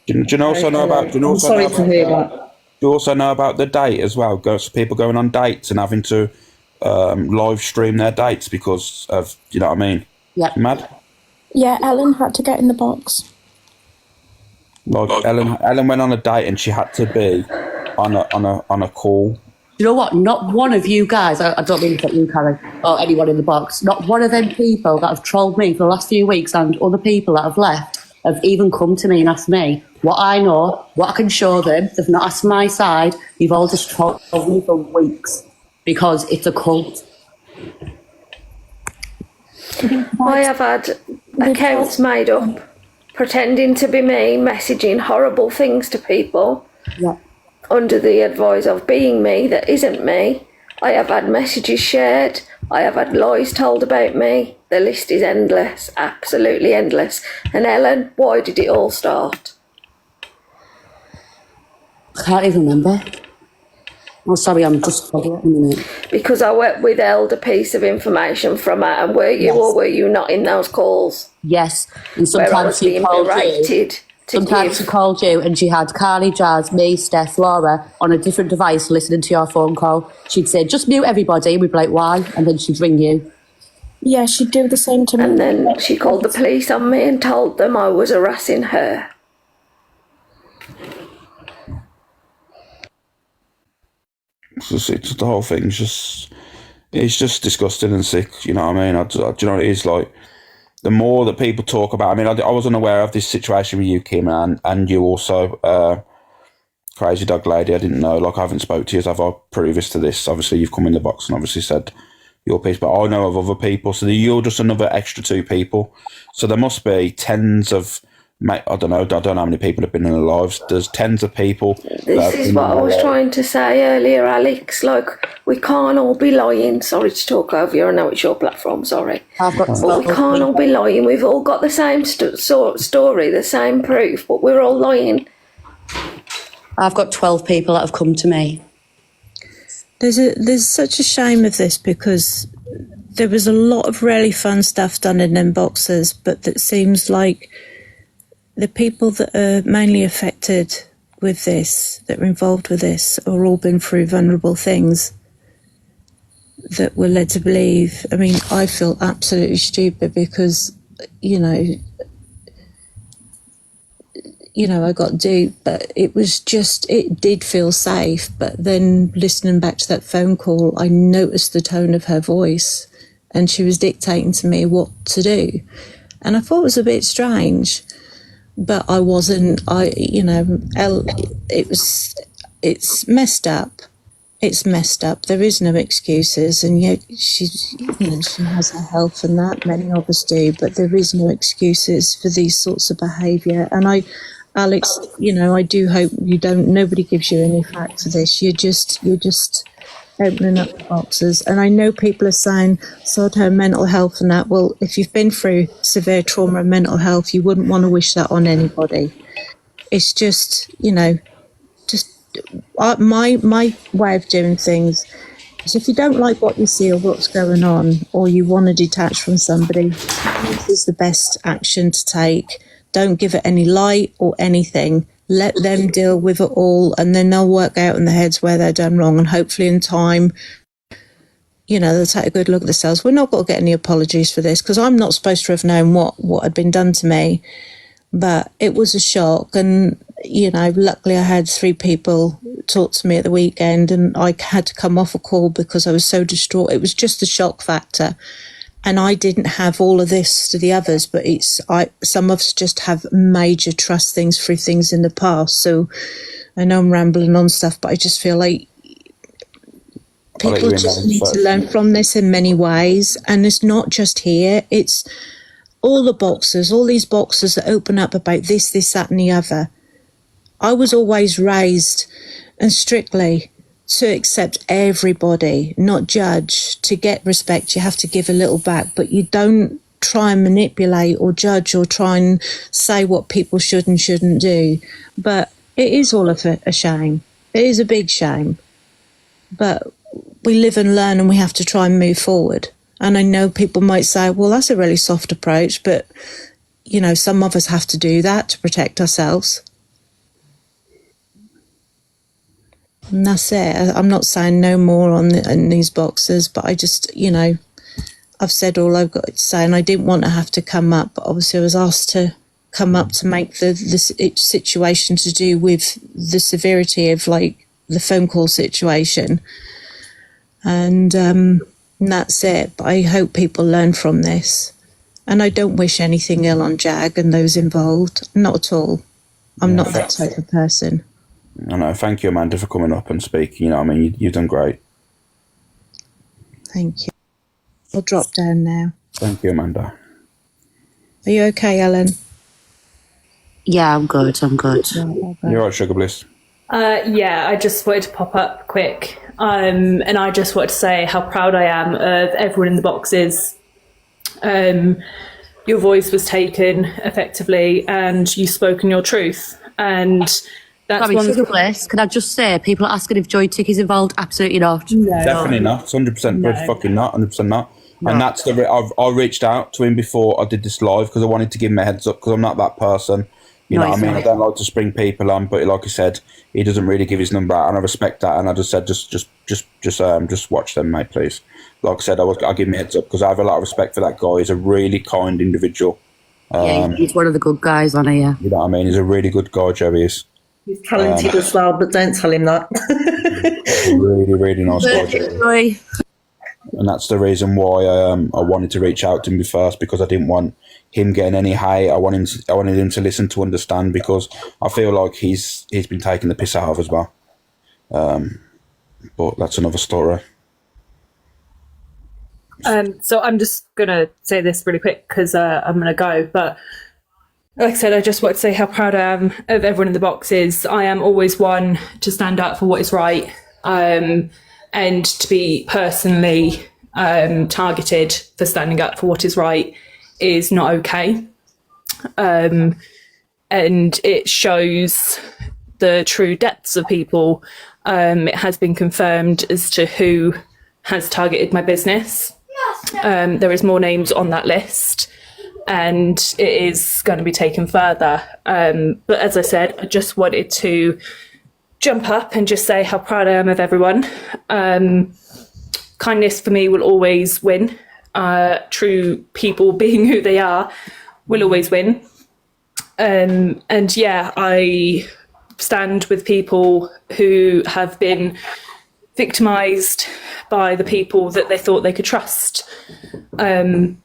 Do you also know about? Do you also I'm sorry know to hear that. Do you also know about the date as well? People going on dates and having to live stream their dates because of, you know what I mean? Yeah. Mad. Yeah, Ellen had to get in the box. Ellen went on a date and she had to be on a call. You know what? Not one of you guys, I don't mean to you, Karen, or anyone in the box, not one of them people that have trolled me for the last few weeks and other people that have left have even come to me and asked me what I know, what I can show them. They've not asked my side. You've all just trolled me for weeks because it's a cult. I have had accounts made up pretending to be me, messaging horrible things to people. Yeah. Under the advice of being me that isn't me. I have had messages shared. I have had lies told about me. The list is endless, absolutely endless. And Ellen, why did it all start? I can't even remember. Oh, sorry, I'm just a minute. Because I withheld a piece of information from her, and were you or were you not in those calls? Yes, and Where I sometimes was she being called berated you. to Sometimes give. she called you and she had Carly, Jazz, me, Steph, Laura on a different device listening to your phone call. She'd say, just mute everybody. We'd be like, why? And then she'd ring you. Yeah, she'd do the same to me. And then she called the police on me and told them I was harassing her. It's the whole thing's it's just disgusting and sick. You know what I mean? Do you know what it is like? The more that people talk about, I mean, I wasn't aware of this situation with you, Kim, and you also, crazy dog lady. I didn't know. Like, I haven't spoke to you, have I, previous to this? Obviously, you've come in the box and obviously said your piece, but I know of other people. So you're just another extra 2 people. So there must be tens of mate, I don't know how many people have been in their lives. There's tens of people. This is what I was trying to say earlier, Alex. Like, we can't all be lying. Sorry to talk over you. I know it's your platform, sorry. I've got But we can't all be lying. We've all got the same story, the same proof, but we're all lying. I've got 12 people that have come to me. There's such a shame of this because there was a lot of really fun stuff done in them boxes, but it seems like the people that are mainly affected with this, that are involved with this, are all been through vulnerable things that we're led to believe. I mean, I feel absolutely stupid because, you know, I got duped, but it did feel safe. But then listening back to that phone call, I noticed the tone of her voice and she was dictating to me what to do. And I thought it was a bit strange, but I wasn't, it's messed up. It's messed up. There is no excuses. And yet she has her health and that, many of us do, but there is no excuses for these sorts of behaviour. And Alex, I do hope nobody gives you any facts for this. You're just opening up the boxes. And I know people are saying, sod her mental health and that. Well, if you've been through severe trauma and mental health, you wouldn't want to wish that on anybody. It's just, my way of doing things is if you don't like what you see or what's going on, or you want to detach from somebody, this is the best action to take. Don't give it any light or anything. Let them deal with it all, and then they'll work out in their heads where they're done wrong, and hopefully in time, they'll take a good look at themselves. We're not going to get any apologies for this, because I'm not supposed to have known what had been done to me, but it was a shock. And luckily I had 3 people talk to me at the weekend, and I had to come off a call because I was so distraught. It was just the shock factor. And I didn't have all of this to the others, but some of us just have major trust things through things in the past. So I know I'm rambling on stuff, but I just feel like people just need to learn from this in many ways. And it's not just here. It's all these boxes that open up about this, that and the other. I was always raised and strictly to accept everybody, not judge. To get respect, you have to give a little back, but you don't try and manipulate or judge or try and say what people should and shouldn't do. But it is all of it a shame. It is a big shame. But we live and learn, and we have to try and move forward. And I know people might say, well, that's a really soft approach, but, some of us have to do that to protect ourselves. And that's it. I'm not saying no more in these boxes, but I just, I've said all I've got to say, and I didn't want to have to come up, but obviously I was asked to come up to make the situation to do with the severity of the phone call situation. And that's it. But I hope people learn from this. And I don't wish anything ill on Jag and those involved. Not at all. I'm not that type of person. I know. Thank you, Amanda, for coming up and speaking. You've done great. Thank you. I'll drop down now. Thank you, Amanda. Are you okay, Ellen? Yeah, I'm good. You're right, Sugar Bliss. Yeah, I just wanted to pop up quick. And I just wanted to say how proud I am of everyone in the boxes. Your voice was taken effectively, and you've spoken your truth. And that's Sugar Bliss, can I just say, people are asking if Joy Tick is involved? Absolutely not. No. Definitely not. 100% fucking not. 100% not. No. And that's I reached out to him before I did this live because I wanted to give him a heads up, because I'm not that person. You know what I mean? I don't like to spring people on, but like I said, he doesn't really give his number out, and I respect that. And I just said, just watch them, mate, please. Like I said, I'll give him a heads up because I have a lot of respect for that guy. He's a really kind individual. He's one of the good guys on here. You know what I mean? He's a really good guy, Joey is. He's talented as well, but don't tell him that. Really, really nice guy, Joey. And that's the reason why I wanted to reach out to him first, because I didn't want him getting any hate. I wanted him to listen, to understand, because I feel like he's been taking the piss out of as well. But that's another story. So I'm just gonna say this really quick because I'm gonna go. But like I said, I just want to say how proud I am of everyone in the boxes. I am always one to stand up for what is right, and to be personally targeted for standing up for what is right is not okay. And it shows the true depths of people. It has been confirmed as to who has targeted my business. There is more names on that list, and it is going to be taken further. But as I said, I just wanted to jump up and just say how proud I am of everyone. Kindness for me will always win. True people being who they are will always win. And yeah, I stand with people who have been victimised by the people that they thought they could trust. And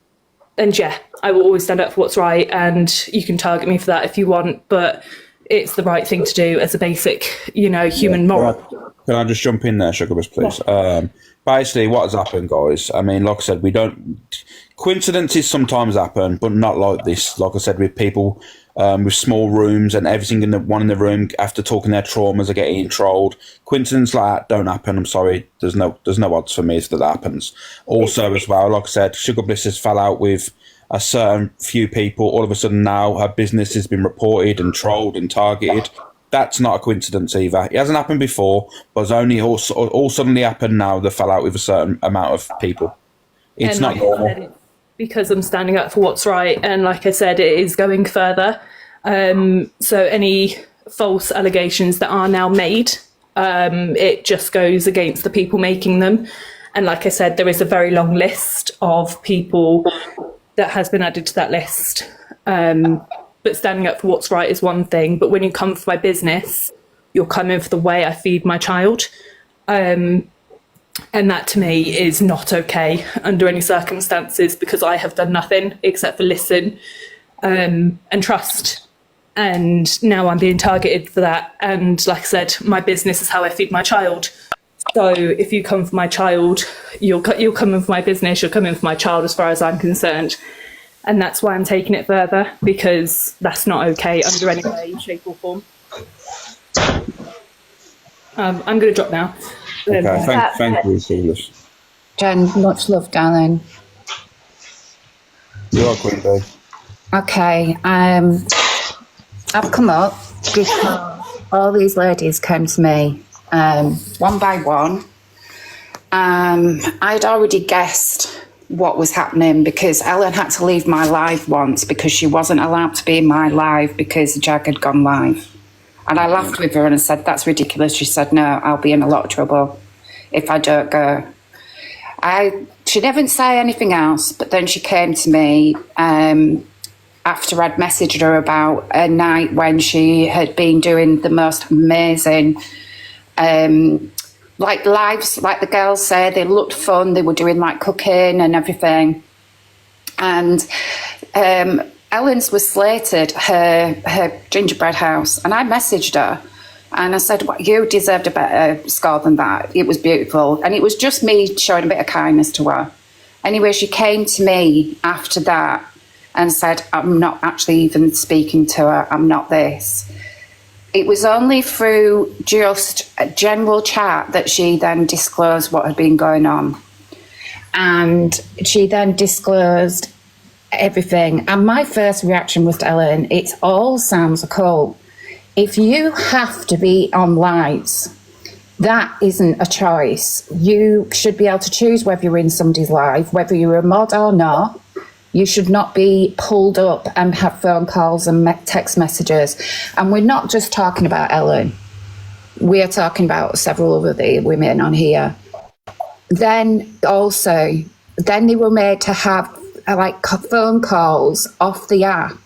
yeah, I will always stand up for what's right, and you can target me for that if you want, but it's the right thing to do as a basic, human moral. Can I just jump in there, Sugarbus, please? Basically, what has happened, guys, I mean, like I said, coincidences sometimes happen, but not like this. Like I said, with people with small rooms and everything in the room after talking their traumas are getting trolled. Coincidences like that don't happen. I'm sorry. There's no odds for me if that happens. Also, as well, like I said, Sugar Bliss has fell out with a certain few people. All of a sudden now her business has been reported and trolled and targeted. That's not a coincidence either. It hasn't happened before, but it's only all suddenly happened now. They fell out with a certain amount of people. It's And not like I normal. said, it's because I'm standing up for what's right, and like I said, it is going further. So any false allegations that are now made, it just goes against the people making them. And like I said, there is a very long list of people that has been added to that list. But standing up for what's right is one thing. But when you come for my business, you're coming for the way I feed my child. And that to me is not okay under any circumstances, because I have done nothing except for listen and trust. And now I'm being targeted for that. And like I said, my business is how I feed my child. So if you come for my child, you'll come in for my business, you'll come in for my child as far as I'm concerned. And that's why I'm taking it further, because that's not okay under any way, shape or form. I'm going to drop now. Okay, thank you, Sealish. Jen, much love, darling. You are Queen Bee. Okay, I've come up because all these ladies came to me one by one. I'd already guessed what was happening because Ellen had to leave my live once because she wasn't allowed to be in my live because JAG had gone live. And I laughed with her and I said, that's ridiculous. She said, no, I'll be in a lot of trouble if I don't go. She didn't say anything else, but then she came to me after I'd messaged her about a night when she had been doing the most amazing like lives, like the girls say, they looked fun. They were doing like cooking and everything. And Ellen's was slated, her gingerbread house. And I messaged her and I said, well, you deserved a better score than that. It was beautiful. And it was just me showing a bit of kindness to her. Anyway, she came to me after that and said, I'm not actually even speaking to her. I'm not this. It was only through just a general chat that she then disclosed what had been going on. And she then disclosed everything. And my first reaction was to Ellen, it all sounds occult. If you have to be on lives, that isn't a choice. You should be able to choose whether you're in somebody's live, whether you're a mod or not. You should not be pulled up and have phone calls and text messages. And we're not just talking about Ellen. We are talking about several other women on here. Then they were made to have like phone calls off the app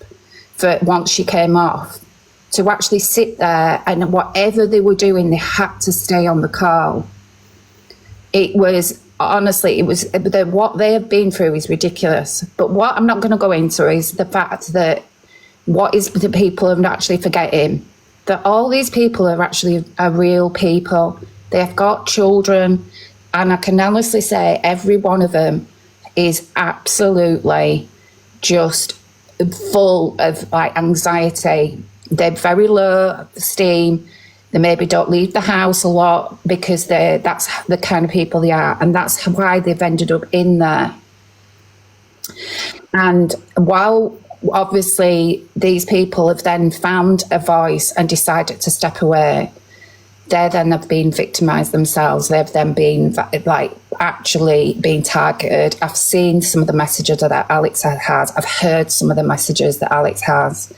for once she came off to actually sit there, and whatever they were doing, they had to stay on the call. It was honestly, what they have been through is ridiculous. But what I'm not going to go into is the fact that what is the people are actually forgetting that all these people are actually real people. They've got children, and I can honestly say every one of them is absolutely just full of like anxiety. They're very low esteem. They maybe don't leave the house a lot because that's the kind of people they are, and that's why they've ended up in there. And while obviously these people have then found a voice and decided to step away, they then have been victimised themselves. They've then been like actually being targeted. I've seen some of the messages that Alex has. I've heard some of the messages that Alex has.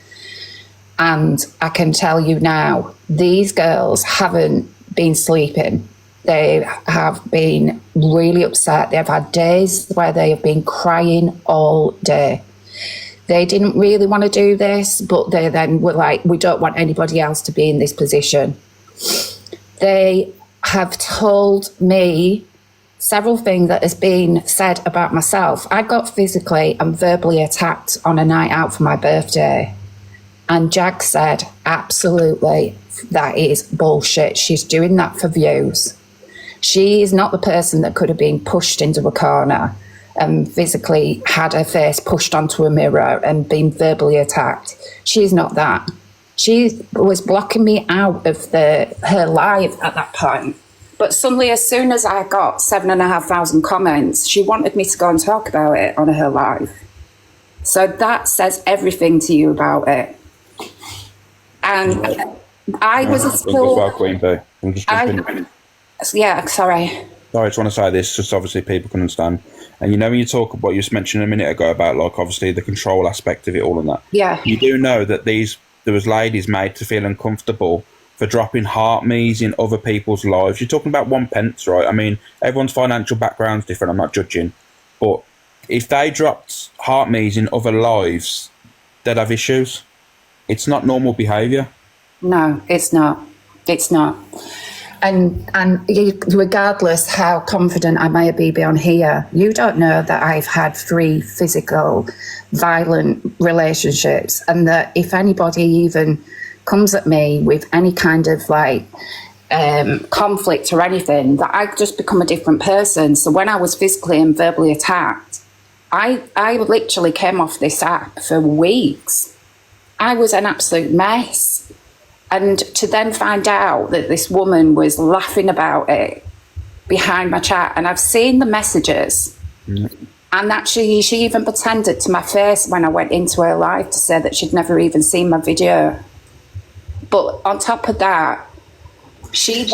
And I can tell you now, these girls haven't been sleeping. They have been really upset. They've had days where they have been crying all day. They didn't really want to do this, but they then were like, we don't want anybody else to be in this position. They have told me several things that has been said about myself. I got physically and verbally attacked on a night out for my birthday. And Jag said, absolutely, that is bullshit. She's doing that for views. She is not the person that could have been pushed into a corner and physically had her face pushed onto a mirror and been verbally attacked. She's not that. She was blocking me out of her live at that point. But suddenly, as soon as I got 7,500 comments, she wanted me to go and talk about it on her live. So that says everything to you about it. And I was a school... Well, Queen Boo. I'm just jumping. Yeah, sorry. I just want to say this, just obviously people can understand. And you know, when you talk about, you just mentioned a minute ago about, like, obviously the control aspect of it all and that. Yeah. You do know that there was ladies made to feel uncomfortable for dropping heart me's in other people's lives. You're talking about 1 pence, right? I mean, everyone's financial background's different, I'm not judging. But if they dropped heart me's in other lives, they'd have issues. It's not normal behaviour. No, it's not. It's not. And regardless how confident I may be on here, you don't know that I've had 3 physical, violent relationships, and that if anybody even comes at me with any kind of like conflict or anything, that I just become a different person. So when I was physically and verbally attacked, I literally came off this app for weeks. I was an absolute mess. And to then find out that this woman was laughing about it behind my chat, and I've seen the messages, and actually she even pretended to my face when I went into her live to say that she'd never even seen my video. But on top of that, she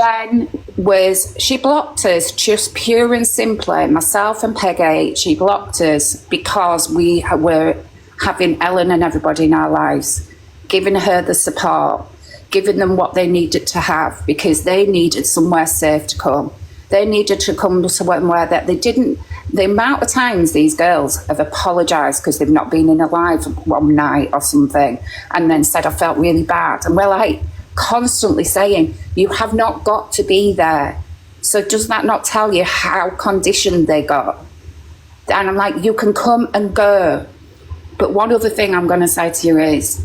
blocked us just pure and simply, myself and Peggy, she blocked us because we were having Ellen and everybody in our lives, giving her the support, giving them what they needed to have, because they needed somewhere safe to come. They needed to come to somewhere that they didn't. The amount of times these girls have apologised because they've not been in a live one night or something, and then said, I felt really bad. And we're like constantly saying, you have not got to be there. So does that not tell you how conditioned they got? And I'm like, you can come and go. But one other thing I'm going to say to you is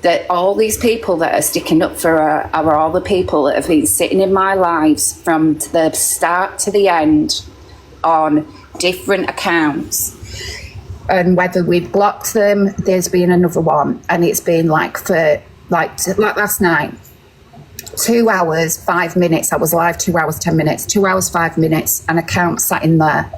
that all these people that are sticking up for her are all the people that have been sitting in my lives from the start to the end on different accounts. And whether we've blocked them, there's been another one. And it's been like last night, 2 hours, 5 minutes. I was live 2 hours, 10 minutes, 2 hours, 5 minutes, an account sat in there.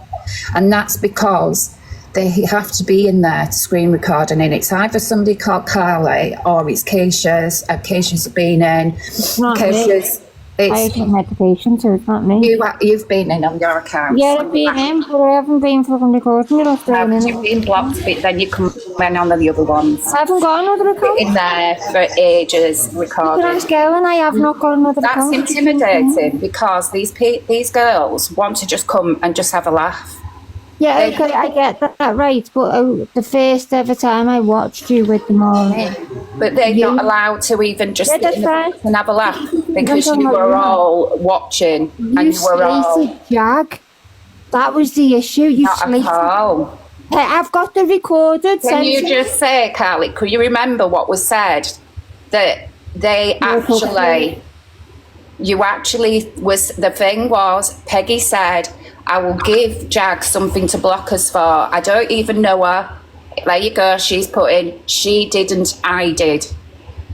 And that's because they have to be in there to screen record, and it's either somebody called Carly or it's Keisha's. Keisha's been in. It's not Keisha's. me. I take medication, so it's not me. You've been in on your account. Yeah, I've been in, but I haven't been fucking recording it after. You've been blocked, but then you come in on the other ones. I haven't got another account. In there for ages recording. That's going. I have not got another account. That's intimidating because these girls want to just come and just have a laugh. Yeah, okay, I get that right, but the first ever time I watched you with them all in. But they're not allowed to even just sit in and have a laugh because you were all watching and you were all... Jag. That was the issue. You not at all. I've got the recorded Can you just say, Carly, could you remember what was said? That they actually... You actually was... The thing was, Peggy said... I will give Jag something to block us for. I don't even know her. There you go. She's put in, she didn't, I did.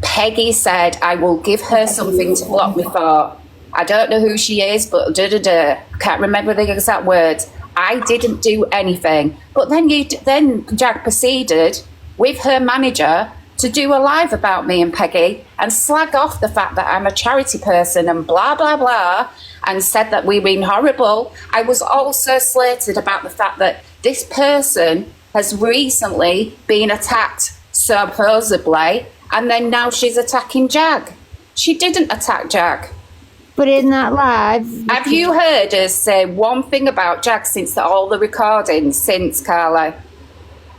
Peggy said, I will give her something to block me for. I don't know who she is, but can't remember the exact words. I didn't do anything. But then Jack proceeded with her manager to do a live about me and Peggy and slag off the fact that I'm a charity person and blah, blah, blah, and said that we've been horrible. I was also slated about the fact that this person has recently been attacked, supposedly, and then now she's attacking Jag. She didn't attack Jag. But in that live... Have you heard us say one thing about Jag since all the recordings, since, Carla?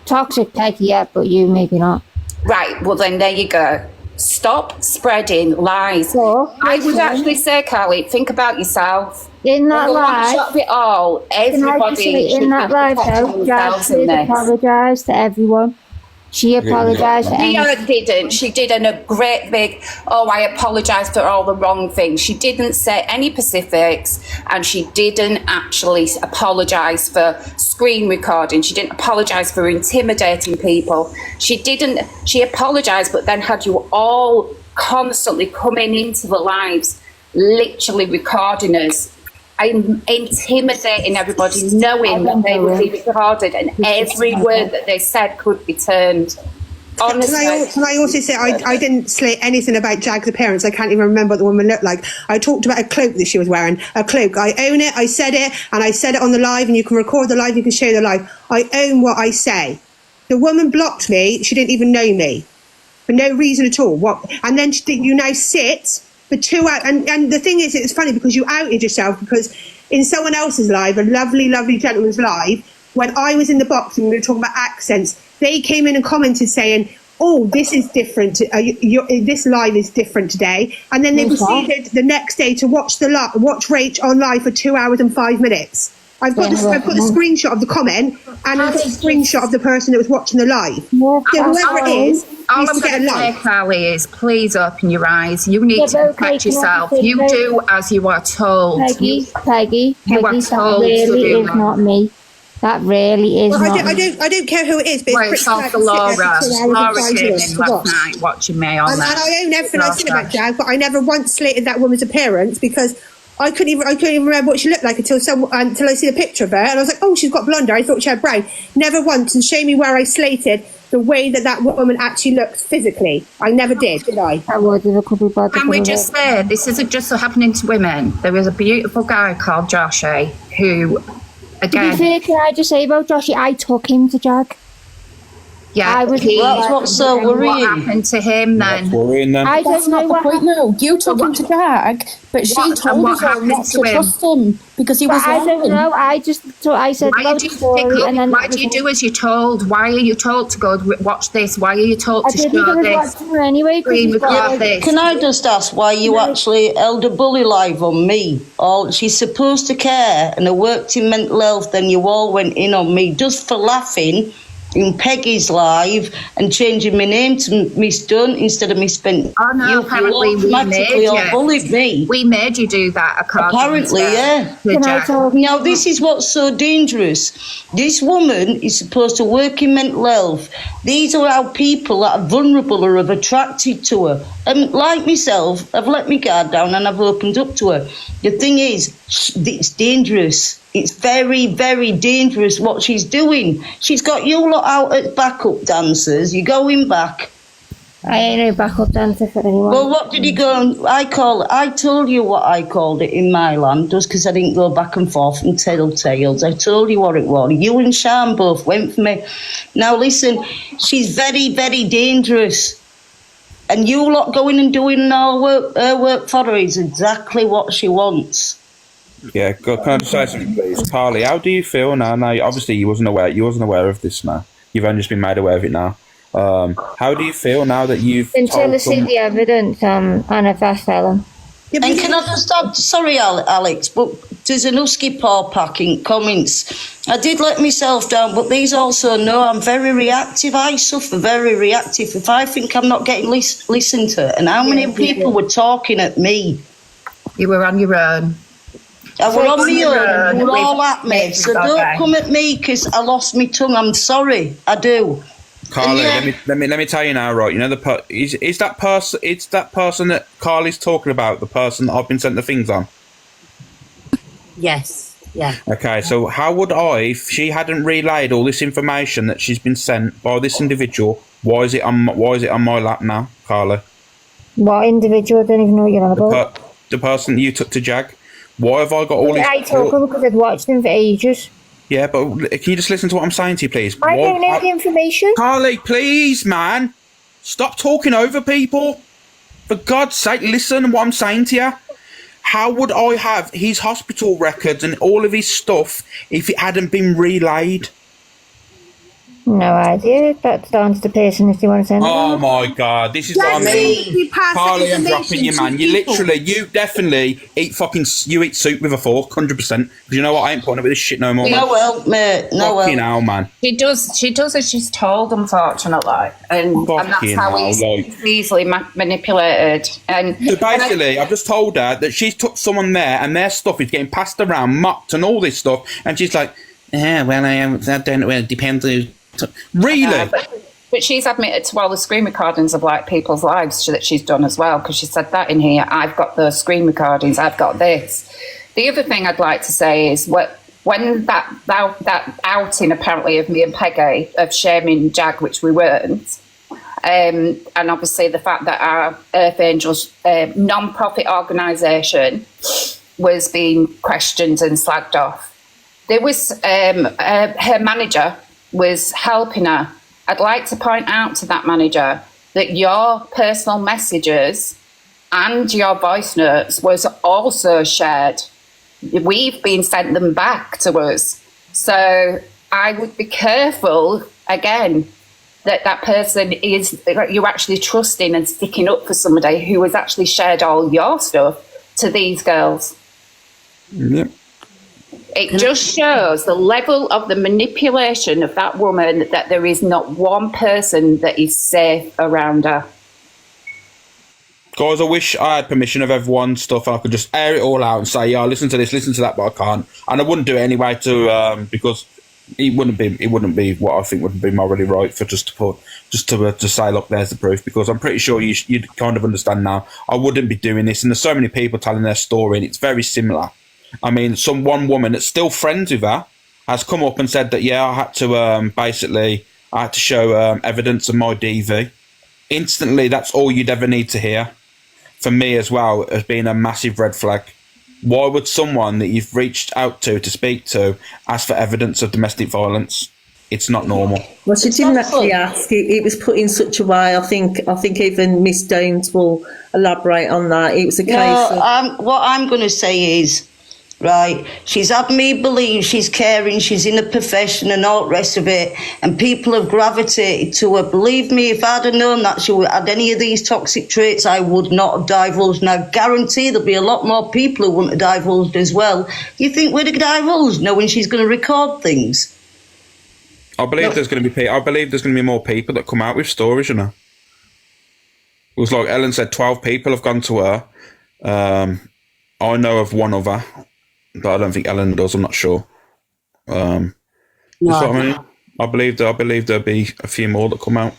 Toxic Peggy, yeah, but you maybe not. Right, well then there you go. Stop spreading lies. I would actually say, Carly, think about yourself. In that live... Of it all, everybody should in that live, though, Jag did apologise to everyone. She apologised to everyone. She didn't a great big, I apologise for all the wrong things. She didn't say any specifics, and she didn't actually apologise for screen recording. She didn't apologise for intimidating people. She apologised, but then had you all constantly coming into the lives, literally recording us, intimidating everybody, knowing that they would be recorded and every word that they said could be turned. Honestly. Can I also say I didn't say anything about Jag's appearance. I can't even remember what the woman looked like. I talked about a cloak that she was wearing. A cloak. I own it. I said it, and I said it on the live, and you can record the live, you can show the live. I own what I say. The woman blocked me. She didn't even know me for no reason at all. What? And then you now sit for 2 hours. And the thing is, it's funny because you outed yourself, because in someone else's live, a lovely, lovely gentleman's live, when I was in the box and we were talking about accents, they came in and commented saying, oh, this is different. This live is different today. And then they proceeded the next day to watch Rach on live for 2 hours and 5 minutes. I've got the screenshot of the comment, and I've got a screenshot of the person that was watching the live. So whoever it is, all I'm going to say, Carly, is please open your eyes. You need to protect yourself. You do as you are told. Peggy, you are told that really to do is not me. That really is not me. I don't care who it is, but it's for Laura. Laura came in last night watching me on that. And I own everything I said about Jag, but I never once slated that woman's appearance because I couldn't even remember what she looked like until I see a picture of her, and I was like, oh, she's got blonde hair. I thought she had brown. Never once, and show me where I slated the way that woman actually looks physically. I never did I? Can we just say, this isn't just happening to women. There is a beautiful guy called Joshy who, again... To be fair, can I just say about Joshy, I took him to Jag. Yeah, that's what's so worrying. What happened to him then? I don't know what happened. No, you took him to Jag, but she told us all not to trust him because he was lying. I don't know. I said why do you do as you're told? Why are you told to go watch this? Why are you told to show this? Anyway, can I just ask why you actually held a bully live on me? She's supposed to care, and I worked in mental health, then you all went in on me just for laughing in Peggy's live and changing my name to Miss Dunn instead of Miss Bent. Oh no, apparently you automatically all bullied me. We made you do that. Apparently, yeah. Now, this is what's so dangerous. This woman is supposed to work in mental health. These are how people that are vulnerable or have attracted to her. And like myself, I've let my guard down and I've opened up to her. The thing is, it's dangerous. It's very, very dangerous what she's doing. She's got you lot out as backup dancers. You're going back. I ain't no backup dancer for anyone. Well, what did you go? I told you what I called it in my land, just because I didn't go back and forth and tell tales. I told you what it was. You and Sean both went for me. Now listen, she's very, very dangerous. And you lot going and doing her work for her is exactly what she wants. Yeah, can I just say something, please? Carly, how do you feel now? Now, obviously, you wasn't aware of this now. You've only just been made aware of it now. How do you feel now that you've until I see the evidence, and if I tell them. And can I just add, sorry, Alex, but there's an husky paw packing comments. I did let myself down, but these also know I'm very reactive. I suffer very reactive. If I think I'm not getting listened to, and how many people were talking at me? You were on your own. I were on my own, you were all at me, so don't come at me because I lost my tongue. I'm sorry, I do. Carly, Yeah. let me tell you now, right? You know is that person? It's that person that Carly's talking about. The person that I've been sent the things on. Yes. Yeah. Okay, so how would if she hadn't relayed all this information that she's been sent by this individual? Why is it on my lap now, Carly? What individual? I don't even know what you're on about. The person you took to Jag. Why have I got all this? I took him because I'd watched him for ages. Yeah, but can you just listen to what I'm saying to you, please? I don't know the information. Carly, please, man. Stop talking over people. For God's sake, listen to what I'm saying to you. How would I have his hospital records and all of his stuff if it hadn't been relayed? No idea. That's down to the person if they want to send it. Oh my God, this is what I mean. Carly, I'm dropping you, man. You definitely eat soup with a fork, 100%. Because you know what, I ain't putting up with this shit no more. No, well, mate, no, well. Fucking hell, man. She does as she's told, unfortunately, and that's how he's easily manipulated. And so basically, I've just told her that she's took someone there, and their stuff is getting passed around, mocked, and all this stuff, and she's like, "Yeah, well, I don't know. It depends who." Really? But she's admitted to all the screen recordings of like people's lives that she's done as well, because she said that in here. I've got those screen recordings. I've got this. The other thing I'd like to say is when that outing apparently of me and Peggy of shaming Jag, which we weren't, and obviously the fact that our Earth Angels non-profit organisation was being questioned and slagged off. There was her manager was helping her. I'd like to point out to that manager that your personal messages and your voice notes was also shared. We've been sent them back to us. So I would be careful, again, that person is, you're actually trusting and sticking up for somebody who has actually shared all your stuff to these girls. Yep. It just shows the level of the manipulation of that woman, that there is not one person that is safe around her. Guys, I wish I had permission of everyone's stuff and I could just air it all out and say, yeah, listen to this, listen to that, but I can't. And I wouldn't do it anyway because it wouldn't be what I think would be morally right for just to say, look, there's the proof, because I'm pretty sure you'd kind of understand now. I wouldn't be doing this, and there's so many people telling their story and it's very similar. I mean, one woman that's still friends with her has come up and said that, yeah, I had to show evidence of my DV. Instantly, that's all you'd ever need to hear. For me as well, has been a massive red flag. Why would someone that you've reached out to speak to ask for evidence of domestic violence? It's not normal. Well, she didn't actually ask. It was put in such a way. I think even Miss Downs will elaborate on that. It was a case of... what I'm going to say is, right, she's had me believe she's caring, she's in a profession and all the rest of it, and people have gravitated to her. Believe me, if I'd have known that she had any of these toxic traits, I would not have divulged. And I guarantee there'll be a lot more people who wouldn't have divulged as well. You think we'd have divulged knowing she's going to record things? I believe there's going to be more people that come out with stories, you know. It was like Ellen said, 12 people have gone to her. I know of one other, but I don't think Ellen does. I'm not sure. What I mean? I believe there'll be a few more that come out.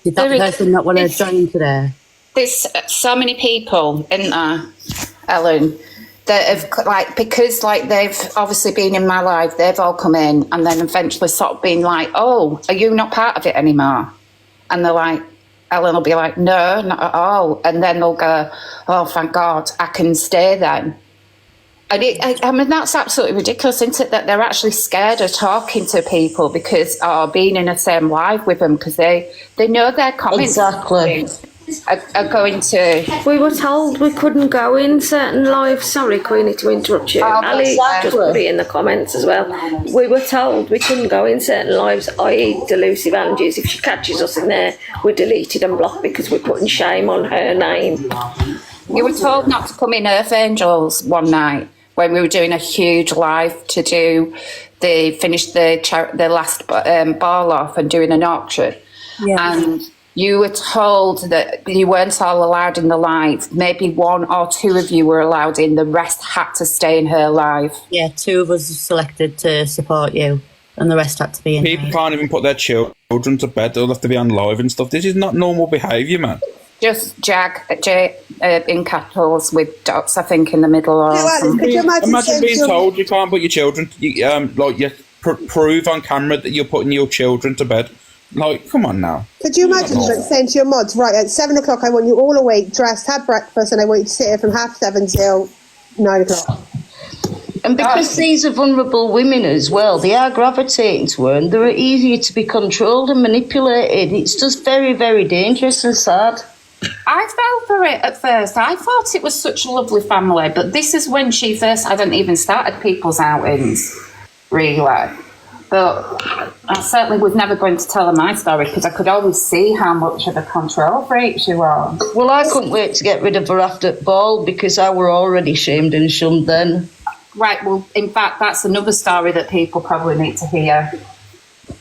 Did that person not want to join today? There's so many people, isn't there, Ellen, that have because they've obviously been in my life. They've all come in and then eventually sort of been like, "Oh, are you not part of it anymore?" And they're like, Ellen will be like, "No, not at all." And then they'll go, "Oh, thank God, I can stay then." And I mean, that's absolutely ridiculous, isn't it? That they're actually scared of talking to people because, or being in the same life with them, because they know their comments are going to... We were told we couldn't go in certain lives. Sorry, Queenie, to interrupt you. Ali just put it in the comments as well. We were told we couldn't go in certain lives, i.e. delusive Angie's. If she catches us in there, we're deleted and blocked because we're putting shame on her name. You were told not to come in Earth Angels one night when we were doing a huge live to finish the last ball off and doing an auction. Yeah. And you were told that you weren't all allowed in the live. Maybe one or two of you were allowed in. The rest had to stay in her live. Yeah, 2 of us selected to support you, and the rest had to be in. People can't even put their children children to bed. They'll have to be on live and stuff. This is not normal behaviour, man. Just JAG, J in capitals with dots, I think, in the middle. Or Could you imagine being told you can't put your children, prove on camera that you're putting your children to bed. Like, come on now. Could you imagine saying to your mods, right, at 7 o'clock, I want you all awake, dressed, have breakfast, and I want you to sit here from 7:30 till 9 o'clock? And because these are vulnerable women as well, they are gravitating to her and they're easier to be controlled and manipulated. It's just very, very dangerous and sad. I fell for it at first. I thought it was such a lovely family, but this is when she first hadn't even started people's outings, really. But I certainly was never going to tell her my story because I could always see how much of a control freak she was. Well, I couldn't wait to get rid of her after the ball because I were already shamed and shunned then. Right, well, in fact, that's another story that people probably need to hear.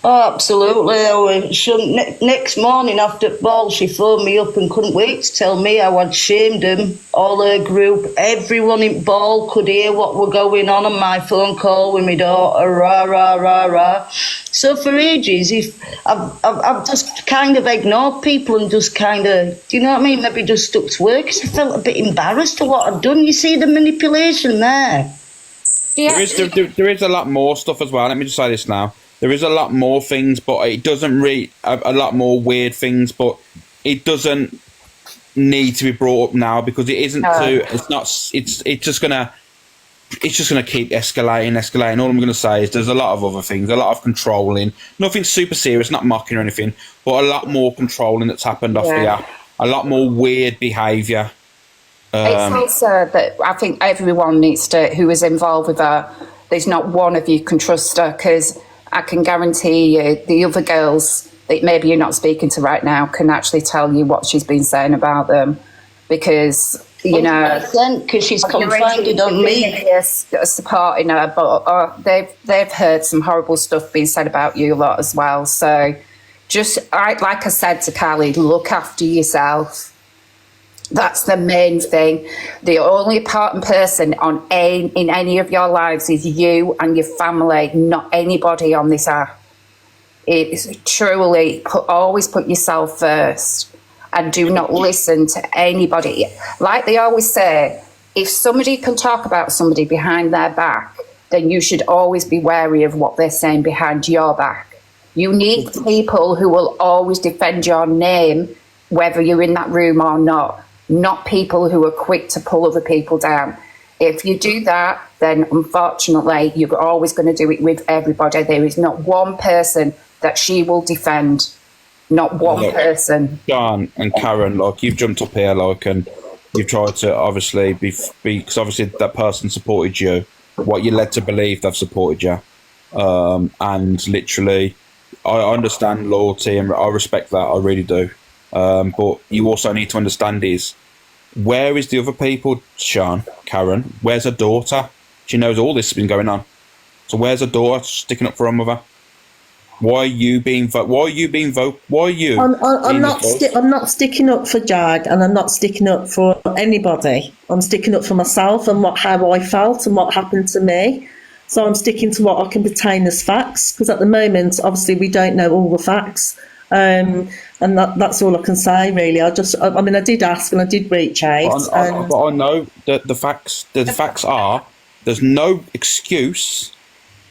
Oh, absolutely. I was shunned. Next morning after the ball, she phoned me up and couldn't wait to tell me how I'd shamed them, all her group. Everyone in ball could hear what were going on my phone call with my daughter, rah, rah, rah, rah. So for ages, I've just kind of ignored people and just kind of, do you know what I mean, maybe just stuck to work because I felt a bit embarrassed of what I'd done. You see the manipulation there? Yeah. There is a lot more stuff as well. Let me just say this now. There is a lot more things, but it doesn't really a lot more weird things, but it doesn't need to be brought up now because it isn't too. It's not. It's just gonna keep escalating. All I'm gonna say is there's a lot of other things, a lot of controlling. Nothing super serious, not mocking or anything, but a lot more controlling that's happened off the app. A lot more weird behaviour. It's also that I think everyone needs to, who is involved with her, there's not one of you can trust her because I can guarantee you the other girls that maybe you're not speaking to right now can actually tell you what she's been saying about them because, you know, because she's confided on me. Supporting her, but they've heard some horrible stuff being said about you a lot as well. So just, like I said to Carly, look after yourself. That's the main thing. The only important person in any of your lives is you and your family, not anybody on this app. It's truly, always put yourself first and do not listen to anybody. Like they always say, if somebody can talk about somebody behind their back, then you should always be wary of what they're saying behind your back. You need people who will always defend your name, whether you're in that room or not people who are quick to pull other people down. If you do that, then unfortunately, you're always going to do it with everybody. There is not one person that she will defend. Not one person. John and Karen, like, you've jumped up here, like, and you've tried to obviously be because obviously that person supported you. What you're led to believe they've supported you. And literally, I understand loyalty and I respect that, I really do. But you also need to understand is, where is the other people, Sean, Karen? Where's her daughter? She knows all this has been going on. So where's her daughter sticking up for her mother? Why are you being I'm not sticking up for JAG and I'm not sticking up for anybody. I'm sticking up for myself and how I felt and what happened to me. So I'm sticking to what I can pertain as facts because at the moment, obviously, we don't know all the facts. And that's all I can say, really. I did ask and I did reach out. But I know that the facts are there's no excuse,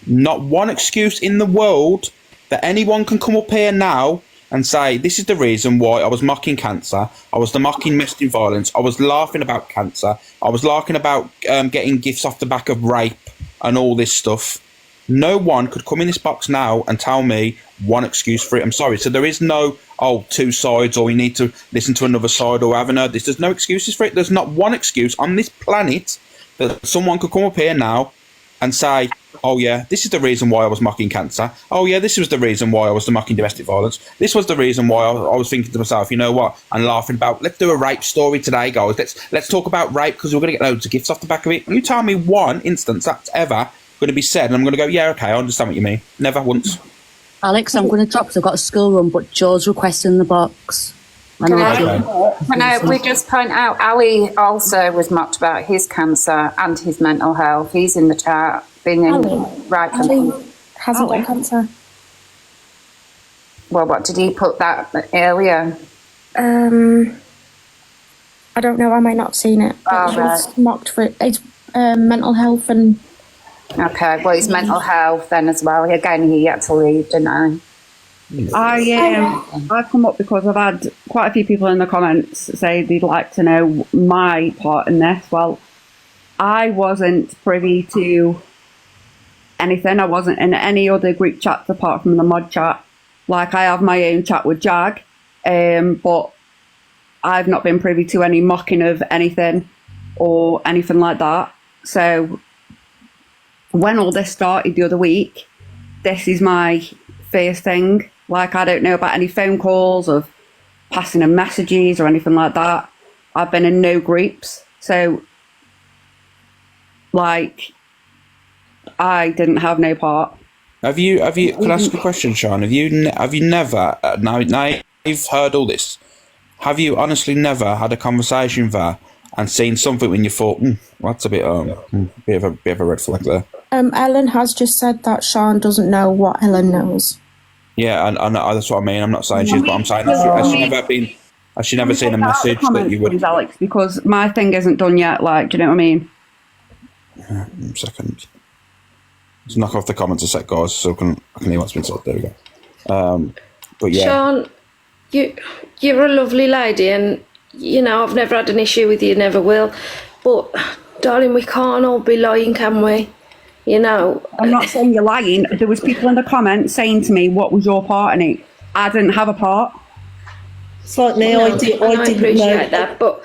not one excuse in the world that anyone can come up here now and say, this is the reason why I was mocking cancer, I was mocking domestic violence, I was laughing about cancer, I was laughing about getting gifts off the back of rape and all this stuff. No one could come in this box now and tell me one excuse for it. I'm sorry. So there is no, two sides, or we need to listen to another side, or haven't heard this. There's no excuses for it. There's not one excuse on this planet that someone could come up here now and say, oh yeah, this is the reason why I was mocking cancer. Oh yeah, this was the reason why I was mocking domestic violence. This was the reason why I was thinking to myself, you know what, and laughing about, let's do a rape story today, guys. Let's talk about rape because we're going to get loads of gifts off the back of it. And you tell me one instance that's ever going to be said, and I'm going to go, yeah, okay, I understand what you mean. Never once. Alex, I'm going to drop because I've got a school run, but Joe's requesting the box. Can we just point out, Ali also was mocked about his cancer and his mental health. He's in the chat, been in right from hasn't got cancer. Well, what did he put that earlier? I don't know. I might not have seen it. But she was mocked for it's mental health and. Okay, well, it's mental health then as well. Again, he had to leave, didn't I? I've come up because I've had quite a few people in the comments say they'd like to know my part in this. Well, I wasn't privy to anything. I wasn't in any other group chats apart from the mod chat. Like, I have my own chat with Jag, but I've not been privy to any mocking of anything or anything like that. So when all this started the other week, this is my first thing. Like, I don't know about any phone calls of passing of messages or anything like that. I've been in no groups. So, like, I didn't have no part. Have you? Can I ask a question, Sean? Have you never? Now you've heard all this. Have you honestly never had a conversation there and seen something when you thought, that's a bit of a red flag there? Ellen has just said that Sean doesn't know what Ellen knows. Yeah, and that's what I mean. I'm not saying she's, but I'm saying has she never seen a message that you would? Please, Alex, because my thing isn't done yet. Like, do you know what I mean? Second. Let's knock off the comments a sec, guys, so I can hear what's been said. There we go. But yeah, Sean, you're a lovely lady, and you know I've never had an issue with you, never will. But darling, we can't all be lying, can we? You know, I'm not saying you're lying. There was people in the comments saying to me, "What was your part in it?" I didn't have a part. It's like me. No, I didn't appreciate know that, but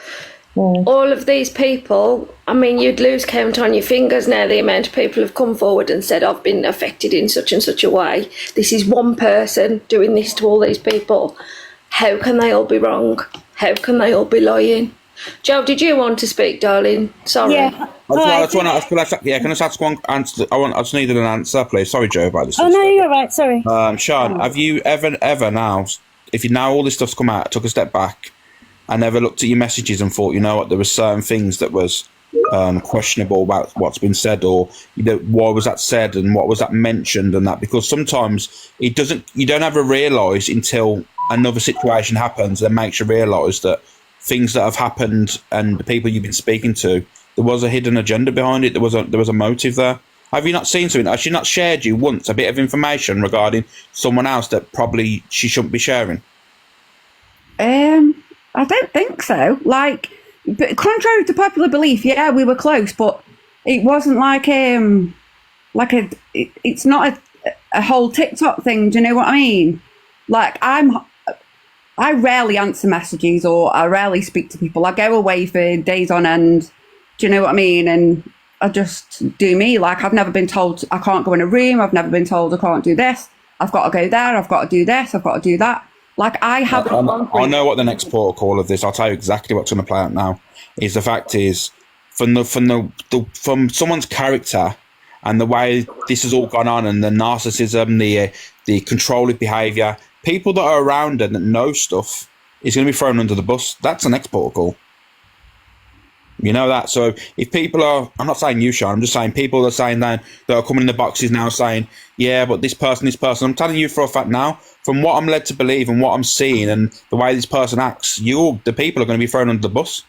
all of these people, I mean, you'd lose count on your fingers now the amount of people have come forward and said, I've been affected in such and such a way. This is one person doing this to all these people. How can they all be wrong? How can they all be lying? Joe, did you want to speak, darling? Sorry. Yeah. can I just ask one answer? I just needed an answer, please. Sorry, Joe, about this. Oh, no, you're right. Sorry. Sean, have you ever now, if you now all this stuff's come out, took a step back, and never looked at your messages and thought, you know what, there were certain things that was questionable about what's been said, or why was that said and what was that mentioned and that? Because sometimes you don't ever realise until another situation happens that makes you realise that things that have happened and the people you've been speaking to, there was a hidden agenda behind it. There was a motive there. Have you not seen something? Has she not shared you once a bit of information regarding someone else that probably she shouldn't be sharing? I don't think so. Like, but contrary to popular belief, yeah, we were close, but it wasn't like it's not a whole TikTok thing. Do you know what I mean? Like, I rarely answer messages or I rarely speak to people. I go away for days on end. Do you know what I mean? And I just do me. Like, I've never been told I can't go in a room. I've never been told I can't do this. I've got to go there. I've got to do this. I've got to do that. Like, I have. I know what the next protocol of this. I'll tell you exactly what's going to play out now. Is the fact is from someone's character and the way this has all gone on and the narcissism, the controlling behaviour, people that are around and that know stuff is going to be thrown under the bus. That's the next protocol. You know that. So if people are, I'm not saying you, Sean, I'm just saying people are saying that are coming in the boxes now saying, yeah, but this person. I'm telling you for a fact now, from what I'm led to believe and what I'm seeing and the way this person acts, the people are going to be thrown under the bus.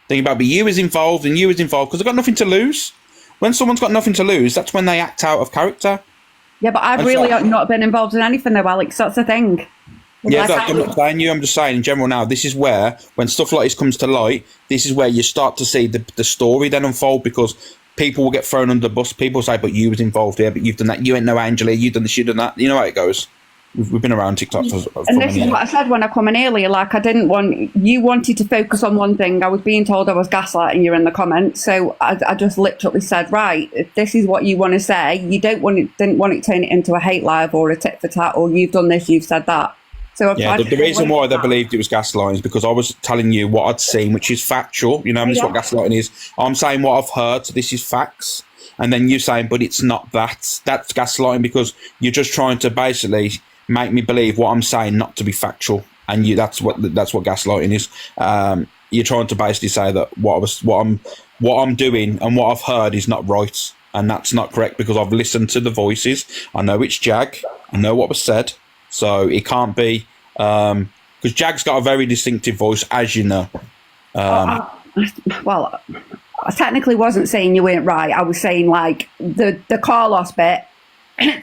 Think about it, but you is involved because they've got nothing to lose. When someone's got nothing to lose, that's when they act out of character. Yeah, but I've really not been involved in anything though, Alex. That's the thing. Yeah, I'm not saying you, I'm just saying in general now, this is where, when stuff like this comes to light, this is where you start to see the story then unfold, because people will get thrown under the bus. People say, but you was involved here, but you've done that. You ain't no Angela, you've done this, you've done that. You know how it goes. We've been around TikTok for and this is what I said when I come in earlier. Like, you wanted to focus on one thing. I was being told I was gaslighting you in the comments. So I just literally said, right, if this is what you want to say, you didn't want it to turn it into a hate live or a tit for tat, or you've done this, you've said that. So the reason why they believed it was gaslighting is because I was telling you what I'd seen, which is factual. You know, this is what gaslighting is. I'm saying what I've heard, so this is facts. And then you saying, but it's not that. That's gaslighting because you're just trying to basically make me believe what I'm saying not to be factual. And that's what gaslighting is. You're trying to basically say that what I'm doing and what I've heard is not right. And that's not correct because I've listened to the voices. I know it's Jag. I know what was said. So it can't be, because Jag's got a very distinctive voice, as you know. Well, I technically wasn't saying you weren't right. I was saying, like, the Carlos bit,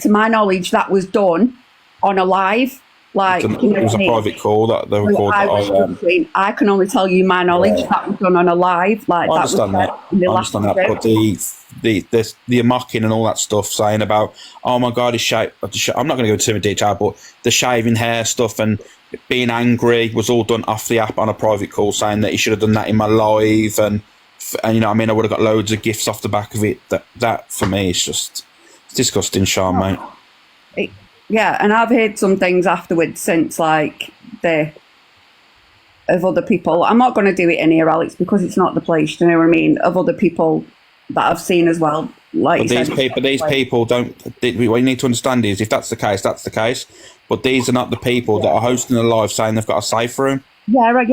to my knowledge, that was done on a live. Like, It was a private call that they recorded. I can only tell you my knowledge. Yeah. That was done on a live. Like, I understand that. But the mocking and all that stuff, saying about, oh my God, I'm not going to go into too much detail, but the shaving hair stuff and being angry was all done off the app on a private call, saying that he should have done that in my live, and you know what I mean, I would have got loads of gifts off the back of it. That for me is just disgusting, Sean, mate. Yeah, and I've heard some things afterwards since, like, of other people. I'm not going to do it in here, Alex, because it's not the place, you know what I mean, of other people that I've seen as well. Like, but these people don't. What you need to understand is, if that's the case, that's the case. But these are not the people that are hosting a live saying they've got a safe room. Yeah, I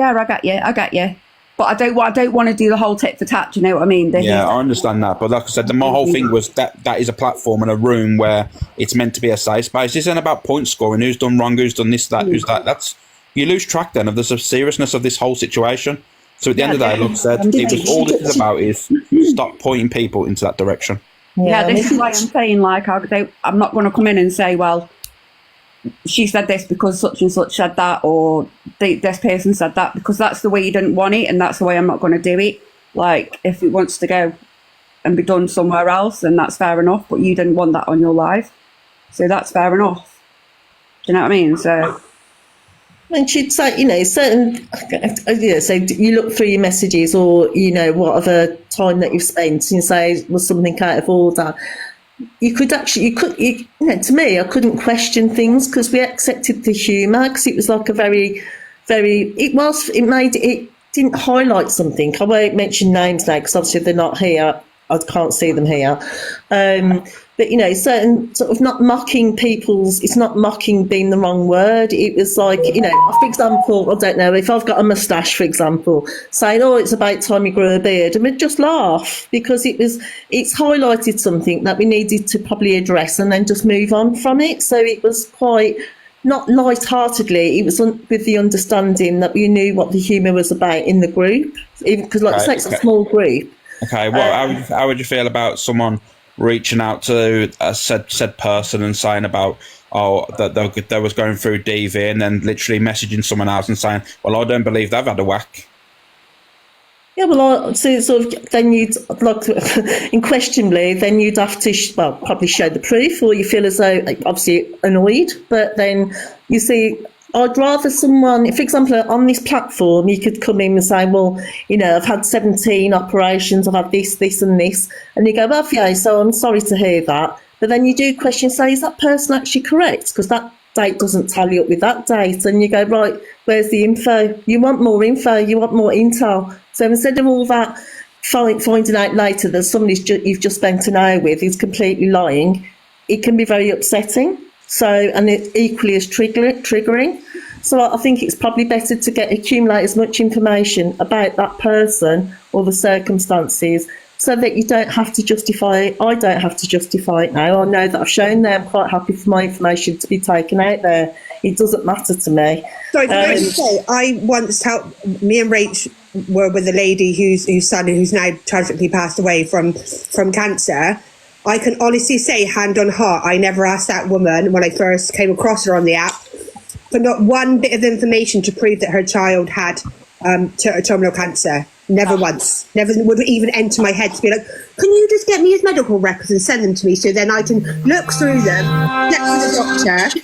get you. But I don't want to do the whole tit for tat. You know what I mean? I understand that. But like I said, my whole thing was that is a platform and a room where it's meant to be a safe space. This isn't about point scoring. Who's done wrong? Who's done this? Who's that? You lose track then of the seriousness of this whole situation. So at the end of the day, like I said, it was all this is about is stop pointing people into that direction. Yeah, this is why I'm saying, like, I'm not going to come in and say, well, she said this because such and such said that, or this person said that, because that's the way you didn't want it, and that's the way I'm not going to do it. Like, if it wants to go and be done somewhere else, then that's fair enough, but you didn't want that on your live, so that's fair enough. Do you know what I mean? So, and she'd say, you know, certain, so you look through your messages, or, you know, whatever time that you've spent, and say, was something out of order. You could, you know, to me, I couldn't question things because we accepted the humour, because it was like a very, it didn't highlight something. I won't mention names now because obviously they're not here. I can't see them here. But, you know, certain sort of not mocking it's not mocking being the wrong word. It was like, you know, for example, I don't know, if I've got a moustache, for example, saying, oh, it's about time you grew a beard, and we'd just laugh because it's highlighted something that we needed to probably address and then just move on from it. So it was quite, not light-heartedly, it was with the understanding that we knew what the humour was about in the group, even because, like I say, it's a small group. Okay, how would you feel about someone reaching out to a said person and saying about, that they was going through DV, and then literally messaging someone else and saying, well, I don't believe they've had a whack? Yeah, well, so sort of then you'd, like, unquestionably, then you'd have to, probably show the proof, or you feel as though, like, obviously annoyed, but then you see, I'd rather someone, for example, on this platform, you could come in and say, well, you know, I've had 17 operations, I've had this, this and this. And you go, well, yeah, so I'm sorry to hear that. But then you do question, say, is that person actually correct? Because that date doesn't tally up with that date. And you go, right, where's the info? You want more info, you want more intel. So instead of all that finding out later that somebody you've just spent an hour with is completely lying, it can be very upsetting. So, and it equally is triggering. So I think it's probably better to accumulate as much information about that person or the circumstances, so that you don't have to justify it. I don't have to justify it now. I know that I've shown there. I'm quite happy for my information to be taken out there. It doesn't matter to me. Sorry, can I just say, I once helped, me and Rach were with a lady whose son, who's now tragically passed away from cancer. I can honestly say, hand on heart, I never asked that woman when I first came across her on the app for not one bit of information to prove that her child had terminal cancer. Never once. Never would even enter my head to be like, can you just get me his medical records and send them to me so then I can look through them, get to the doctor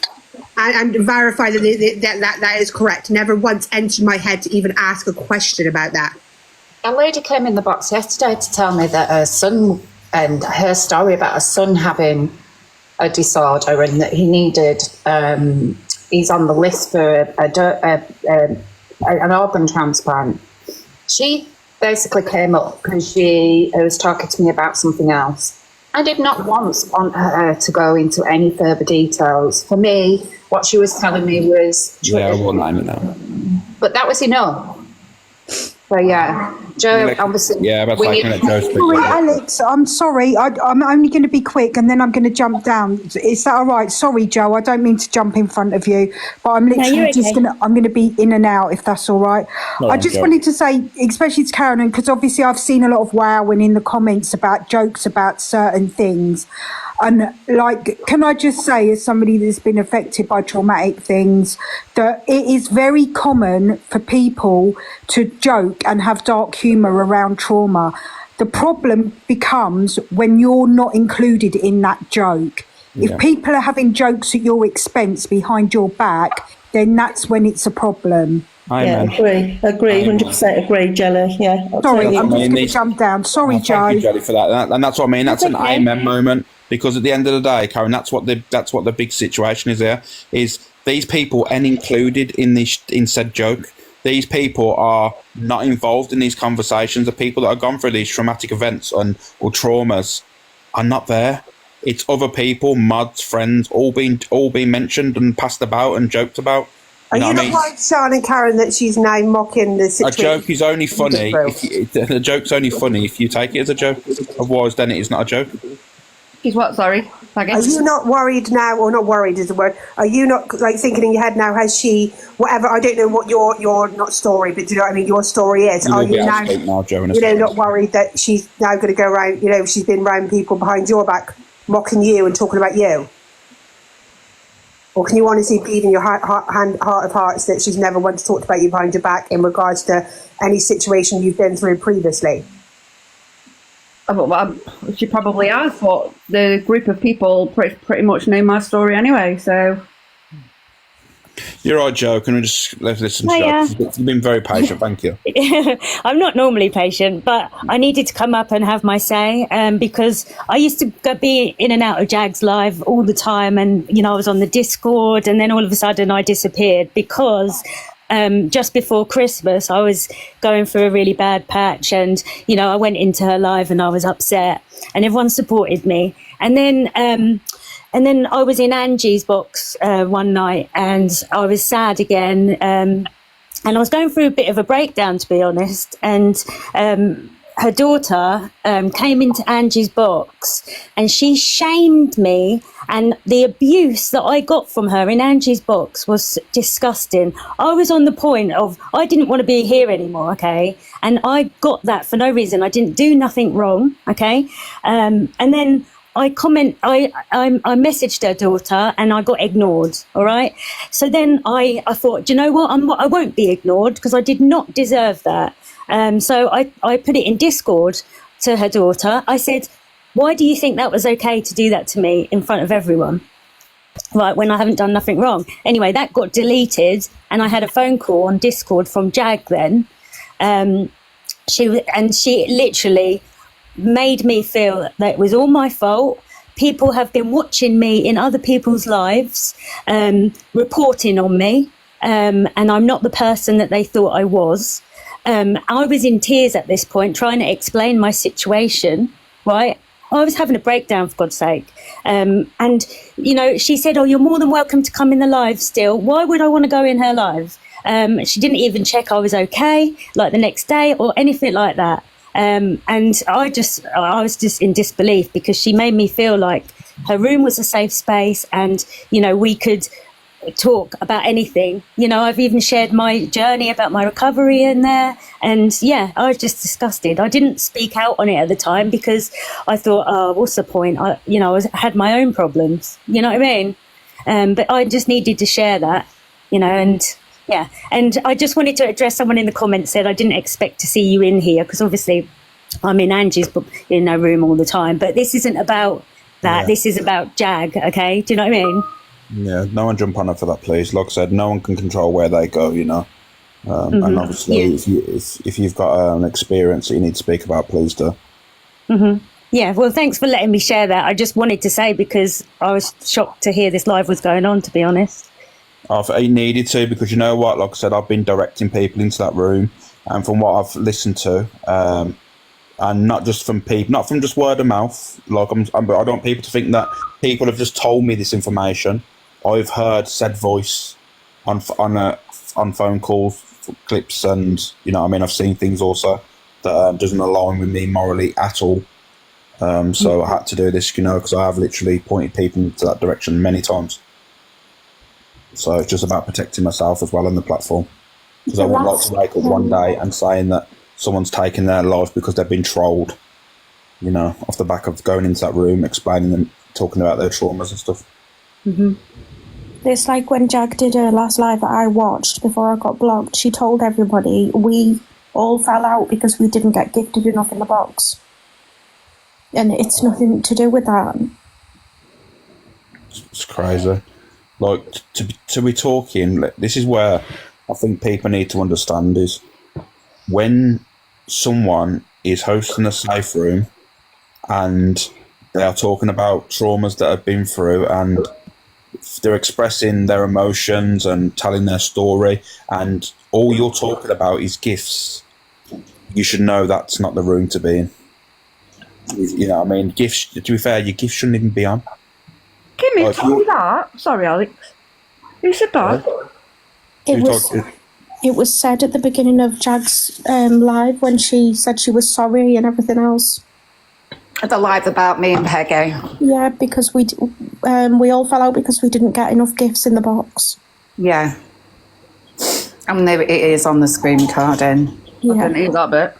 and verify that is correct. Never once entered my head to even ask a question about that. A lady came in the box yesterday to tell me that her son, and her story about her son having a disorder, and that he needed, he's on the list for an organ transplant. She basically came up because she was talking to me about something else. I did not once want her to go into any further details. For me, what she was telling me was... Yeah, I won't line it now. But that was enough. So yeah, Joe, obviously, Yeah, that's we like need. let Joe speak. Sorry, Alex, I'm sorry. I'm only going to be quick and then I'm going to jump down. Is that all right? Sorry, Joe. I don't mean to jump in front of you, but I'm literally I'm going to be in and out if that's all right. No, I just Joe. wanted to say, especially to Karen, because obviously I've seen a lot of wowing in the comments about jokes about certain things. And like, can I just say, as somebody that's been affected by traumatic things, that it is very common for people to joke and have dark humour around trauma. The problem becomes when you're not included in that joke. Yeah. If people are having jokes at your expense behind your back, then that's when it's a problem. Amen. Yeah, agree, 100% agree, Jelly. Yeah. Sorry, I'm just going to these- jump down. Sorry, Joe. Thank you, Jelly, for that. And that's what I mean. That's That's an okay. amen moment, because at the end of the day, Karen, that's what the big situation is. There is these people ain't included in said joke. These people are not involved in these conversations. The people that have gone through these traumatic events or traumas are not there. It's other people, mods, friends, all being mentioned and passed about and joked about. Are you not like Sean and Karen that she's now mocking the A situation? joke is only funny. The joke's only funny if you take it as a joke. Otherwise, then it is not a joke. He's what? Sorry. Are you not worried now, or not worried is the word? Are you not like thinking in your head now? Has she whatever? I don't know what your not story, but do you know what I mean? Your story is. Are you now, Joe, not worried that she's now going to go around? You know, she's been around people behind your back, mocking you and talking about you. Or can you honestly believe in your heart of hearts that she's never once talked about you behind your back in regards to any situation you've been through previously? She probably has, but the group of people pretty much know my story anyway, so... You're right, Joe. Can we just listen to Hiya. Joe? You've been very patient. Thank you. I'm not normally patient, but I needed to come up and have my say because I used to be in and out of JAG's live all the time, and I was on the Discord, and then all of a sudden I disappeared because just before Christmas I was going through a really bad patch, and I went into her live and I was upset, and everyone supported me, and then I was in Angie's box one night and I was sad again. And I was going through a bit of a breakdown, to be honest. And her daughter came into Angie's box and she shamed me. And the abuse that I got from her in Angie's box was disgusting. I was on the point of, I didn't want to be here anymore, okay? And I got that for no reason. I didn't do nothing wrong, okay? And then I messaged her daughter and I got ignored. All right. So then I thought, do you know what? I won't be ignored because I did not deserve that. So I put it in Discord to her daughter. I said, why do you think that was okay to do that to me in front of everyone? Right, when I haven't done nothing wrong. Anyway, that got deleted and I had a phone call on Discord from Jag then. She literally made me feel that it was all my fault. People have been watching me in other people's lives, reporting on me, and I'm not the person that they thought I was. I was in tears at this point, trying to explain my situation, right? I was having a breakdown, for God's sake. And, she said, oh, you're more than welcome to come in the live still. Why would I want to go in her live? She didn't even check I was okay, like the next day or anything like that. And I was just in disbelief because she made me feel like her room was a safe space and, we could talk about anything. I've even shared my journey about my recovery in there. And yeah, I was just disgusted. I didn't speak out on it at the time because I thought, oh, what's the point? I had my own problems, you know what I mean? But I just needed to share that, and yeah. And I just wanted to address someone in the comments said, I didn't expect to see you in here because obviously I'm in Angie's room all the time. But this isn't about that. Yeah. This is about Jag, okay? Do you know what I mean? Yeah, no one jump on her for that, please. Like I said, no one can control where they go, And obviously, if you've got an experience that you need to speak about, please do. Mm-hmm. Yeah, well, thanks for letting me share that. I just wanted to say because I was shocked to hear this live was going on, to be honest. I needed to because you know what? Like I said, I've been directing people into that room, and from what I've listened to, and not just from people, not from just word of mouth. Like I don't want people to think that people have just told me this information. I've heard said voice on phone calls clips, and you know, what I mean, I've seen things also that doesn't align with me morally at all. So I had to do this, you know, because I have literally pointed people into that direction many times. So it's just about protecting myself as well on the platform, because I wouldn't like to wake up one day and saying that someone's taken their life because they've been trolled, you know, off the back of going into that room, explaining them, talking about their traumas and stuff. It's like when Jag did her last live that I watched before I got blocked. She told everybody we all fell out because we didn't get gifted enough in the box. And it's nothing to do with that. It's crazy. Like, to be talking, this is where I think people need to understand is when someone is hosting a safe room and they are talking about traumas that have been through and they're expressing their emotions and telling their story, and all you're talking about is gifts, you should know that's not the room to be in. You know what I mean? Gifts, to be fair, your gifts shouldn't even be on. Kimmy, Like, tell me that. Sorry, Alex. Who said that? It was said at the beginning of Jag's live when she said she was sorry and everything else. The live about me and Peggy. Yeah, because we all fell out because we didn't get enough gifts in the box. Yeah. And there it is on the screen recording. Yeah. I didn't hear that bit.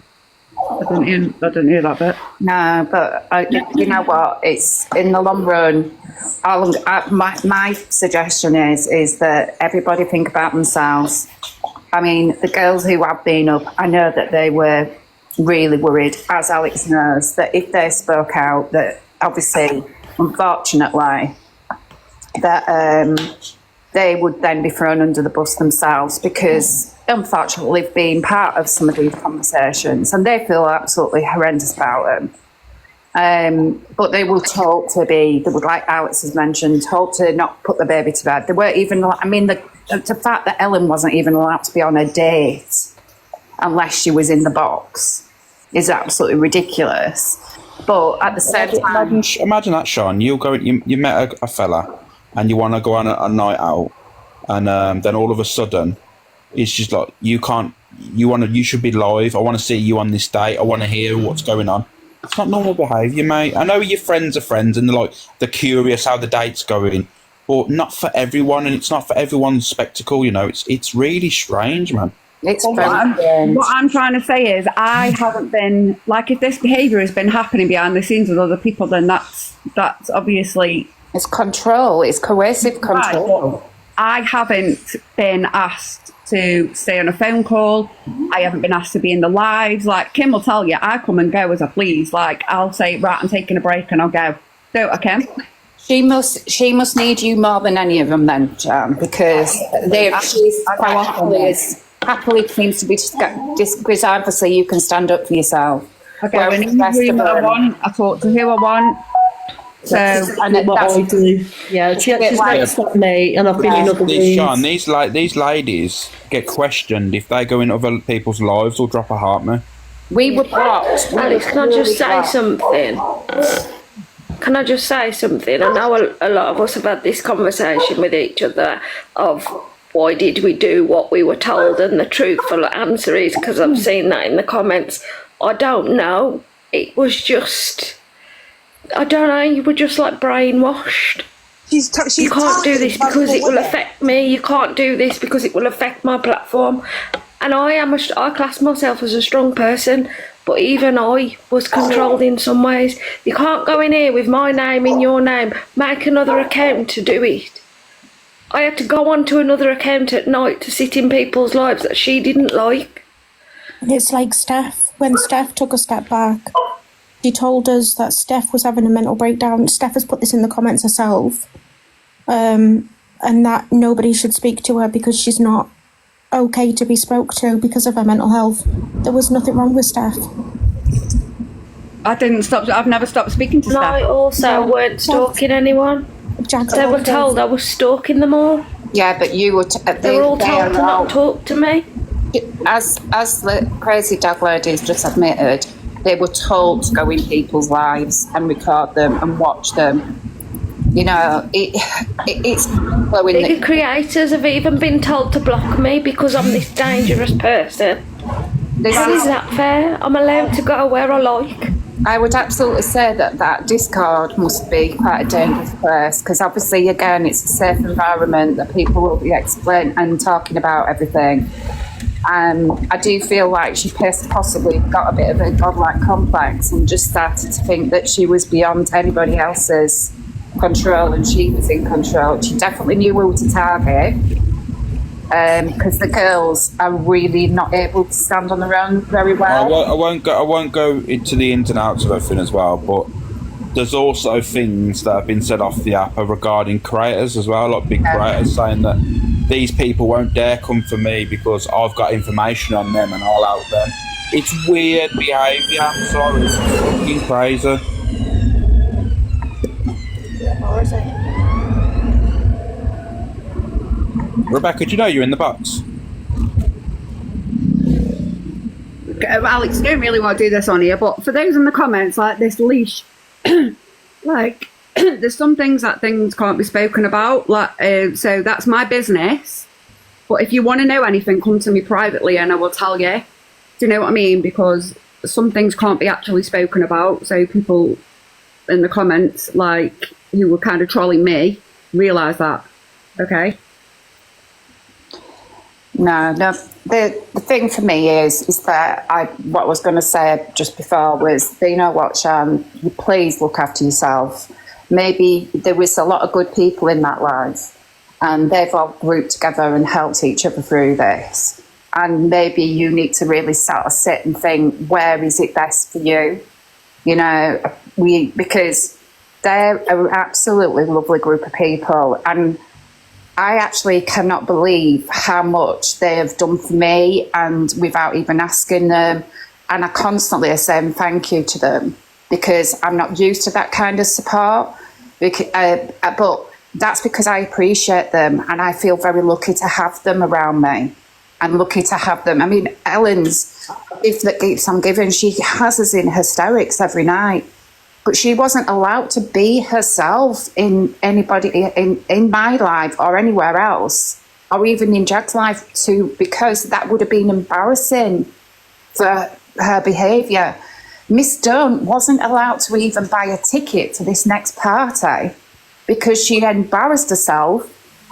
I didn't hear that bit. No, but you know what? It's in the long run. My suggestion is that everybody think about themselves. I mean, the girls who have been up, I know that they were really worried, as Alex knows, that if they spoke out, that obviously, unfortunately, that they would then be thrown under the bus themselves, because unfortunately they've been part of some of these conversations and they feel absolutely horrendous about them. But they were told to be, they would, like Alex has mentioned, told to not put the baby to bed. They weren't even, I mean, the fact that Ellen wasn't even allowed to be on a date unless she was in the box is absolutely ridiculous. But at the same time... Imagine that, Sean. You met a fella and you want to go on a night out, and then all of a sudden it's just like, you should be live. I want to see you on this date. I want to hear what's going on. It's not normal behaviour, mate. I know your friends are friends and they're curious how the date's going, but not for everyone, and it's not for everyone's spectacle, you know. It's really strange, man. What I'm trying to say is, I haven't been, like, if this behaviour has been happening behind the scenes with other people, then that's obviously... It's control. It's coercive control. Right. I haven't been asked to stay on a phone call. I haven't been asked to be in the lives. Like, Kim will tell you, I come and go as I please. Like, I'll say, right, I'm taking a break, and I'll go. Don't I, Kim? She must need you more than any of them then, Jan, because she's happily seems to be because obviously you can stand up for yourself. Okay, when in the room that I want, I talk to who I want. So, and what I do. Yeah, she's not stopped me, and I've been in other rooms. Sean, these ladies get questioned if they go in other people's lives or drop a heart, man. We were blocked. Alex, can I just say something? Can I just say something? I know a lot of us have had this conversation with each other of why did we do what we were told, and the truthful answer is because I've seen that in the comments. I don't know. It was just, I don't know, you were just like brainwashed. You can't do this because it will affect me. You can't do this because it will affect my platform. And I class myself as a strong person, but even I was controlled in some ways. You can't go in here with my name in your name, make another account to do it. I had to go on to another account at night to sit in people's lives that she didn't like. It's like Steph. When Steph took a step back, she told us that Steph was having a mental breakdown. Steph has put this in the comments herself. And that nobody should speak to her because she's not okay to be spoke to because of her mental health. There was nothing wrong with Steph. I've never stopped speaking to Steph. I also weren't stalking anyone. They were told I was stalking them all. Yeah, but you were... they were all told to not talk to me. As the crazy dog ladies just admitted, they were told to go in people's lives and record them and watch them. You know, it's blowing. The creators have even been told to block me because I'm this dangerous person. How is that fair? I'm allowed to go where I like. I would absolutely say that Discord must be quite a dangerous place, because obviously, again, it's a safe environment that people will be explaining and talking about everything. I do feel like she possibly got a bit of a godlike complex and just started to think that she was beyond anybody else's control and she was in control. She definitely knew who to target, because the girls are really not able to stand on their own very well. I won't go into the ins and outs of everything as well, but there's also things that have been said off the app regarding creators as well, like big creators saying that these people won't dare come for me because I've got information on them and I'll out them. It's weird behaviour, I'm sorry, it's fucking crazy. Rebecca, do you know you're in the box? Alex, I don't really want to do this on here, but for those in the comments, like this leash, like there's some things that things can't be spoken about, like so that's my business. But if you want to know anything, come to me privately and I will tell you. Do you know what I mean? Because some things can't be actually spoken about. So people in the comments, like who were kind of trolling me, realise that. Okay. No. The thing for me is that what I was going to say just before was, you know what, Sian, you please look after yourself. Maybe there was a lot of good people in that life and they've all grouped together and helped each other through this. And maybe you need to really sort of sit and think, where is it best for you? You know, because they're an absolutely lovely group of people. And I actually cannot believe how much they have done for me, and without even asking them. And I constantly are saying thank you to them, because I'm not used to that kind of support. But that's because I appreciate them and I feel very lucky to have them around me. And lucky to have them. I mean, Ellen's gift that keeps on giving, she has us in hysterics every night. But she wasn't allowed to be herself in in my life or anywhere else, or even in Jag's life too, because that would have been embarrassing for her behaviour. Miss Dunn wasn't allowed to even buy a ticket to this next party because she had embarrassed herself,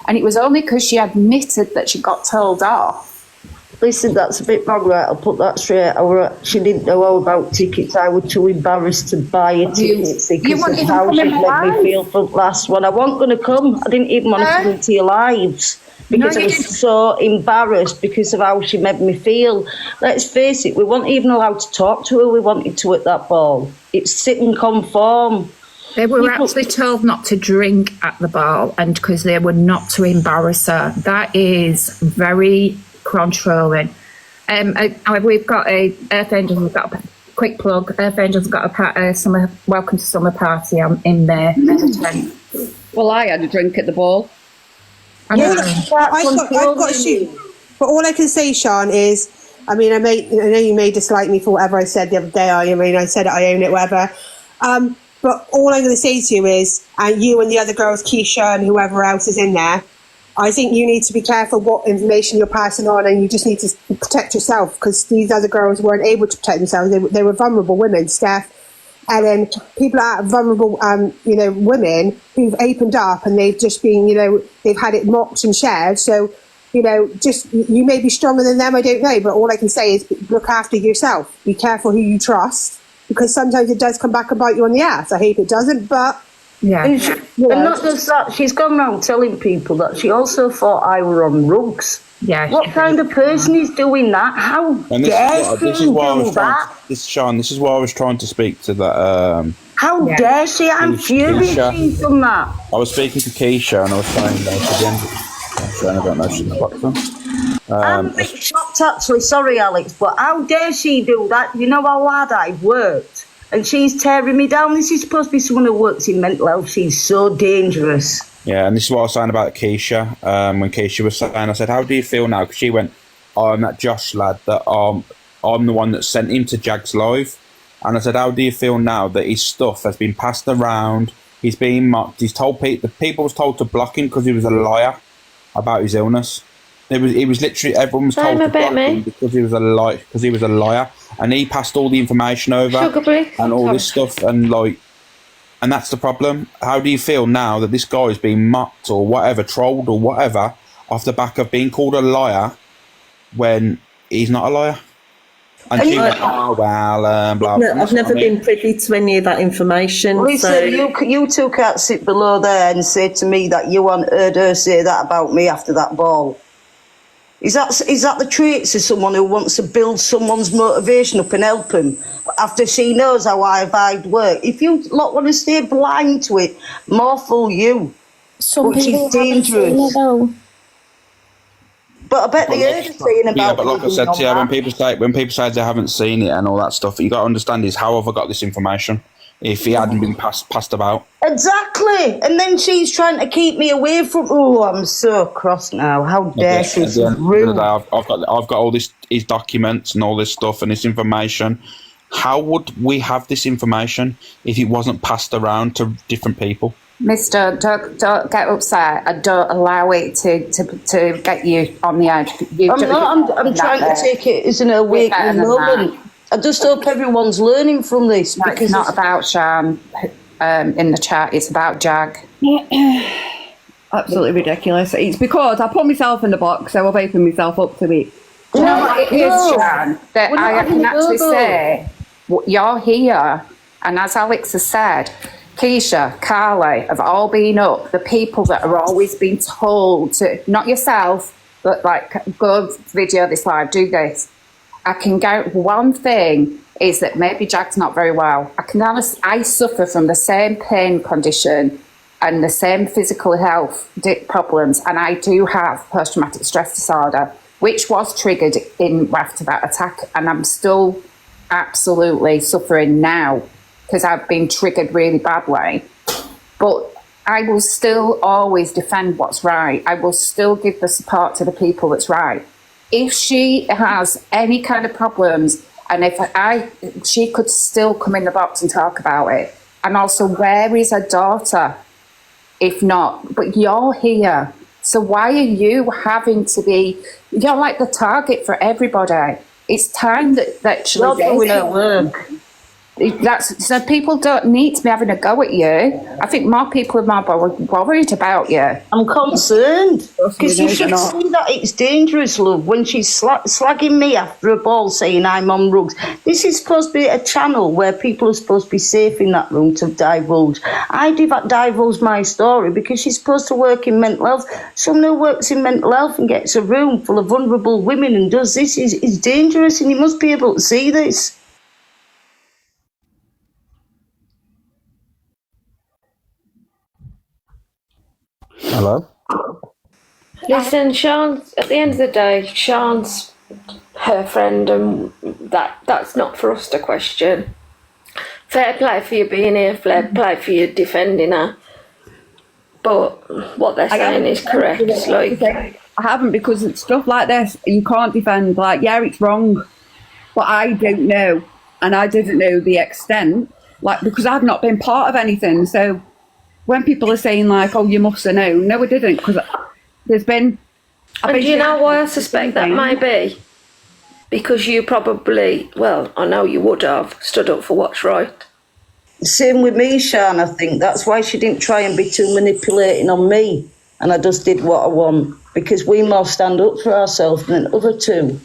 and it was only because she admitted that she got told off. Listen, that's a bit wrong, right? I'll put that straight. She didn't know all about tickets. I was too embarrassed to buy a ticket because of how she made me feel for the last one. I wasn't going to come. I didn't even want to come into your lives because I was so embarrassed because of how she made me feel. Let's face it, we weren't even allowed to talk to her. We wanted to at that ball. It's sit and conform. They were actually told not to drink at the ball, and because they were not to embarrass her. That is very controlling. We've got Earth Angels. We've got a quick plug. Earth Angels have got a summer welcome to summer party in May. Well, I had a drink at the ball. I've got to shoot. But all I can say, Sian, is, I mean, I know you may dislike me for whatever I said the other day. I said it, I own it, whatever. But all I'm going to say to you is, and you and the other girls, Keisha and whoever else is in there, I think you need to be careful what information you're passing on, and you just need to protect yourself, because these other girls weren't able to protect themselves. They were vulnerable women, Steph, Ellen, people that are vulnerable, women who've opened up and they've just been, they've had it mocked and shared. So, just, you may be stronger than them, I don't know, but all I can say is look after yourself. Be careful who you trust, because sometimes it does come back and bite you on the ass. I hope it doesn't, but... Yeah. And not just that, she's gone around telling people that she also thought I were on drugs. Yeah. What kind of person is doing that? How dare she do that? Sian, this is why I was trying to speak to that. How dare she? I'm furious she's done that. I was speaking to Keisha and I was saying that again. I don't know if she's in the box. I'm a bit shocked actually, sorry Alex, but how dare she do that? You know how hard I've worked? And she's tearing me down. This is supposed to be someone who works in mental health. She's so dangerous. Yeah, and this is what I was saying about Keisha. When Keisha was saying, I said, how do you feel now? Because she went, I'm that Josh lad that I'm the one that sent him to Jag's live. And I said, how do you feel now that his stuff has been passed around He's being mocked. He's told the people was told to block him because he was a liar about his illness. He was literally, everyone was told to block him because he was a liar, and he passed all the information over and all this stuff, and that's the problem. How do you feel now that this guy is being mocked or whatever, trolled or whatever, off the back of being called a liar when he's not a liar? And she went, oh, well, blah, blah. I've never been privy to any of that information. Lisa, so. you two can't sit below there and say to me that you heard her say that about me after that ball. Is that the traits of someone who wants to build someone's motivation up and help them after she knows how I've work? If you lot want to stay blind to it, more fool you. Which is dangerous. But I bet they heard her saying about. Yeah, but like I said to you, when people say they haven't seen it and all that stuff, you got to understand is how have I got this information if he hadn't been passed about? Exactly, and then she's trying to keep me away from. Oh, I'm so cross now. How dare she? At the end of the day, I've got all his documents and all this stuff and this information. How would we have this information if it wasn't passed around to different people? Mister, don't get upset. I don't allow it to get you on the edge. I'm trying to take it as an awakening moment. I just hope everyone's learning from this. No, because it's not about Shan in the chat. It's about Jag. Absolutely ridiculous. It's because I put myself in the box, so I've opened myself up to it. No, it is, Shan. That I can actually say, you're here, and as Alex has said, Keisha, Carly have all been up. The people that are always being told to, not yourself, but go video this live, do this. I can go, one thing is that maybe Jag's not very well. I suffer from the same pain condition and the same physical health problems, and I do have post-traumatic stress disorder, which was triggered after that attack, and I'm still absolutely suffering now because I've been triggered really badly. But I will still always defend what's right. I will still give the support to the people that's right. If she has any kind of problems, and she could still come in the box and talk about it. And also, where is her daughter? If not, but you're here. So why are you having to be, you're like the target for everybody. It's time that actually you're doing her work. So people don't need to be having a go at you. I think more people are more worried about you. I'm concerned because you should see that it's dangerous, love, when she's slagging me after a ball saying I'm on drugs. This is supposed to be a channel where people are supposed to be safe in that room to divulge. I divulge my story because she's supposed to work in mental health. Someone who works in mental health and gets a room full of vulnerable women and does this is dangerous, and you must be able to see this. Hello? Listen, Sean's, at the end of the day, Sean's her friend, and that's not for us to question. Fair play for you being here, fair play for you defending her. But what they're saying is correct. I haven't, because it's stuff like this you can't defend. Yeah, it's wrong, but I don't know, and I didn't know the extent, because I've not been part of anything. So when people are saying oh, you must have known, no, I didn't, because there's been. And do you know why I suspect that might be? Because you probably, well, I know you would have stood up for what's right. Same with me, Sian, I think. That's why she didn't try and be too manipulating on me. And I just did what I want, because we more stand up for ourselves than other two.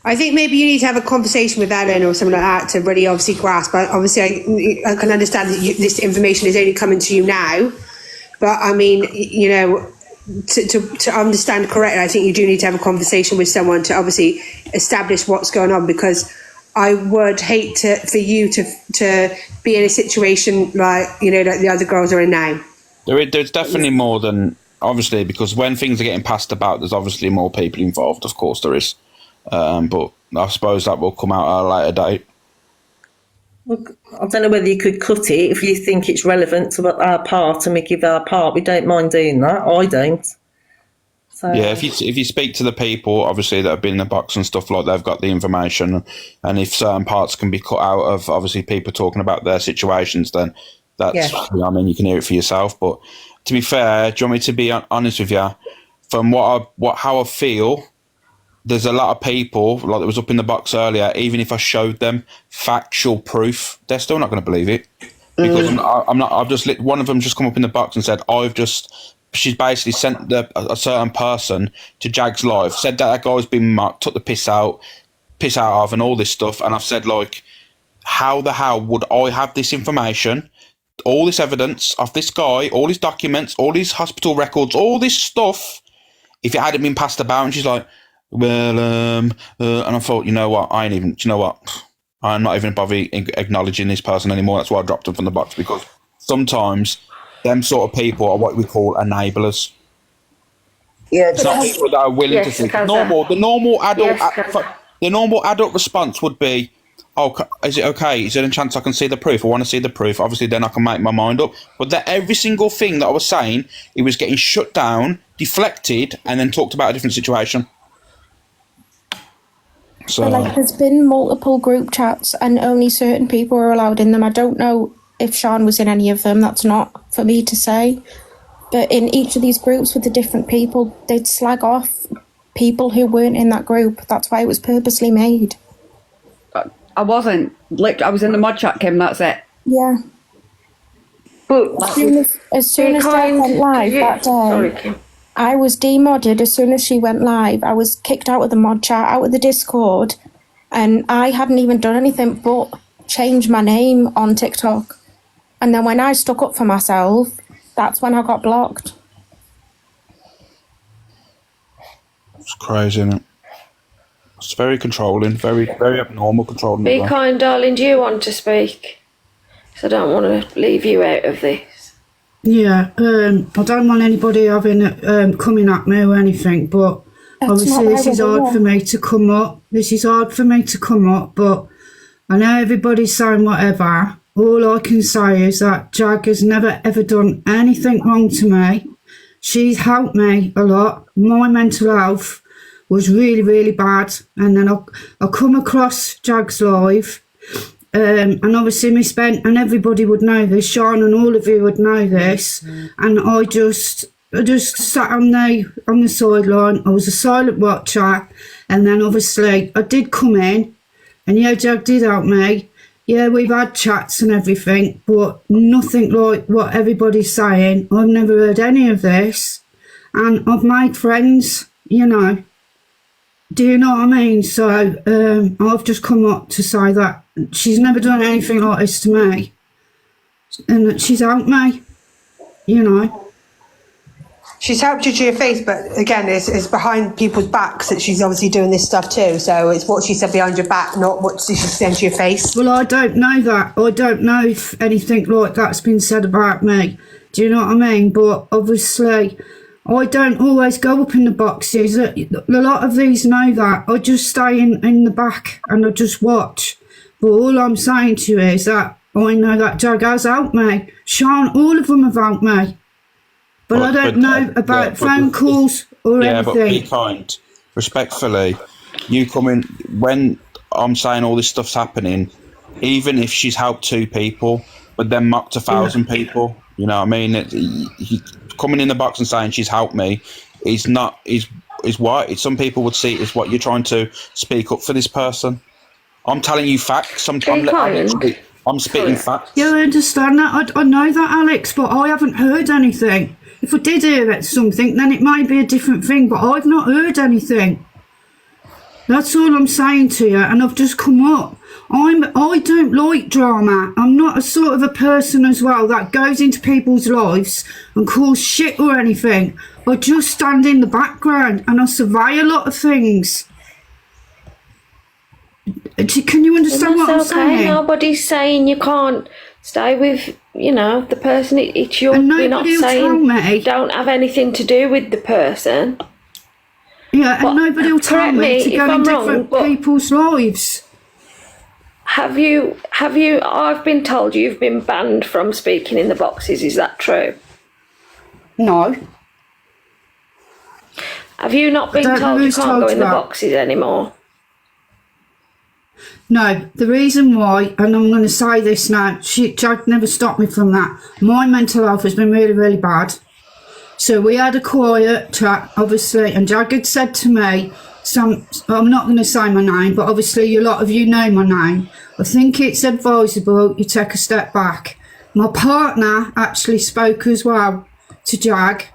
I think maybe you need to have a conversation with Ellen or something like that to really obviously grasp. But obviously, I can understand that this information is only coming to you now. But I mean, to understand correctly, I think you do need to have a conversation with someone to obviously establish what's going on, because I would hate for you to be in a situation like the other girls are in now. There's definitely more than, obviously, because when things are getting passed about, there's obviously more people involved. Of course there is. But I suppose that will come out at a later date. Look, I don't know whether you could cut it if you think it's relevant to our part and we give our part. We don't mind doing that. I don't. So. Yeah, if you speak to the people, obviously, that have been in the box and stuff, they've got the information, and if certain parts can be cut out of, obviously, people talking about their situations, then That's, Yeah. you know, I mean, you can hear it for yourself. But to be fair, do you want me to be honest with you? From how I feel, there's a lot of people, like that was up in the box earlier, even if I showed them factual proof, they're still not going to believe it. Because one of them just come up in the box and said, she's basically sent a certain person to Jag's live, said that guy's been mocked, took the piss out of and all this stuff. And I've said, like, how the hell would I have this information, all this evidence of this guy, all his documents, all his hospital records, all this stuff, if it hadn't been passed about? And she's like, well, and I thought, you know what, I'm not even bothering acknowledging this person anymore. That's why I dropped them from the box, because sometimes them sort of people are what we call enablers. Yeah, it's not people that are willing to think. The normal adult response would be, oh, is it okay? Is there a chance I can see the proof? I want to see the proof. Obviously, then I can make my mind up. But that every single thing that I was saying, it was getting shut down, deflected, and then talked about a different situation. So, But like, there's been multiple group chats and only certain people are allowed in them. I don't know if Sean was in any of them. That's not for me to say. But in each of these groups with the different people, they'd slag off people who weren't in that group. That's why it was purposely made. I wasn't. I was in the mod chat, Kim, that's it. Yeah. But as soon as Jack went live that day, I was demodded as soon as she went live. I was kicked out of the mod chat, out of the Discord, and I hadn't even done anything but change my name on TikTok. And then when I stuck up for myself, that's when I got blocked. it's crazy, isn't it? It's very controlling, very, very abnormal controlling. Be kind, darling. Do you want to speak? So I don't want to leave you out of this. Yeah, I don't want anybody having coming at me or anything, but obviously this is hard for me to come up. But I know everybody's saying whatever. All I can say is that Jag has never ever done anything wrong to me. She's helped me a lot. My mental health was really, really bad. And then I come across Jag's live. And obviously Miss Bent and everybody would know this, Sean and all of you would know this. And I just sat on the sideline. I was a silent watcher. And then obviously I did come in, and yeah, Jag did help me. Yeah, we've had chats and everything, but nothing like what everybody's saying. I've never heard any of this. And I've made friends, you know. Do you know what I mean? So I've just come up to say that she's never done anything like this to me, and that she's helped me, you know. She's helped you to your face, but again, it's behind people's backs that she's obviously doing this stuff too. So it's what she said behind your back, not what she said to your face. Well, I don't know that. I don't know if anything like that's been said about me. Do you know what I mean? But obviously, I don't always go up in the boxes. A lot of these know that. I just stay in the back and I just watch. But all I'm saying to you is that I know that Jag has helped me. Sean, all of them have helped me. But I don't know about phone calls or anything. Yeah, but be kind. Respectfully, you come in when I'm saying all this stuff's happening, even if she's helped 2 people, but then mocked 1,000 people. You know what I mean? He coming in the box and saying she's helped me is what some people would see as what you're trying to speak up for this person. I'm telling you facts. I'm spitting facts. Yeah, I understand that. I know that, Alex, but I haven't heard anything. If I did hear something, then it might be a different thing, but I've not heard anything. That's all I'm saying to you, and I've just come up. I don't like drama. I'm not a sort of a person as well that goes into people's lives and calls shit or anything. I just stand in the background and I survey a lot of things. Can you understand what I'm saying? Nobody's saying you can't stay with, the person. It's your. We're not saying don't have anything to do with the person. Yeah, and nobody will tell me to go in different people's lives. Have you? I've been told you've been banned from speaking in the boxes. Is that true? No. Have you not been told you can't go in the boxes anymore? No, the reason why, and I'm going to say this now, Jag never stopped me from that. My mental health has been really, really bad. So we had a quiet chat, obviously, and Jag had said to me, I'm not going to say my name, but obviously a lot of you know my name. I think it's advisable you take a step back. My partner actually spoke as well to Jag,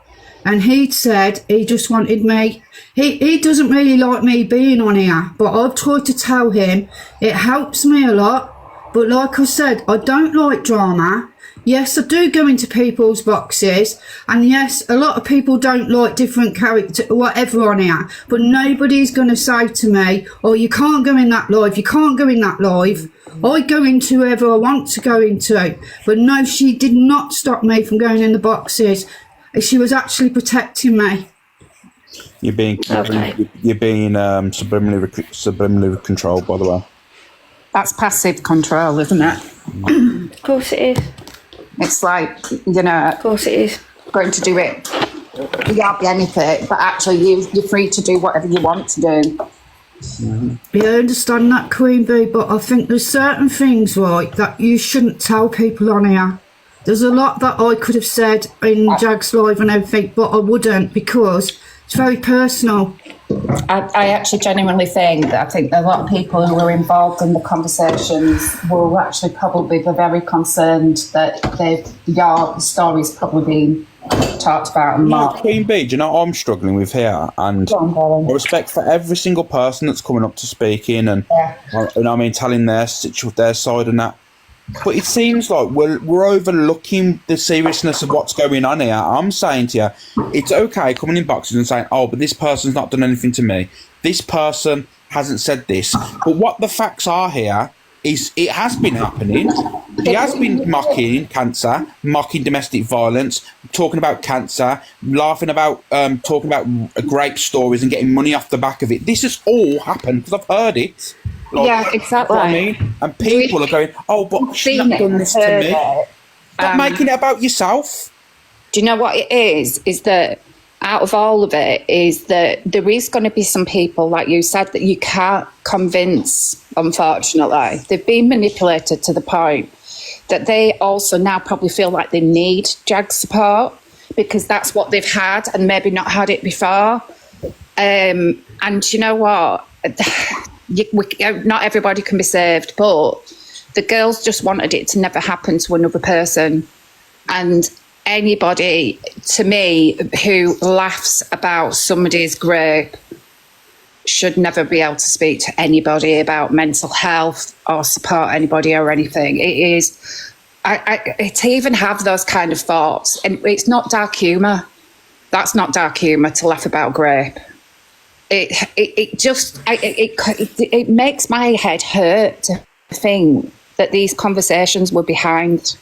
and he'd said he just wanted me. He doesn't really like me being on here, but I've tried to tell him it helps me a lot. But like I said, I don't like drama. Yes, I do go into people's boxes, and yes, a lot of people don't like different character, whatever on here, but nobody's going to say to me, oh, you can't go in that live, you can't go in that live. I go into whoever I want to go into, but no, she did not stop me from going in the boxes. She was actually protecting me. You're being subliminally controlled, by the way. That's passive control, isn't it? Of course it is. It's like, you know, of course it is. Going to do it without benefit, but actually you're free to do whatever you want to do. Mm-hmm. Yeah, I understand that, Queen Bee, but I think there's certain things, right, that you shouldn't tell people on here. There's a lot that I could have said in Jag's live and everything, but I wouldn't because it's very personal. I actually genuinely think that I think a lot of people who were involved in the conversations will actually probably be very concerned that your story's probably been talked about and No, mocked. Queen Bee, do you know what I'm struggling with here? And I respect for every single person that's coming up to speaking and you know what I mean, telling their side and that. But it seems like we're overlooking the seriousness of what's going on here. I'm saying to you, it's okay coming in boxes and saying, oh, but this person's not done anything to me. This person hasn't said this. But what the facts are here is it has been happening. He has been mocking cancer, mocking domestic violence, talking about cancer, laughing about, talking about grape stories and getting money off the back of it. This has all happened because I've heard it. Like, yeah, exactly. You know what I mean? And people are going, oh, but she's not done this to me. Stop making it about yourself. Do you know what it is? Is that out of all of it, is that there is going to be some people, like you said, that you can't convince, unfortunately. They've been manipulated to the point that they also now probably feel like they need JAG support because that's what they've had and maybe not had it before. And you know what? Not everybody can be saved, but the girls just wanted it to never happen to another person. And anybody, to me, who laughs about somebody's grape should never be able to speak to anybody about mental health or support anybody or anything. It is, to even have those kind of thoughts, and it's not dark humour. That's not dark humour to laugh about grape. It makes my head hurt to think that these conversations were behind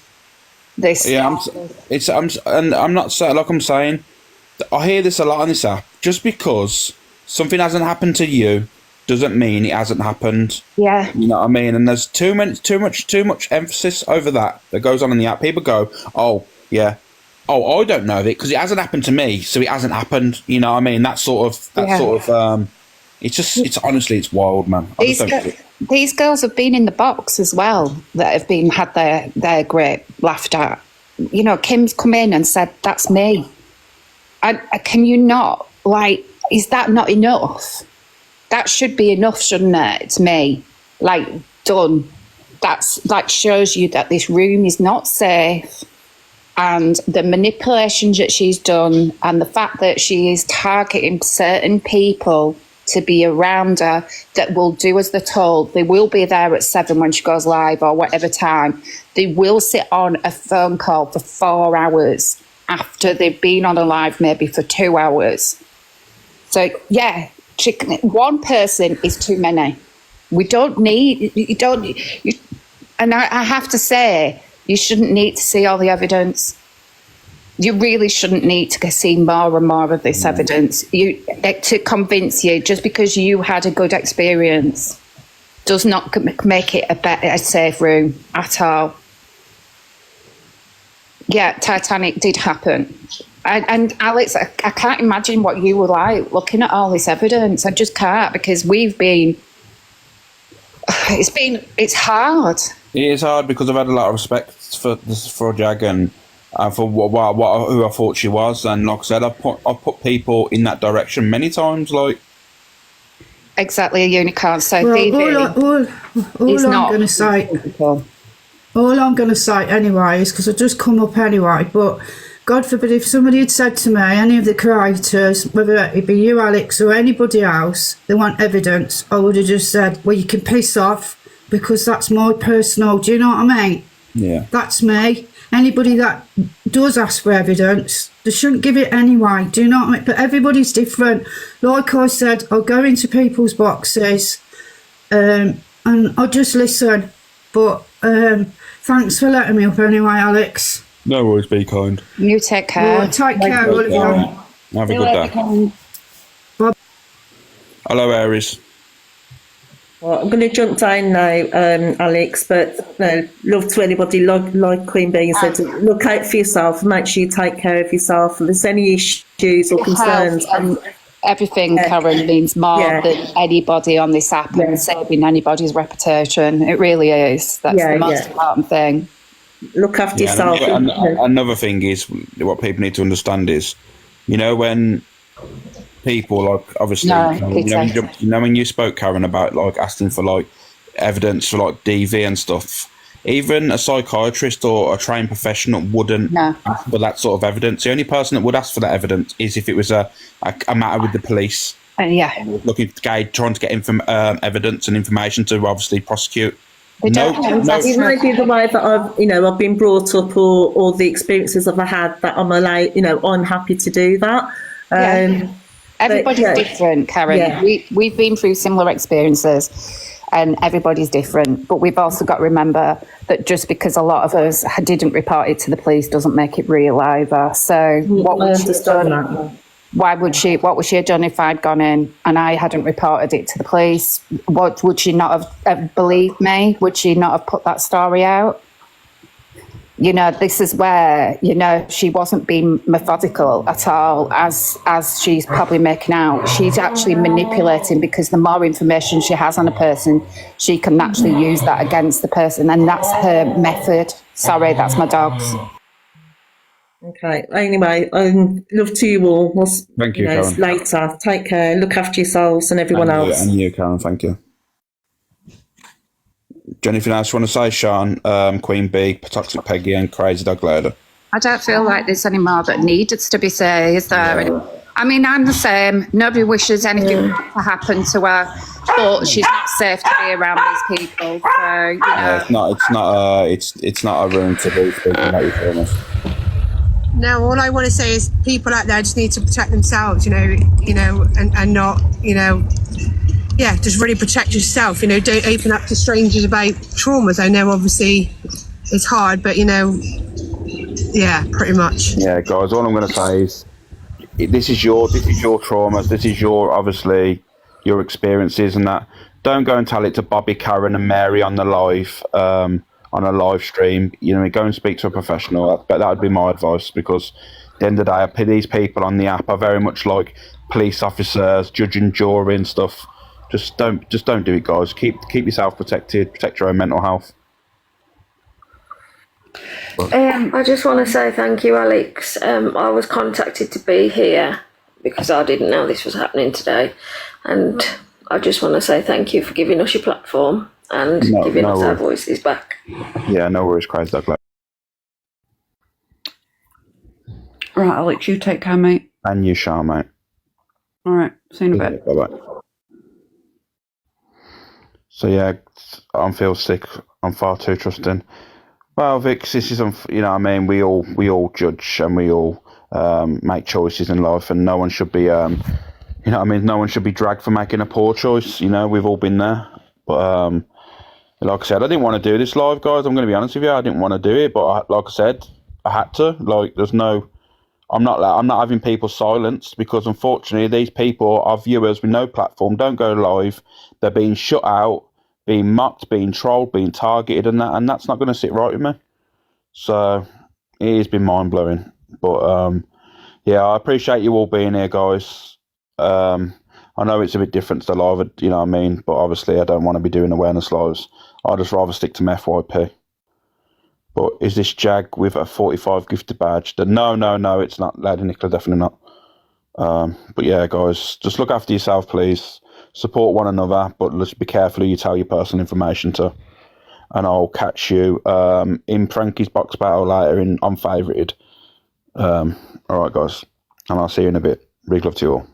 this. Yeah, I'm not saying, like I'm saying, I hear this a lot on this app. Just because something hasn't happened to you doesn't mean it hasn't happened. Yeah, you know what I mean. And there's too much emphasis over that goes on in the app. People go, oh yeah. Oh, I don't know of it because it hasn't happened to me, so it hasn't happened. You know what I mean? It's honestly, it's wild, man. These girls have been in the box as well that have been had their grape laughed at. You know, Kim's come in and said, that's me. And can you not, like, is that not enough? That should be enough, shouldn't it, to me? Like, done. That's, like, shows you that this room is not safe. And the manipulations that she's done and the fact that she is targeting certain people to be around her that will do as they're told. They will be there at 7 when she goes live or whatever time. They will sit on a phone call for 4 hours after they've been on a live maybe for 2 hours. So, yeah, one person is too many. We don't need, and I have to say, you shouldn't need to see all the evidence. You really shouldn't need to see more and more of this evidence. To convince you, just because you had a good experience, does not make it a safe room at all. Yeah, Titanic did happen. And Alex, I can't imagine what you were like looking at all this evidence. I just can't, because we've been it's hard. It is hard because I've had a lot of respect for Jag and for who I thought she was, and like I said, I've put people in that direction many times. Like exactly, a unicorn. So well, Phoebe all I'm going to say, all I'm going to say anyway is because I just come up anyway. But God forbid if somebody had said to me, any of the creators, whether it be you, Alex, or anybody else, they want evidence, I would have just said, well, you can piss off because that's my personal. Do you know what I mean? Yeah, that's me. Anybody that does ask for evidence, they shouldn't give it anyway. Do you know what I mean? But everybody's different. Like I said, I'll go into people's boxes and I'll just listen. But thanks for letting me up anyway, Alex. No worries, be kind. You take care. Well, take care, all of you. Have a good day. Bye. Hello, Aries. Well, I'm going to jump down now, Alex, but no, love to anybody, like Queen Bee said, look out for yourself, make sure you take care of yourself. If there's any issues or concerns. Everything, Karen, means more than anybody on this app and saving anybody's reputation. It really is. That's the most important thing. Look after yourself. And another thing is, what people need to understand is, when people like obviously when you spoke, Karen, about like asking for like evidence for like DV and stuff, even a psychiatrist or a trained professional wouldn't ask for that sort of evidence. The only person that would ask for that evidence is if it was a matter with the police, looking trying to get evidence and information to obviously prosecute. It might be the way that I've been brought up, or the experiences I've had that I'm allowed. I'm happy to do that. Everybody's different, Karen. Yeah. We've been through similar experiences and everybody's different. But we've also got to remember that just because a lot of us didn't report it to the police doesn't make it real either. So what would she have done? What would she have done if I'd gone in and I hadn't reported it to the police? What would she not have believed me? Would she not have put that story out? This is where, she wasn't being methodical at all, as she's probably making out. She's actually manipulating, because the more information she has on a person, she can actually use that against the person, and that's her method. Sorry, that's my dogs. Okay. Anyway, love to you all. Thank you, Karen. Later. Take care. Look after yourselves and everyone else. And you, Karen. Thank you. Anything else you want to say, Sean, Queen Bee, Toxic Peggy, and Crazy Dog Lady? I don't feel like there's any more that needs to be said, is there? Yeah. I mean, I'm the same. Nobody wishes anything to happen to her, but she's not safe to be around these people. So, it's not a room to be speaking about you, for honest. No, all I want to say is people out there just need to protect themselves, and not, just really protect yourself. Don't open up to strangers about traumas. I know obviously it's hard, but pretty much. Yeah, guys, all I'm going to say is this is your traumas. This is obviously your experiences, and that. Don't go and tell it to Bobby, Karen, and Mary on the live. On a live stream, go and speak to a professional. But that would be my advice, because at the end of the day, these people on the app are very much like police officers, judge and jury and stuff. Just don't do it, guys. Keep yourself protected. Protect your own mental health. I just want to say thank you, Alex. I was contacted to be here because I didn't know this was happening today, and I just want to say thank you for giving us your platform and giving us our voices back. Yeah, no worries, Crazy Dog. Right, Alex, you take care, mate. And you, Sean, mate. All right, see you in a bit. Bye-bye. So yeah, I feel sick. I'm far too trusting. Well, Vix, this is, we all judge and we all make choices in life, and no one should be, no one should be dragged for making a poor choice. We've all been there. But like I said, I didn't want to do this live, guys. I'm going to be honest with you. I didn't want to do it, but like I said, I had to. I'm not having people silenced, because unfortunately these people are viewers with no platform, don't go live. They're being shut out, being mocked, being trolled, being targeted, and that's not going to sit right with me. So it has been mind blowing. But I appreciate you all being here, guys. I I know it's a bit different to the live, you know what I mean? But obviously I don't want to be doing awareness lives. I'd just rather stick to my FYP. But is this Jag with a 45 gifted badge? No, it's not. Lady Nicola, definitely not. But yeah, guys, just look after yourself, please. Support one another, but let's be careful who you tell your personal information to. And I'll catch you in Frankie's box battle later on Favorited. All right, guys, and I'll see you in a bit. Big love to you all.